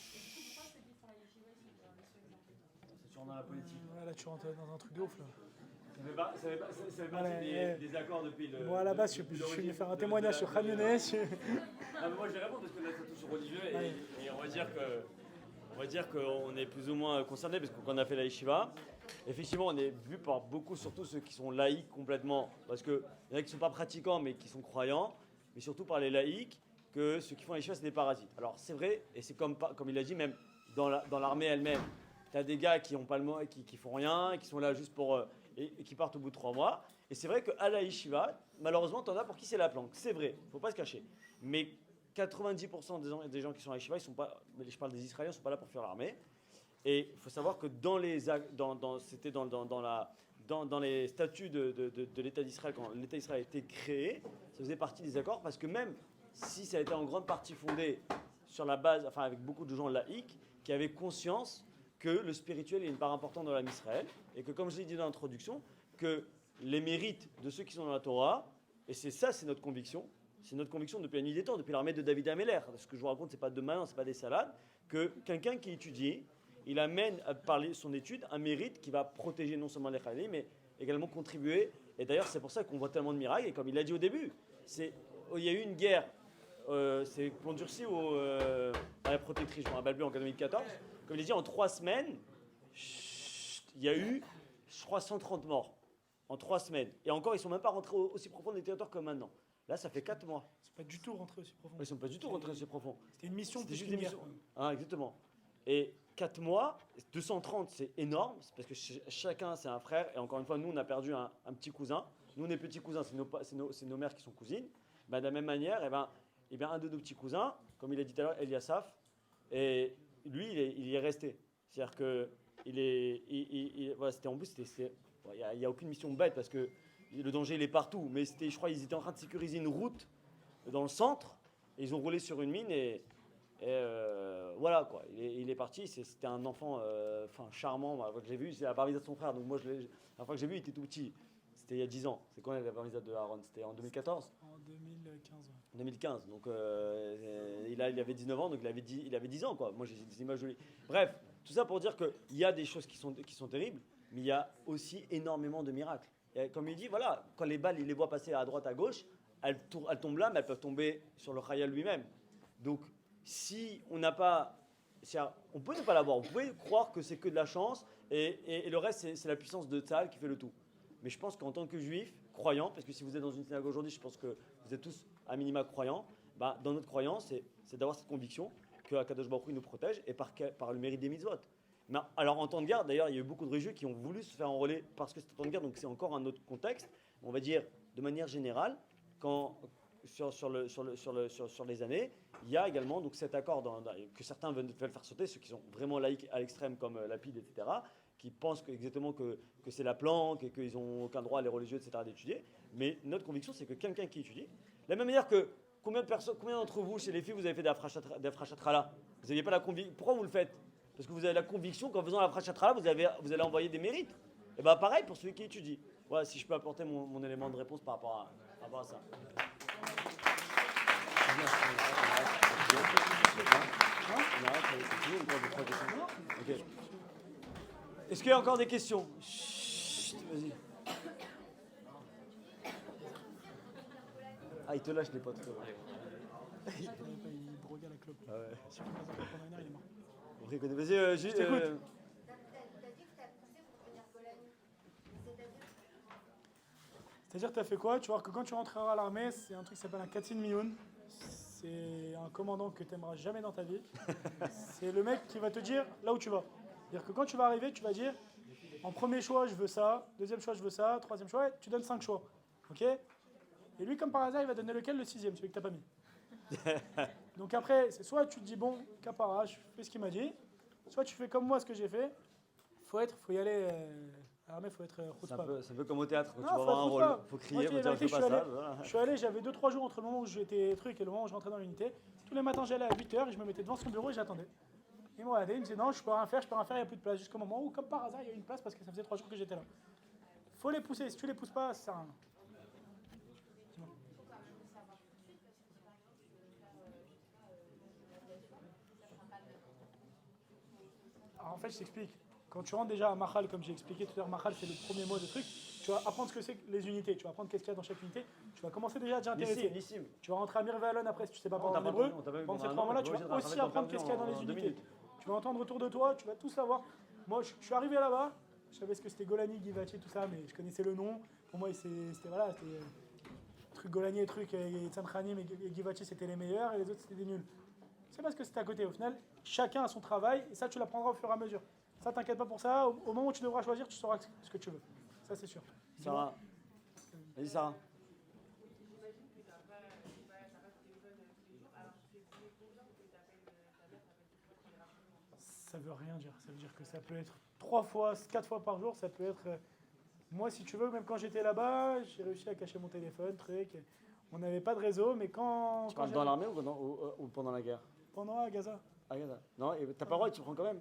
Speaker 1: C'est toujours dans la politique.
Speaker 2: Ouais, là, tu rentres dans un truc de ouf, là.
Speaker 1: Ça fait partie
Speaker 2: Ouais,
Speaker 1: des accords depuis le.
Speaker 2: Moi, à la base, je suis venu faire un témoignage sur Khan Younes.
Speaker 1: Ah, mais moi, je vais répondre parce que là, ça touche au religieux et on va dire qu'on est plus ou moins concerné parce qu'on a fait la yeshiva. Effectivement, on est vu par beaucoup, surtout ceux qui sont laïcs complètement, parce qu'il y en a qui ne sont pas pratiquants mais qui sont croyants, mais surtout par les laïcs, que ceux qui font la yeshiva, c'est des parasites. Alors, c'est vrai, et c'est comme il a dit, même dans l'armée elle-même, tu as des gars qui ont pas le mot, qui font rien, qui sont là juste pour. Et qui partent au bout de 3 mois. Et c'est vrai qu'à la yeshiva, malheureusement, tu en as pour qui c'est la planque. C'est vrai, il ne faut pas se cacher. Mais 90% des gens qui sont à la yeshiva, je parle des Israéliens, ils ne sont pas là pour faire l'armée. Et il faut savoir que dans les statuts de l'État d'Israël, quand l'État d'Israël a été créé, ça faisait partie des accords, parce que même si ça a été en grande partie fondé sur la base, enfin avec beaucoup de gens laïcs, qui avaient conscience que le spirituel est une part importante dans l'âme d'Israël, et que, comme je l'ai dit dans l'introduction, que les mérites de ceux qui sont dans la Torah, et c'est notre conviction depuis la nuit des temps, depuis l'armée de David Améler. Ce que je vous raconte, c'est pas de maintenant, c'est pas des salades, que quelqu'un qui étudie, il amène à parler son étude un mérite qui va protéger non seulement les Khalim, mais également contribuer. Et d'ailleurs, c'est pour ça qu'on voit tellement de miracles, et comme il l'a dit au début, il y a eu une guerre, c'est Pont-Durcy ou à la protectrice, je me rappelle plus, en 2014. Comme il a dit, en 3 semaines, il y a eu, je crois, 130 morts. En 3 semaines. Et encore, ils ne sont même pas rentrés aussi profond dans les territoires que maintenant. Là, ça fait 4 mois.
Speaker 2: Ils sont pas du tout rentrés aussi profond.
Speaker 1: Ils ne sont pas du tout rentrés aussi profond.
Speaker 2: C'était une mission,
Speaker 1: C'était
Speaker 2: plus
Speaker 1: juste
Speaker 2: qu'une
Speaker 1: des
Speaker 2: guerre.
Speaker 1: missions. Ah, exactement. Et 4 mois, 230, c'est énorme. C'est parce que chacun, c'est un frère. Et encore une fois, nous, on a perdu un petit cousin. Nous, on est petits cousins, c'est nos mères qui sont cousines. Ben, de la même manière, eh ben, un de nos petits cousins, comme il a dit tout à l'heure, Eliasaph, et lui, il y est resté. C'est-à-dire que voilà, c'était en plus, il n'y a aucune mission bête parce que le danger il est partout. Mais je crois qu'ils étaient en train de sécuriser une route dans le centre. Et ils ont roulé sur une mine et voilà quoi. Il est parti. C'était un enfant, charmant. La fois que j'ai vu, c'est la bar mitzvah de son frère. Donc moi, la fois que j'ai vu, il était tout petit. C'était il y a 10 ans. C'est quand la bar mitzvah de Aaron? C'était en 2014.
Speaker 2: En 2015.
Speaker 1: En 2015, donc il avait 19 ans, donc il avait 10 ans, quoi. Moi, j'ai des images jolies. Bref, tout ça pour dire qu'il y a des choses qui sont terribles, mais il y a aussi énormément de miracles. Et comme il dit, voilà, quand les balles, il les voit passer à droite, à gauche, elles tombent là, mais elles peuvent tomber sur le Khayal lui-même. Donc, si on n'a pas... On peut ne pas l'avoir, on peut croire que c'est que de la chance, et le reste, c'est la puissance de Tzahal qui fait le tout. Mais je pense qu'en tant que juif, croyant, parce que si vous êtes dans une synagogue aujourd'hui, je pense que vous êtes tous à minima croyants, dans notre croyance, c'est d'avoir cette conviction que Akadosh Baruch Hu nous protège et par le mérite des mitzvot. Mais alors en temps de guerre, d'ailleurs, il y a eu beaucoup de religieux qui ont voulu se faire enrôler parce que c'était en temps de guerre, donc c'est encore un autre contexte. On va dire de manière générale, sur les années, il y a également donc, cet accord que certains veulent faire sauter, ceux qui sont vraiment laïcs à l'extrême comme Lapide, etc., qui pensent exactement que c'est la planque et qu'ils n'ont aucun droit, les religieux, etc., d'étudier. Mais notre conviction, c'est que quelqu'un qui étudie, de la même manière que combien d'entre vous, chez les filles, vous avez fait d'Afrachatrala? Vous n'aviez pas la conviction. Pourquoi vous le faites? Parce que vous avez la conviction qu'en faisant l'Afrachatrala, vous allez envoyer des mérites. Et bien pareil pour celui qui étudie. Voilà, si je peux apporter mon élément de réponse par rapport à ça. On arrête, c'est fini, encore 2-3 questions. Ok. Est-ce qu'il y a encore des questions? Chut, vas-y. Ah, il te lâche les potes.
Speaker 2: Il droguait à la clope.
Speaker 1: Ah ouais.
Speaker 2: Si on passe encore pendant une heure, il est mort.
Speaker 1: On reconnaît. Vas-y,
Speaker 2: Je t'écoute.
Speaker 6: T'as dit que t'as poussé pour devenir Golani.
Speaker 2: C'est-à-dire que tu as fait quoi? Tu vois que quand tu rentreras à l'armée, c'est un truc qui s'appelle un Katin Miyun. C'est un commandant que tu n'aimeras jamais dans ta vie. C'est le mec qui va te dire là où tu vas. C'est-à-dire que quand tu vas arriver, tu vas dire en premier choix, je veux ça. Deuxième choix, je veux ça. Troisième choix, tu donnes 5 choix. Ok? Et lui, comme par hasard, il va donner lequel? Le 6e, celui que tu n'as pas mis. Donc après, c'est soit tu te dis bon, capara, je fais ce qu'il m'a dit. Soit tu fais comme moi ce que j'ai fait. Faut y aller. À l'armée, faut être
Speaker 1: C'est un
Speaker 2: khutbah.
Speaker 1: peu comme au théâtre, quand
Speaker 2: Non,
Speaker 1: tu vas
Speaker 2: faut
Speaker 1: avoir un
Speaker 2: être
Speaker 1: rôle.
Speaker 2: khutbah.
Speaker 1: Faut
Speaker 2: Moi,
Speaker 1: crier,
Speaker 2: je
Speaker 1: faut
Speaker 2: dis la
Speaker 1: dire
Speaker 2: vérité,
Speaker 1: fais pas ça. Voilà.
Speaker 2: Je suis allé, j'avais 2-3 jours entre le moment où j'étais truc et le moment où je rentrais dans l'unité. Tous les matins, j'allais à 8h et je me mettais devant son bureau et j'attendais. Il me regardait, il me disait non, je peux rien faire, il n'y a plus de place. Jusqu'au moment où, comme par hasard, il y a eu une place parce que ça faisait 3 jours que j'étais là. Faut les pousser, si tu les pousses pas, ça sert à rien. Alors en fait, je t'explique. Quand tu rentres déjà à Mahal, comme j'ai expliqué tout à l'heure, Mahal c'est le premier mot de truc, tu vas apprendre ce que c'est que les unités, tu vas apprendre qu'est-ce qu'il y a dans chaque unité, tu vas commencer déjà à t'y intéresser.
Speaker 1: Nissim.
Speaker 2: Tu vas rentrer à Mirvalon après si tu sais pas
Speaker 1: On
Speaker 2: parler
Speaker 1: t'a
Speaker 2: en
Speaker 1: pas
Speaker 2: hébreu.
Speaker 1: entendu, on t'a pas vu
Speaker 2: Pendant ces
Speaker 1: pendant
Speaker 2: 3
Speaker 1: un an,
Speaker 2: mois-là,
Speaker 1: t'es
Speaker 2: tu
Speaker 1: obligé
Speaker 2: vas
Speaker 1: de
Speaker 2: aussi
Speaker 1: rattraper
Speaker 2: apprendre
Speaker 1: ton
Speaker 2: qu'est-ce qu'il y a dans
Speaker 1: perdu
Speaker 2: les
Speaker 1: en 2
Speaker 2: unités.
Speaker 1: minutes.
Speaker 2: Tu vas entendre autour de toi, tu vas tout savoir. Moi, je suis arrivé là-bas, je savais ce que c'était Golani, Givachi, tout ça, mais je connaissais le nom. Pour moi, c'était voilà, c'était truc Golani, truc et Tzanchanim et Givachi, c'était les meilleurs et les autres, c'était des nuls. C'est parce que c'était à côté. Au final, chacun a son travail et ça, tu l'apprendras au fur et à mesure. Ça, t'inquiète pas pour ça. Au moment où tu devras choisir, tu sauras ce que tu veux. Ça, c'est sûr.
Speaker 1: Sarah. Vas-y, Sarah.
Speaker 2: Ça veut rien dire. Ça veut dire que ça peut être 3 fois, 4 fois par jour. Ça peut être. Moi, si tu veux, même quand j'étais là-bas, j'ai réussi à cacher mon téléphone, truc. On n'avait pas de réseau, mais quand.
Speaker 1: Tu parles dans l'armée ou pendant la guerre?
Speaker 2: Pendant à Gaza.
Speaker 1: Ah, Gaza. Non, et t'as pas le droit, tu prends quand même.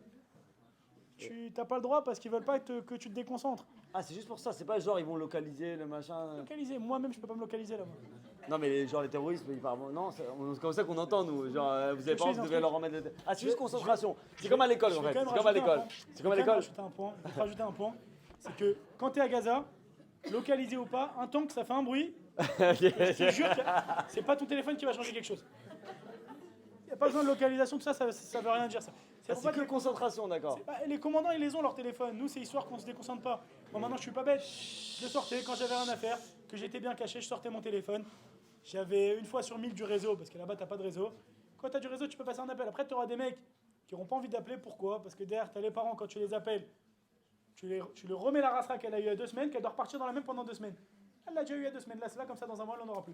Speaker 2: Tu n'as pas le droit parce qu'ils veulent pas que tu te déconcentres.
Speaker 1: Ah, c'est juste pour ça, c'est pas genre ils vont localiser le machin.
Speaker 2: Localiser. Moi-même, je peux pas me localiser là-bas.
Speaker 1: Non, mais genre les terroristes, ils parlent. Non, c'est comme ça qu'on entend, nous. Genre, vous avez pas envie, vous devez leur remettre. Ah, c'est juste concentration. C'est comme à l'école, en fait. C'est comme à l'école. C'est comme à l'école.
Speaker 2: Je vais rajouter un point. C'est que quand tu es à Gaza, localisé ou pas, un tank, ça fait un bruit. Je te jure que c'est pas ton téléphone qui va changer quelque chose. Il n'y a pas besoin de localisation, tout ça, ça veut rien dire ça.
Speaker 1: C'est
Speaker 2: pour ça
Speaker 1: que concentration, d'accord.
Speaker 2: les commandants, ils les ont leur téléphone. Nous, c'est histoire qu'on se déconcentre pas. Moi, maintenant, je suis pas bête. Je sortais quand j'avais rien à faire, que j'étais bien caché, je sortais mon téléphone. J'avais une fois sur 1000 du réseau, parce que là-bas, t'as pas de réseau. Quand t'as du réseau, tu peux passer un appel. Après, tu auras des mecs qui n'auront pas envie d'appeler. Pourquoi? Parce que derrière, t'as les parents, quand tu les appelles, tu les remets la rasera qu'elle a eu il y a 2 semaines, qu'elle doit repartir dans la même pendant 2 semaines. Elle l'a déjà eu il y a 2 semaines. Là, c'est là, comme ça, dans un mois, elle n'en aura plus.